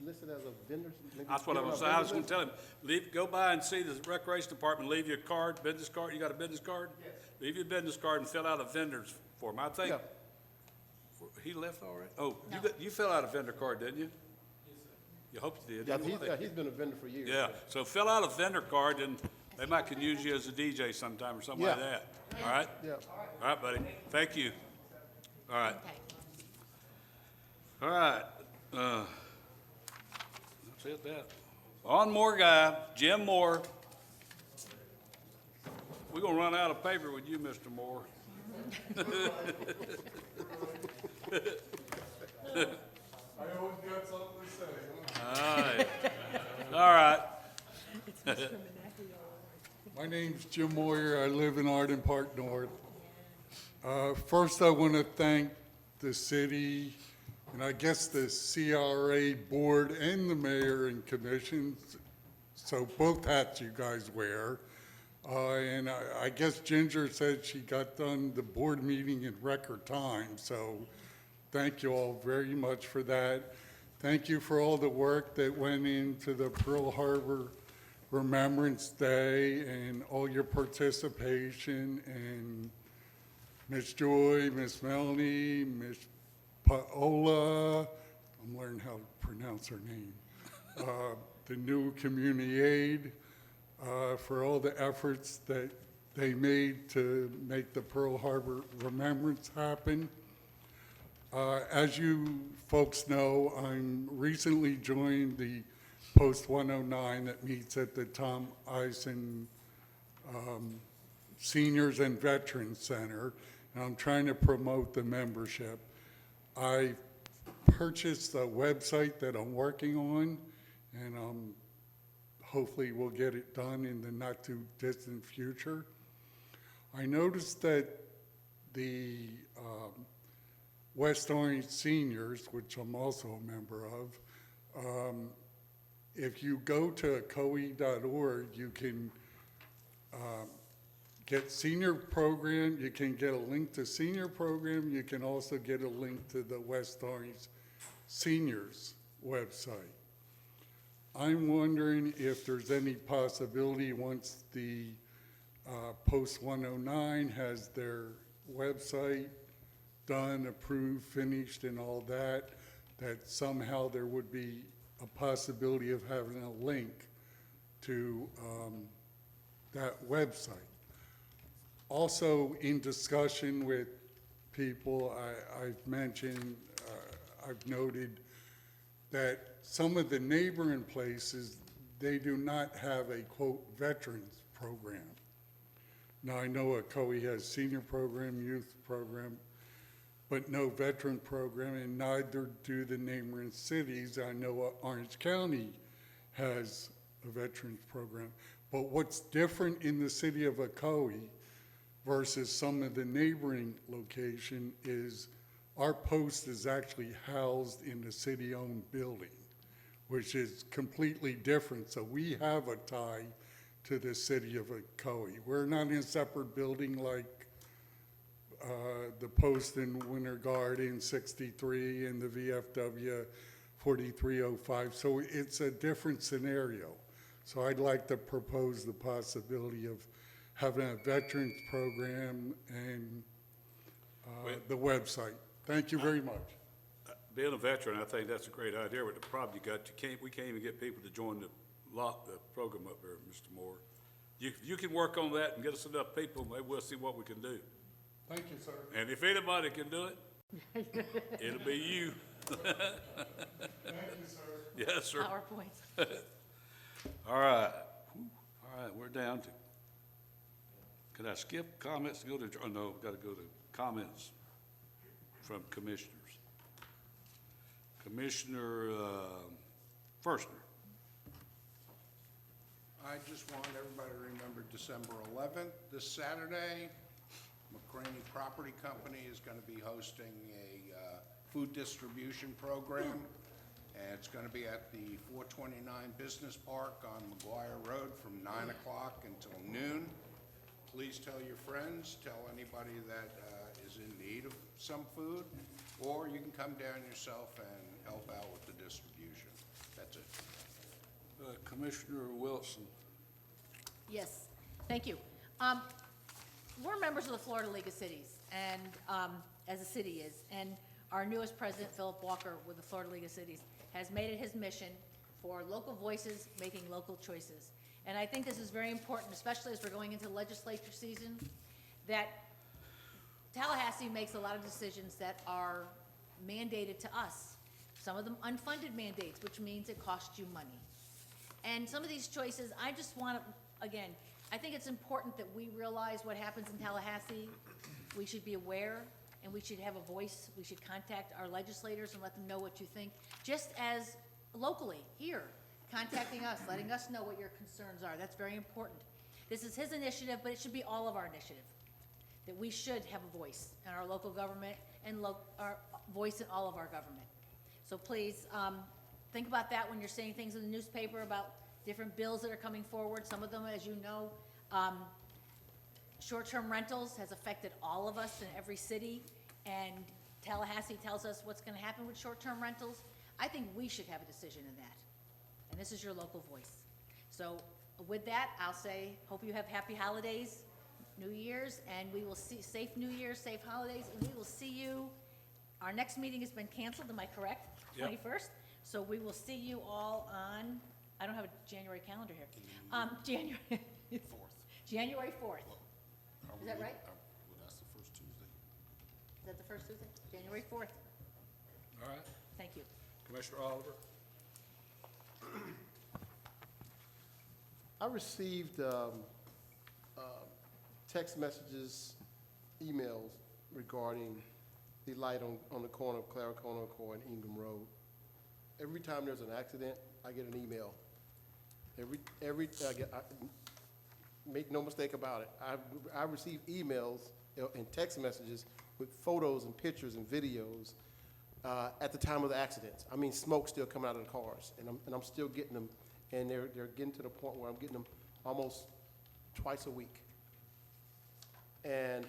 listed as a vendor? Maybe That's what I give him was, a I was vendor gonna list? tell him, go by and see the recreation department, leave your card, business card, you got a business card? Yes. Leave your business card and fill out a vendor's form. I think, Yeah. he left already? Oh, you filled out a vendor card, didn't you? Yes, sir. You hope you did. Yeah, didn't you? he's been a vendor for years. Yeah, so fill out a vendor card, and they might can use you as a DJ sometime or something like Yeah. that. All right? Yeah. All right, buddy. Thank you. All right. Okay. All right. That's it, that. On more guy, Jim Moore. We're gonna run out of paper with you, Mr. Moore. I always got something to say. All right. All right. My name's Jim Moyer. I live in Arden Park North. First, I want to thank the city, and I guess the CRA board and the mayor and commissions, so both hats you guys wear. And I guess Ginger said she got done the board meeting in record time, so thank you all very much for that. Thank you for all the work that went into the Pearl Harbor Remembrance Day and all your participation, and Miss Joy, Miss Melanie, Miss Paola, I'm learning how to pronounce her name, the new community aide, for all the efforts that they made to make the Pearl Harbor Remembrance happen. As you folks know, I'm recently joined the Post 109 that meets at the Tom Eisen Seniors and Veterans Center, and I'm trying to promote the membership. I purchased a website that I'm working on, and hopefully we'll get it done in the not-too-distant future. I noticed that the West Orange Seniors, which I'm also a member of, if you go to ocoee.org, you can get senior program, you can get a link to senior program, you can also get a link to the West Orange Seniors website. I'm wondering if there's any possibility once the Post 109 has their website done, approved, finished, and all that, that somehow there would be a possibility of having a link to that website. Also, in discussion with people, I've mentioned, I've noted that some of the neighboring places, they do not have a, quote, veterans program. Now, I know Ocoee has senior program, youth program, but no veteran program, and neither do the neighboring cities. I know Orange County has a veterans program. But what's different in the city of Ocoee versus some of the neighboring location is our post is actually housed in the city-owned building, which is completely different. So we have a tie to the city of Ocoee. We're not in a separate building like the post in Winter Garden 63 and the VFW 4305. So it's a different scenario. So I'd like to propose the possibility of having a veterans program and the website. Thank you very much. Being a veteran, I think that's a great idea, but the problem you got, we can't even get people to join the program up there, Mr. Moore. You can work on that and get us enough people, maybe we'll see what we can do. Thank you, sir. And if anybody can do it, it'll be you. Thank you, sir. Yes, sir. PowerPoint. All right. All right, we're down to, could I skip comments, go to, oh no, got to go to comments from commissioners. Commissioner Firstner. I just want everybody to remember December 11th, this Saturday. McCraney Property Company is going to be hosting a food distribution program. And it's going to be at the 429 Business Park on McGuire Road from 9 o'clock until noon. Please tell your friends, tell anybody that is in need of some food, or you can come down yourself and help out with the distribution. That's it. Commissioner Wilson. Yes, thank you. We're members of the Florida League of Cities, and as a city is, and our newest president, Philip Walker, with the Florida League of Cities, has made it his mission for local voices making local choices. And I think this is very important, especially as we're going into legislature season, that Tallahassee makes a lot of decisions that are mandated to us. Some of them unfunded mandates, which means it costs you money. And some of these choices, I just want to, again, I think it's important that we realize what happens in Tallahassee. We should be aware, and we should have a voice. We should contact our legislators and let them know what you think, just as locally, here, contacting us, letting us know what your concerns are. That's very important. This is his initiative, but it should be all of our initiative, that we should have a voice in our local government and our voice in all of our government. So please, think about that when you're saying things in the newspaper about different bills that are coming forward. Some of them, as you know, short-term rentals has affected all of us in every city, and Tallahassee tells us what's going to happen with short-term rentals. I think we should have a decision in that, and this is your local voice. So with that, I'll say, hope you have happy holidays, New Year's, and we will see safe New Year's, safe holidays, and we will see you. Our next meeting has been canceled, am I correct? Yep. 21st. So we will see you all on, I don't have a January calendar here. January 4th. January 4th. Is that right? Well, that's the first Tuesday. Is that the first Tuesday? January 4th. All right. Thank you. Commissioner Oliver. I received text messages, emails regarding the light on the corner of Clara Corner and Ingham Road. Every time there's an accident, I get an email. Make no mistake about it. I receive emails and text messages with photos and pictures and videos at the time of the accidents. I mean, smoke still coming out of the cars, and I'm still getting them, and they're getting to the point where I'm getting them almost twice a week. And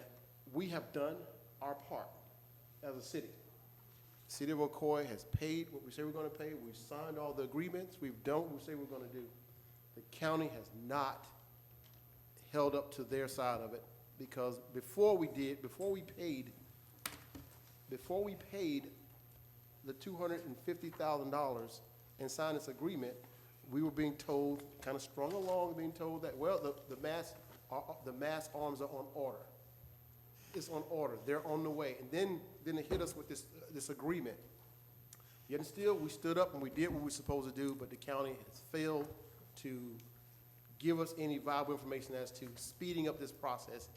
we have done our part as a city. The City of Ocoee has paid what we say we're going to pay. We've signed all the agreements. We've done what we say we're going to do. The county has not held up to their side of it, because before we paid the $250,000 and signed this agreement, we were being told, kind of strung along, being told that, well, the mass arms are on order. It's on order. They're on the way. And then it hit us with this agreement. Yet still, we stood up and we did what we were supposed to do, but the county has failed to give us any viable information as to speeding up this process,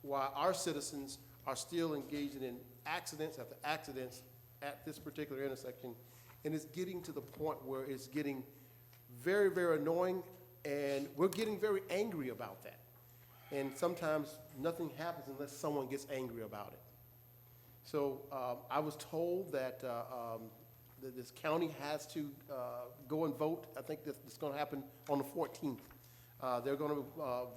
while our citizens are still engaging in accidents after accidents at this particular intersection. And it's getting to the point where it's getting very, very annoying, and we're getting very angry about that. And sometimes nothing happens unless someone gets angry about it. So I was told that this county has to go and vote. I think that's going to happen on the 14th. They're going to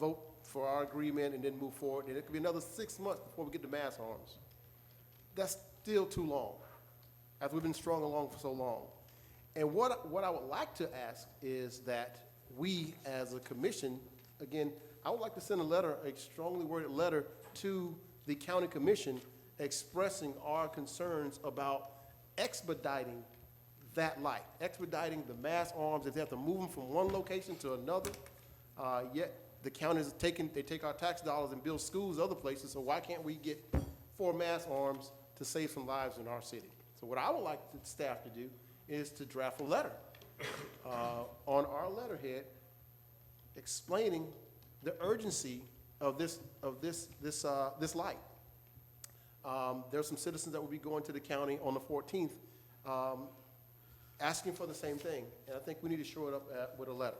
vote for our agreement and then move forward. And it could be another 6 months before we get to mass arms. That's still too long, after we've been strung along for so long. And what I would like to ask is that we, as a commission, again, I would like to send a strongly worded letter to the county commission expressing our concerns about expediting that light, expediting the mass arms. If they have to move them from one location to another, yet the county is they take our tax dollars and build schools other places, so why can't we get 4 mass arms to save some lives in our city? So what I would like the staff to do is to draft a letter on our letterhead explaining the urgency of this light. There's some citizens that will be going to the county on the 14th asking for the same thing, and I think we need to show it up with a letter.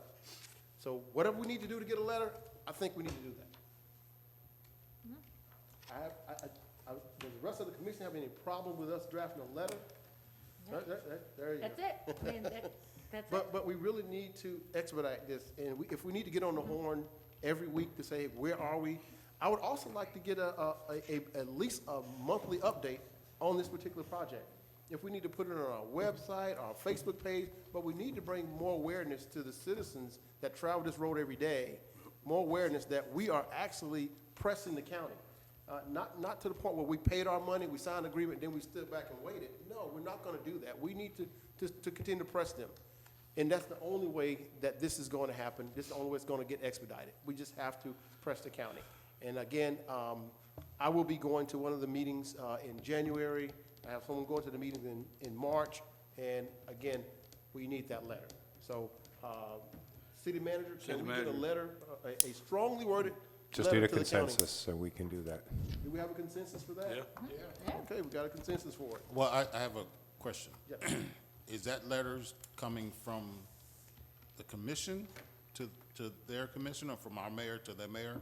So whatever we need to do to get a letter, I think we need to do that. Does the rest of the commission have any problem with us drafting a letter? Yeah. There you go. That's it. I mean, that's it. But we really need to expedite this, and if we need to get on the horn every week to say, where are we? I would also like to get at least a monthly update on this particular project. If we need to put it on our website, our Facebook page, but we need to bring more awareness to the citizens that travel this road every day, more awareness that we are actually pressing the county. Not to the point where we paid our money, we signed an agreement, then we stood back and waited. No, we're not going to do that. We need to continue to press them. And that's the only way that this is going to happen. This is the only way it's going to get expedited. We just have to press the county. And again, I will be going to one of the meetings in January. I have someone going to the meetings in March. And again, we need that letter. So, City Manager, can we get a letter, a strongly worded Just letter need a to the county? consensus, so we can do that. Do we have a consensus for that? Yeah. Okay, we got a consensus for it. Well, I have a question. Yeah. Is that letters coming from the commission to their commission, or from our mayor to their mayor?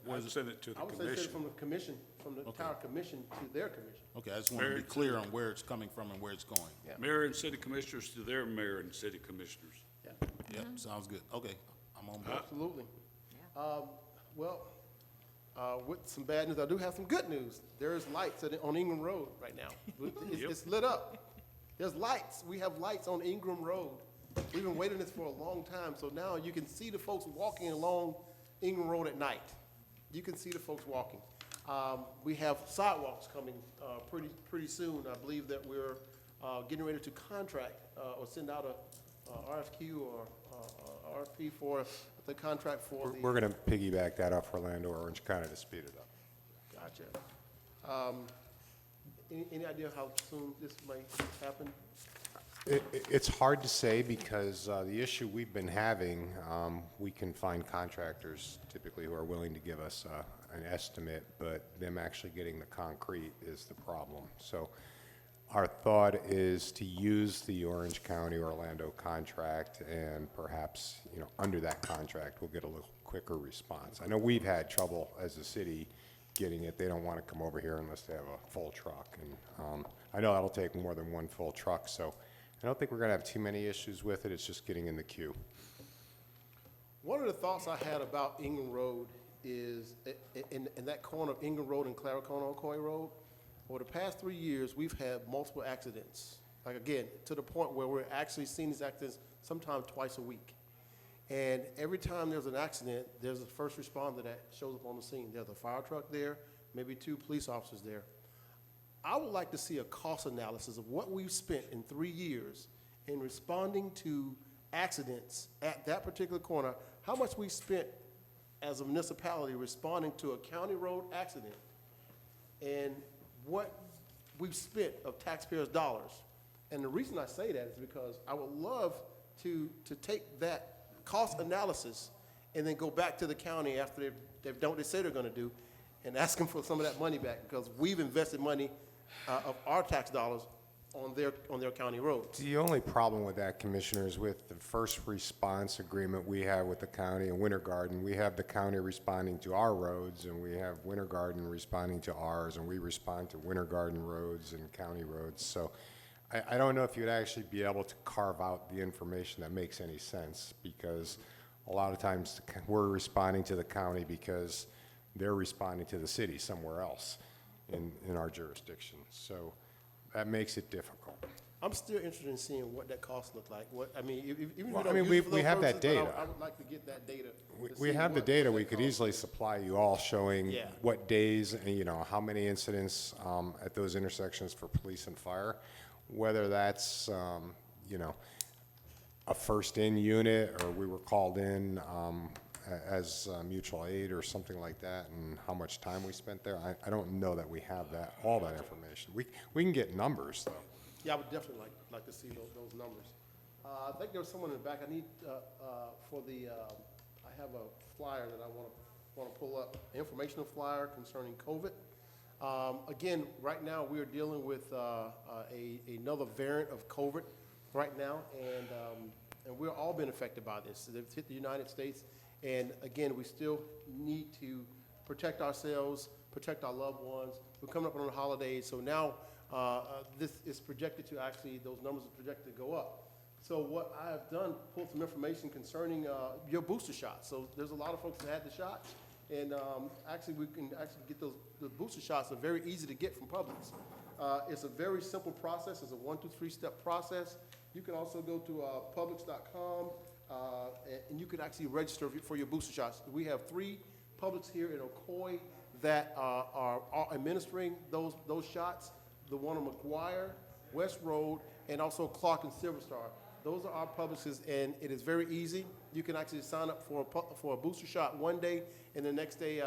Where is I'd it? send it to the I would say send it commission. from the commission, from the entire commission to their commission. Okay, I just want to be clear on where it's coming from and where it's going. Yeah. Mayor and city commissioners to their mayor and city commissioners. Yeah. Yep, sounds good. Okay, I'm on board. Absolutely. With some bad news, I do have some good news. There's lights on Ingham Road right now. It's lit up. There's lights. We have lights on Ingham Road. We've been waiting this for a long time, so now you can see the folks walking along Ingham Road at night. You can see the folks walking. We have sidewalks coming pretty soon. I believe that we're getting ready to contract or send out a RFQ or RFP for the contract for the. We're going to piggyback that off Orlando Orange County to speed it up. Gotcha. Any idea how soon this might happen? It's hard to say because the issue we've been having, we can find contractors typically who are willing to give us an estimate, but them actually getting the concrete is the problem. So our thought is to use the Orange County Orlando contract, and perhaps, under that contract, we'll get a little quicker response. I know we've had trouble as a city getting it. They don't want to come over here unless they have a full truck. And I know that'll take more than one full truck, so I don't think we're going to have too many issues with it. It's just getting in the queue. One of the thoughts I had about Ingham Road is in that corner of Ingham Road and Claricona Ocoee Road, over the past 3 years, we've had multiple accidents. Like, again, to the point where we're actually seeing these accidents sometimes twice a week. And every time there's an accident, there's a first responder that shows up on the scene. There's a fire truck there, maybe 2 police officers there. I would like to see a cost analysis of what we've spent in 3 years in responding to accidents at that particular corner, how much we spent as a municipality responding to a county road accident, and what we've spent of taxpayers' dollars. And the reason I say that is because I would love to take that cost analysis and then go back to the county after they've done what they say they're going to do and ask them for some of that money back, because we've invested money of our tax dollars on their county roads. The only problem with that, Commissioner, is with the first response agreement we have with the county and Winter Garden. We have the county responding to our roads, and we have Winter Garden responding to ours, and we respond to Winter Garden roads and county roads. So I don't know if you'd actually be able to carve out the information that makes any sense, because a lot of times we're responding to the county because they're responding to the city somewhere else in our jurisdiction. So that makes it difficult. I'm still interested in seeing what that cost looked like. Even if we Well, don't use it for we those have that purposes, but data. I would like to get that data. We have the data. We could easily supply you all showing Yeah. what days, and how many incidents at those intersections for police and fire, whether that's, a first-in unit, or we were called in as mutual aid or something like that, and how much time we spent there. I don't know that we have all that information. We can get numbers, though. Yeah, I would definitely like to see those numbers. I think there was someone in the back. I need I have a flyer that I want to pull up, informational flyer concerning COVID. Again, right now we are dealing with another variant of COVID right now, and we're all been affected by this. It's hit the United States, and again, we still need to protect ourselves, protect our loved ones. We're coming up on the holidays, so now this is projected to those numbers are projected to go up. So what I have done, pulled some information concerning your booster shots. So there's a lot of folks that had the shot, and we can get the booster shots are very easy to get from Publix. It's a very simple process. It's a 1, 2, 3 step process. You can also go to Publix.com, and you can actually register for your booster shots. We have 3 Publix here in Ocoee that are administering those shots. The one on McGuire, West Road, and also Clark and Silver Star. Those are our Publixes, and it is very easy. You can actually sign up for a booster shot one day, and the next day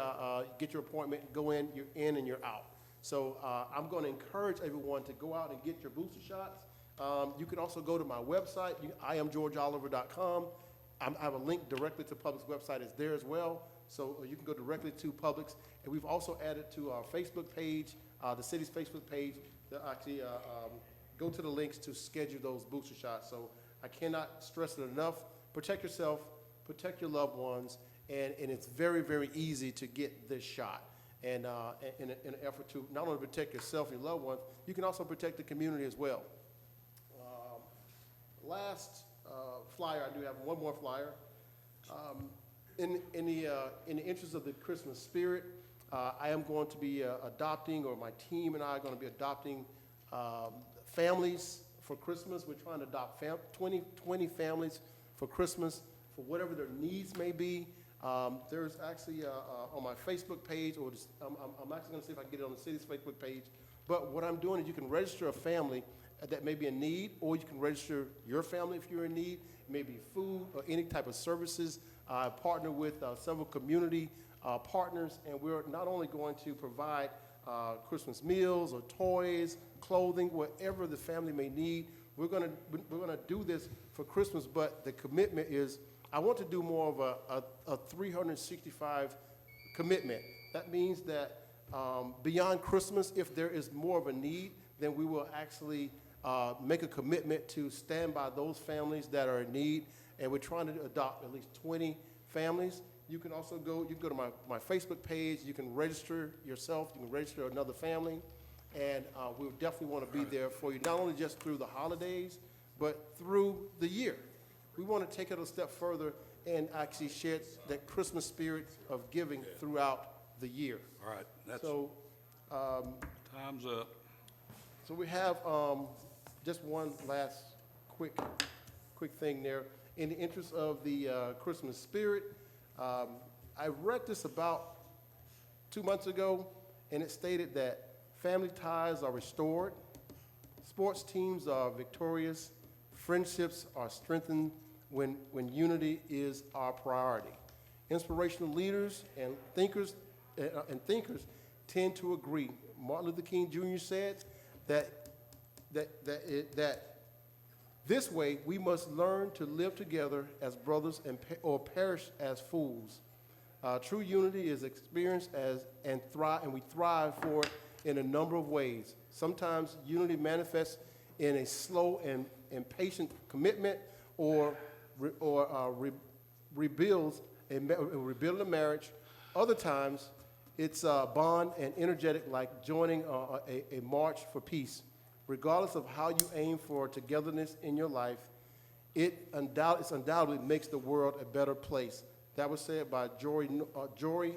get your appointment, go in, you're in and you're out. So I'm going to encourage everyone to go out and get your booster shots. You can also go to my website, IamGeorgeOliver.com. I have a link directly to Publix website. It's there as well. So you can go directly to Publix. And we've also added to our Facebook page, the city's Facebook page, to actually go to the links to schedule those booster shots. So I cannot stress it enough. Protect yourself, protect your loved ones, and it's very, very easy to get this shot. And in an effort to not only protect yourself and your loved ones, you can also protect the community as well. Last flyer, I do have one more flyer. In the interest of the Christmas spirit, I am going to be adopting, or my team and I are going to be adopting families for Christmas. We're trying to adopt 20 families for Christmas, for whatever their needs may be. There's actually on my Facebook page, or I'm actually going to see if I can get it on the city's Facebook page. But what I'm doing is you can register a family that may be in need, or you can register your family if you're in need, maybe food or any type of services. I partner with several community partners, and we're not only going to provide Christmas meals or toys, clothing, whatever the family may need. we're gonna do this for Christmas, but the commitment is, I want to do more of a 365 commitment. That means that beyond Christmas, if there is more of a need, then we will actually make a commitment to stand by those families that are in need, and we're trying to adopt at least 20 families. You can also go to my Facebook page, you can register yourself, you can register another family, and we'll definitely want to be there for you, not only just through the holidays, but through the year. We want to take it a step further and actually share that Christmas spirit of giving throughout the year. All right, that's, So, time's up. so we have just one last quick thing there. In the interest of the Christmas spirit, I read this about 2 months ago, and it stated that family ties are restored, sports teams are victorious, friendships are strengthened when unity is our priority. Inspirational leaders and thinkers tend to agree. Martin Luther King Jr. said that this way we must learn to live together as brothers or perish as fools. True unity is experienced and we thrive for it in a number of ways. Sometimes unity manifests in a slow and patient commitment, or rebuilds a marriage. Other times, it's bond and energetic, like joining a march for peace. Regardless of how you aim for togetherness in your life, it undoubtedly makes the world a better place. That was said by Jory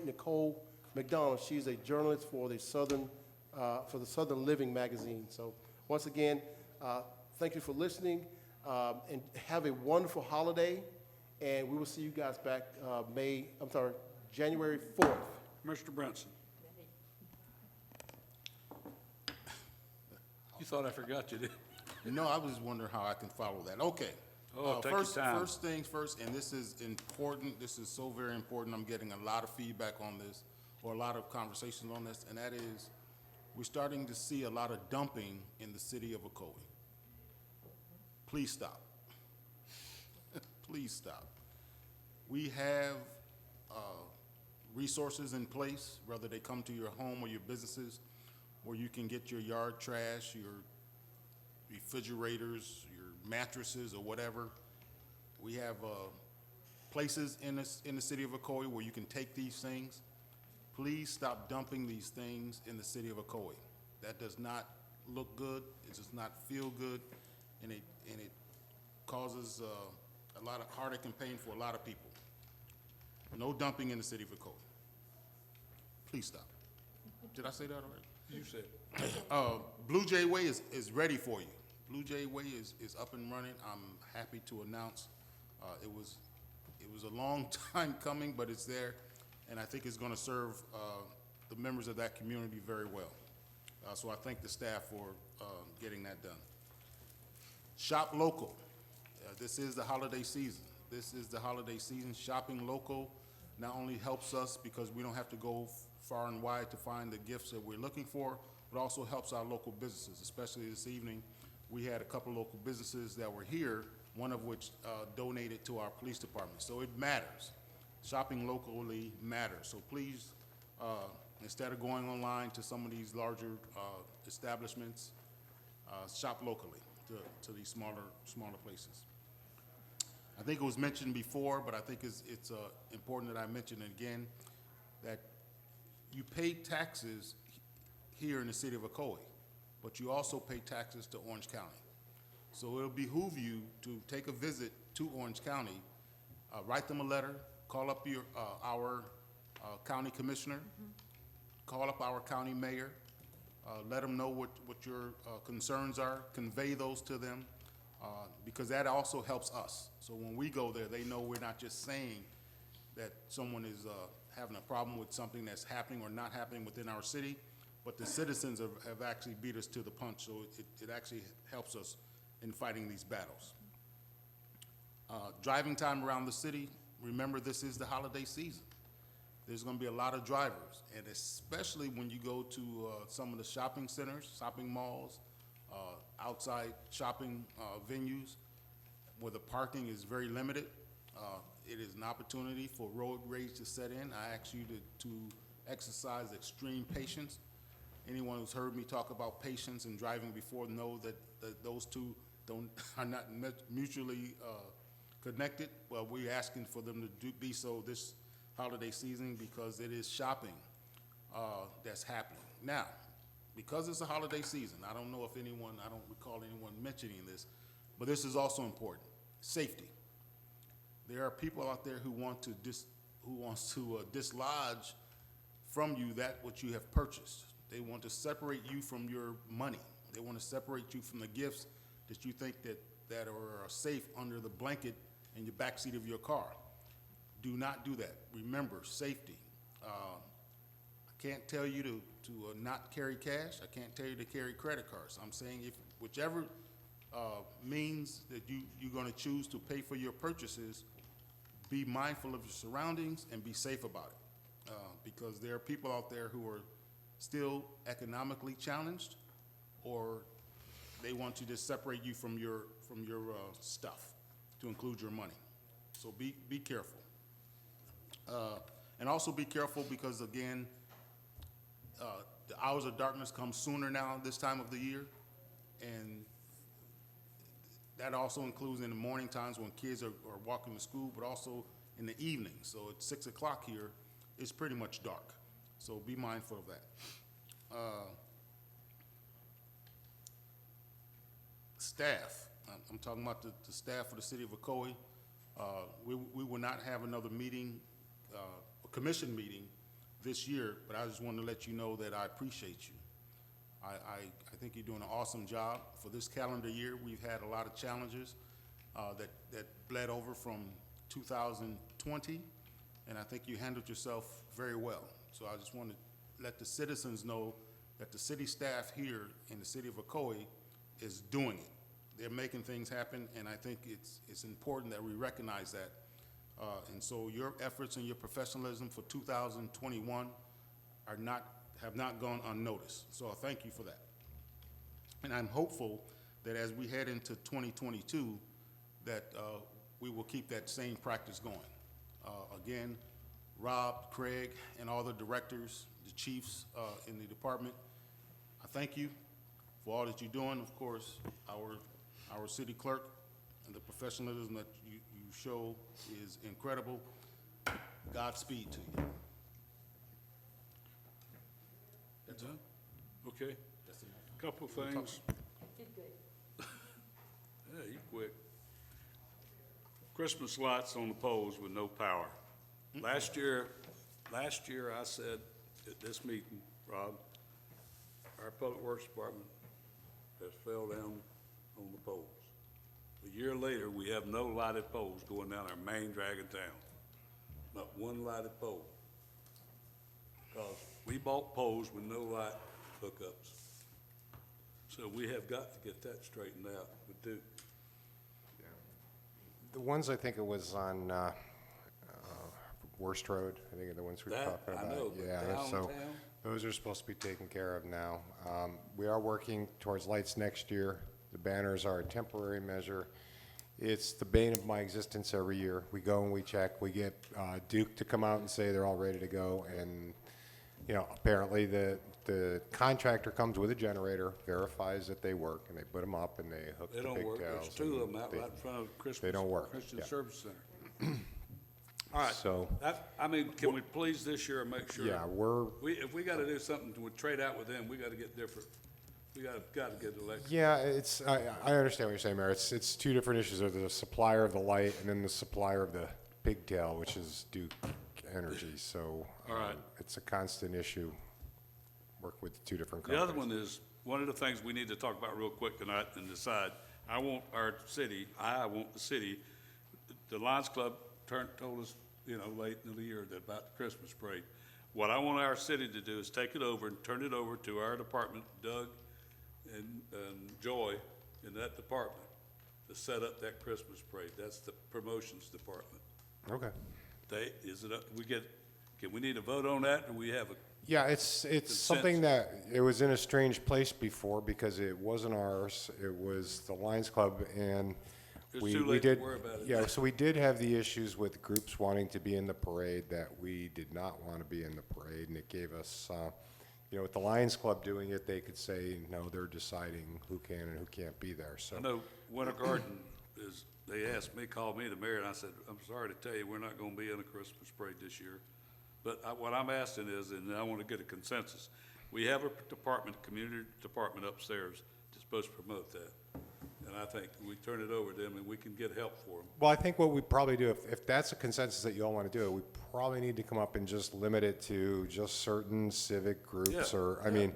Nicole McDonald. She's a journalist for the Southern Living magazine. So once again, thank you for listening, and have a wonderful holiday. And we will see you guys back January 4th. Mr. Brinson. You thought I forgot you, didn't you? No, I was wondering how I can follow that. Okay. Take your time. First things first, and this is important. This is so very important. I'm getting a lot of feedback on this, or a lot of conversations on this, and that is we're starting to see a lot of dumping in the city of Ocoee. Please stop. Please stop. We have resources in place, whether they come to your home or your businesses, where you can get your yard trash, your refrigerators, your mattresses, or whatever. We have places in the city of Ocoee where you can take these things. Please stop dumping these things in the city of Ocoee. That does not look good. It does not feel good, and it causes a lot of heartache and pain for a lot of people. No dumping in the city of Ocoee. Please stop. Did I say that already? You said. Blue Jay Way is ready for you. Blue Jay Way is up and running. I'm happy to announce it was a long time coming, but it's there, and I think it's going to serve the members of that community very well. So I thank the staff for getting that done. Shop local. This is the holiday season. This is the holiday season. Shopping local not only helps us because we don't have to go far and wide to find the gifts that we're looking for, but also helps our local businesses. Especially this evening, we had a couple local businesses that were here, one of which donated to our police department. So it matters. Shopping locally matters. So please, instead of going online to some of these larger establishments, shop locally to these smaller places. I think it was mentioned before, but I think it's important that I mention it again, that you pay taxes here in the city of Ocoee, but you also pay taxes to Orange County. So it'll behoove you to take a visit to Orange County, write them a letter, call up our county commissioner, call up our county mayor, let them know what your concerns are, convey those to them, because that also helps us. So when we go there, they know we're not just saying that someone is having a problem with something that's happening or not happening within our city, but the citizens have actually beat us to the punch, so it actually helps us in fighting these battles. Driving time around the city, remember this is the holiday season. There's gonna be a lot of drivers, and especially when you go to some of the shopping centers, shopping malls, outside shopping venues where the parking is very limited. It is an opportunity for road rage to set in. I ask you to exercise extreme patience. Anyone who's heard me talk about patience and driving before know that those two are not mutually connected. Well, we're asking for them to be so this holiday season because it is shopping that's happening. Now, because it's a holiday season, I don't recall anyone mentioning this, but this is also important, safety. There are people out there who wants to dislodge from you that what you have purchased. They want to separate you from your money. They want to separate you from the gifts that you think that are safe under the blanket in the backseat of your car. Do not do that. Remember, safety. I can't tell you to not carry cash. I can't tell you to carry credit cards. I'm saying if whichever means that you're going to choose to pay for your purchases, be mindful of your surroundings and be safe about it. Because there are people out there who are still economically challenged, or they want to just separate you from your stuff, to include your money. So be careful. And also be careful because, again, the hours of darkness come sooner now this time of the year, and that also includes in the morning times when kids are walking to school, but also in the evening. So at 6 o'clock here, it's pretty much dark. So be mindful of that. Staff, I'm talking about the staff of the city of Ocoee. We will not have another meeting, a commission meeting this year, but I just wanted to let you know that I appreciate you. I think you're doing an awesome job. For this calendar year, we've had a lot of challenges that bled over from 2020, and I think you handled yourself very well. So I just want to let the citizens know that the city staff here in the city of Ocoee is doing it. They're making things happen, and I think it's important that we recognize that. And so your efforts and your professionalism for 2021 have not gone unnoticed. So I thank you for that. And I'm hopeful that as we head into 2022, that we will keep that same practice going. Again, Rob, Craig, and all the directors, the chiefs in the department, I thank you for all that you're doing. Of course, our city clerk and the professionalism that you show is incredible. Godspeed to you. That's done? Okay. Couple of things. Did good. Yeah, you quick. Christmas lights on the poles with no power. Last year I said at this meeting, Rob, our public works department has fell down on the poles. A year later, we have no lighted poles going down our main drag in town. Not one lighted pole. Because we bought poles with no light hookups. So we have got to get that straightened out. We do. The ones, I think it was on Worst Road, I think are the ones we were talking about. I know, but Yeah, so downtown? those are supposed to be taken care of now. We are working towards lights next year. The banners are a temporary measure. It's the bane of my existence every year. We go and we check. We get Duke to come out and say they're all ready to go, and apparently the contractor comes with a generator, verifies that they work, and they put them up and they hook They the don't work. pigtails. There's two of and them out right in front of Christmas. They don't work, Christian yeah. Service Center. All right. So- can we please this year make sure? Yeah, If we gotta do something to trade out with them, we gotta get different. We gotta get electric. Yeah, I understand what you're saying, Mayor. It's two different issues. There's the supplier of the light and then the supplier of the pigtail, which is Duke Energy. So All right. it's a constant issue. Work with two different The companies. other one is, one of the things we need to talk about real quick tonight and decide, I want the city, the Lions Club told us, late in the year about the Christmas parade. What I want our city to do is take it over and turn it over to our department, Doug and Joy in that department, to set up that Christmas parade. That's the promotions department. Okay. Can we need a vote on that, or we have Yeah, it's something that, it was in a strange place before because it wasn't ours. It was the Lions Club, and It's we too we late to did. worry about it. Yeah, so we did have the issues with groups wanting to be in the parade that we did not want to be in the parade, and it gave us, with the Lions Club doing it, they could say, no, they're deciding who can and who can't be there, so. I know Winter Garden is, they asked me, called me, the mayor, and I said, I'm sorry to tell you, we're not gonna be in a Christmas parade this year. But what I'm asking is, and I wanna get a consensus, we have a community department upstairs that's supposed to promote that. And I think we turn it over to them and we can get help for them. Well, I think what we probably do, if that's a consensus that you all want to do, we probably need to come up and just limit it to just certain civic groups, Yeah, or, I yeah. mean,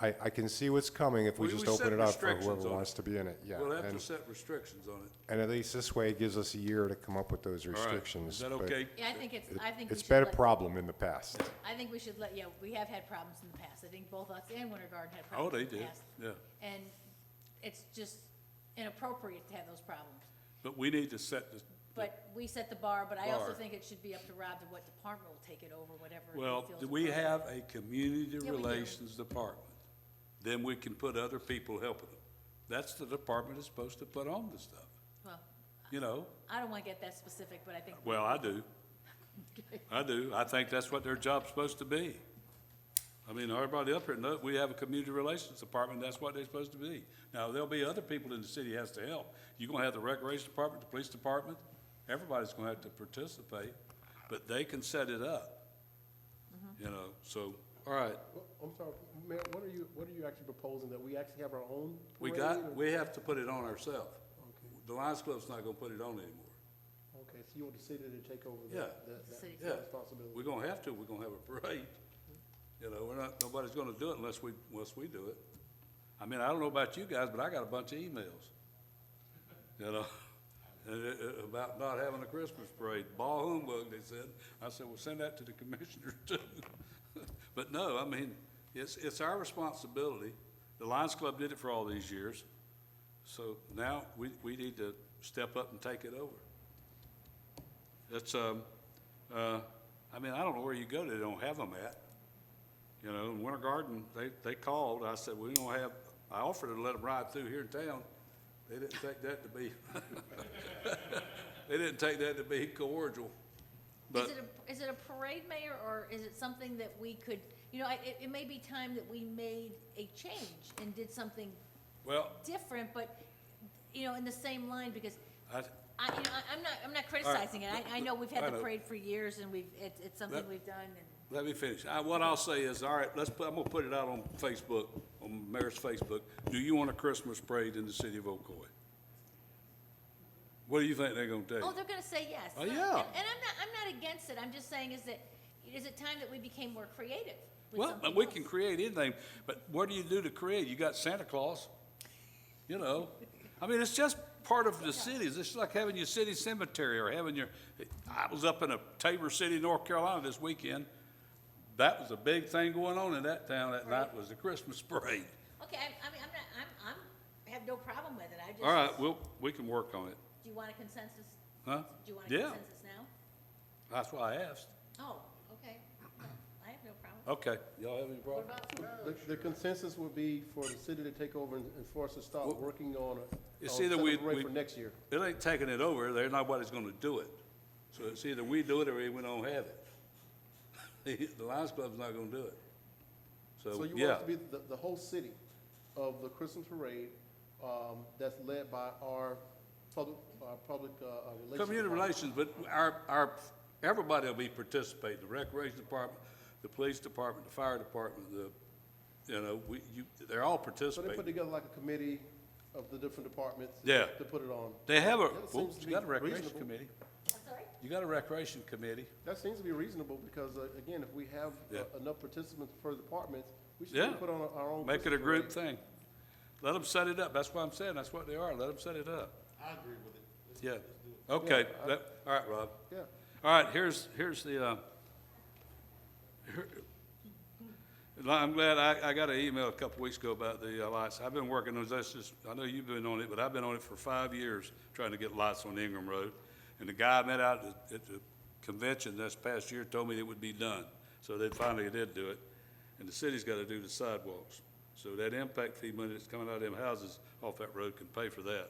I can see what's coming if we just set open it up for restrictions whoever on wants it. to be in it, yeah. We'll have to And- set restrictions on it. And at least this way it gives us a year to come up with those All right, restrictions. is that but okay? Yeah, I think we It's should been a let- problem in the past. I think we should let, we have had problems in the past. I think both us and Winter Garden had Oh, problems they in the did, past. yeah. And it's just inappropriate to have those problems. But we need to set the, But we set the bar, but I also Bar. think it should be up to Rob to what department will take it over, whatever he well, feels do we appropriate. have a community Yeah, we do. relations department? Then we can put other people helping them. That's the department that's supposed to put on the stuff, Well, you know? I don't want to get that specific, but I think. Well, I do. I do. I think that's what their job's supposed to be. I mean, everybody up here knows we have a community relations department, that's what they're supposed to be. Now, there'll be other people in the city has to help. You're gonna have the recreation department, the police department, everybody's gonna have to participate, but they can set it up. You know, so, all right, Well, I'm sorry, Mayor, what are you actually proposing, that we actually have our own parade? or- we have to put it on ourselves. The Lions Club's not gonna put it on anymore. Okay, so you want the city to take over Yeah. that Yeah, responsibility? we're gonna have to, we're gonna have a parade. You know, nobody's gonna do it unless we do it. I mean, I don't know about you guys, but I got a bunch of emails, you know, about not having a Christmas parade. Ball humbug, they said. I said, well, send that to the commissioners too. But no, I mean, it's our responsibility. The Lions Club did it for all these years. So now we need to step up and take it over. It's, I mean, I don't know where you go, they don't have them at. You know, in Winter Garden, they called, I said, I offered to let them ride through here in town. They didn't take that to be, they didn't take that to be cordial. But, Is it a parade, Mayor, or is it something that we could, it may be time that we made a change and did something well, different, but, in the same line, because I, I'm not criticizing it. I know we've had I the know. parade for years, and it's something we've done, and. let me finish. What I'll say is, all right, I'm gonna put it out on Facebook, on Mayor's Facebook. Do you want a Christmas parade in the city of Ocoee? What do you think they're gonna tell you? Oh, they're gonna say yes. Oh, yeah. And I'm not against it. I'm just saying is it time that we became more creative with Well, something we else? can create anything, but what do you do to create? You got Santa Claus, you know? I mean, it's just part of the cities. It's like having your city cemetery or having I was up in Tabor City, North Carolina this weekend. That was a big thing going on in that town that night was the Christmas parade. Okay, I have no problem with it. I just. All right, we can work on it. Do you want a consensus? Huh? Do you want a Yeah. consensus now? That's why I asked. Oh, okay. I have no problem. Okay, y'all have any problem? The consensus would be for the city to take over and for us to start working on It's on either setting we, up a parade for next year. it ain't taking it over, nobody's gonna do it. So it's either we do it or we don't have it. The Lions Club's not gonna do it. So So, you want yeah, it to be the whole city of the Christmas parade, that's led by our public relations. community department. relations, but everybody will be participating, the recreation department, the police department, the fire department, they're all So they put participating. together like a committee of the different departments. Yeah. To put it on. They have That seems to you be got a recreation reasonable. committee. I'm sorry? You got a recreation committee. That seems to be reasonable because, again, if we have Yeah. enough participants per department, we should Yeah. put on our own. Make it a Christmas group parade. thing. Let them set it up. That's what I'm saying. That's what they are. Let them set it up. I agree with it. Yeah. Okay. Yeah, All right, Rob. Yeah. All right, here's the, I'm glad I got an email a couple weeks ago about the lights. I've been working on this, I know you've been on it, but I've been on it for 5 years, trying to get lights on Ingram Road. And the guy I met out at the convention this past year told me it would be done. So they finally did do it. and the city's gotta do the sidewalks. So that impact fee money that's coming out of them houses off that road can pay for that.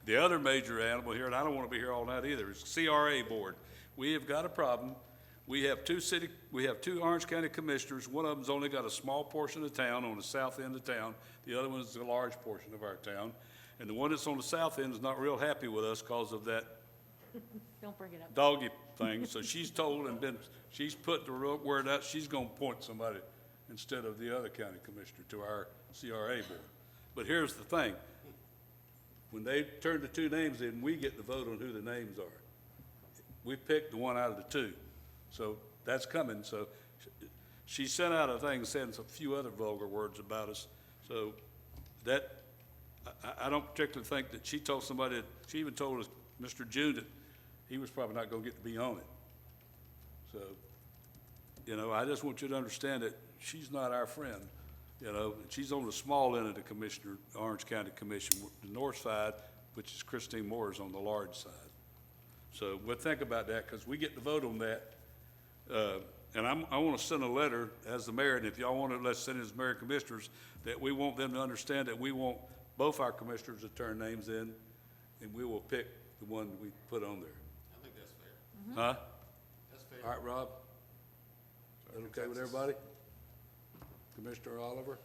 The other major animal here, and I don't wanna be here all night either, is CRA board. We have got a problem. We have two Orange County commissioners. One of them's only got a small portion of town on the south end of town. The other one is a large portion of our town. And the one that's on the south end is not real happy with us because of that Don't bring it up. doggy thing. So she's told and she's put the real word out, she's gonna appoint somebody instead of the other county commissioner to our CRA board. But here's the thing. When they turn the two names in, we get to vote on who the names are. We picked the one out of the two. So that's coming. So she sent out a thing saying a few other vulgar words about us. So that, I don't particularly think that she told somebody, that she even told us, Mr. June, that he was probably not gonna get to be on it. So, you know, I just want you to understand that she's not our friend, you know, and she's on the small end of the commissioner, Orange County Commission, the north side, which is Christine Moore's on the large side. So we'll think about that, because we get to vote on that. And I want to send a letter as the mayor, and if y'all want to, let's send it as mayor commissioners, that we want them to understand that we want both our commissioners to turn names in, and we will pick the one we put on there. I think that's fair. Huh? That's fair. All right, Rob? Is that okay with everybody? Commissioner Oliver?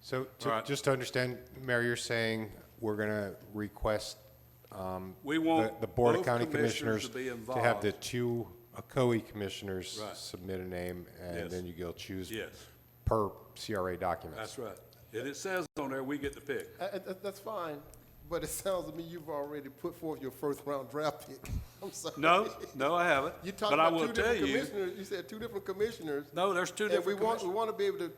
So All right. just to understand, Mayor, you're saying we're going to request We want the Board of both County commissioners Commissioners to be to have the involved. two Ocoee commissioners Right. submit a name, and Yes. then you'll choose Yes. per CRA documents. That's right. And it says on there, we get to pick. That's fine, but it sounds to me you've already put forth your first-round draft pick. I'm sorry. No, I haven't. You talked But I about will two tell different you, commissioners, you said two different commissioners. no, there's two And different we commissioners. want to be able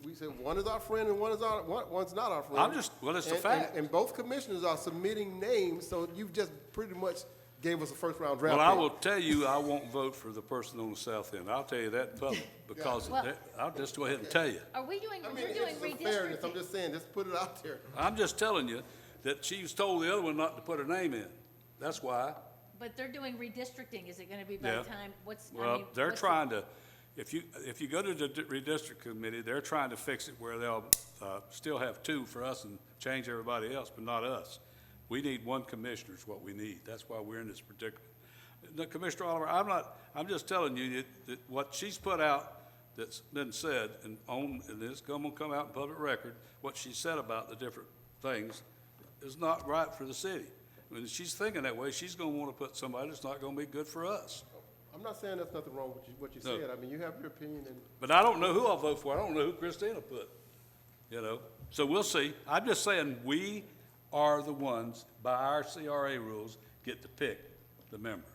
we said one is our friend and one's not our friend. Well, it's a And- fact. And both commissioners are submitting names, so you've just pretty much gave us a first-round draft Well, I pick. will tell you, I won't vote for the person on the south end. I'll tell you that in public, because Well- I'll just go ahead and tell you. Are we doing, I mean, you're doing it's a fairness, I'm redistricting? just saying, just put it out there. I'm just telling you that she was told the other one not to put her name in. That's why. But they're doing redistricting. Is it gonna be by Yeah. the time, what's, I Well, mean, they're what's the- trying to, if you go to the redistrict committee, they're trying to fix it where they'll still have two for us and change everybody else, but not us. We need one commissioner is what we need. That's why we're in this particular. No, Commissioner Oliver, I'm just telling you that what she's put out that's been said and it's gonna come out in public record, what she said about the different things is not right for the city. When she's thinking that way, she's gonna wanna put somebody that's not gonna be good for us. I'm not saying there's nothing wrong with what you No. said. I mean, you have your opinion, and But I don't know who I'll vote for. I don't know who Christina put, you know? So we'll see. I'm just saying, we are the ones, by our CRA rules, get to pick the member.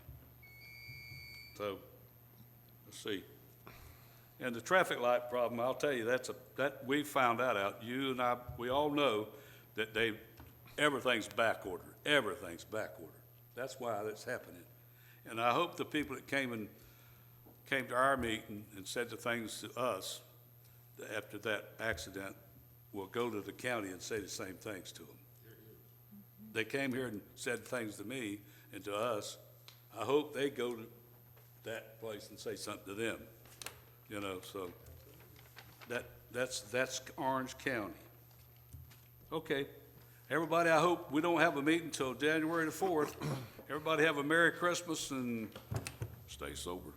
So, let's see. And the traffic light problem, I'll tell you, that we found that out. You and I, we all know that everything's back order. Everything's back order. That's why that's happening. And I hope the people that came to our meeting and said the things to us after that accident will go to the county and say the same things to them. They came here and said things to me and to us. I hope they go to that place and say something to them, you know, so that's Orange County. Okay, everybody, I hope we don't have a meeting until January the 4th. Everybody have a Merry Christmas and stay sober.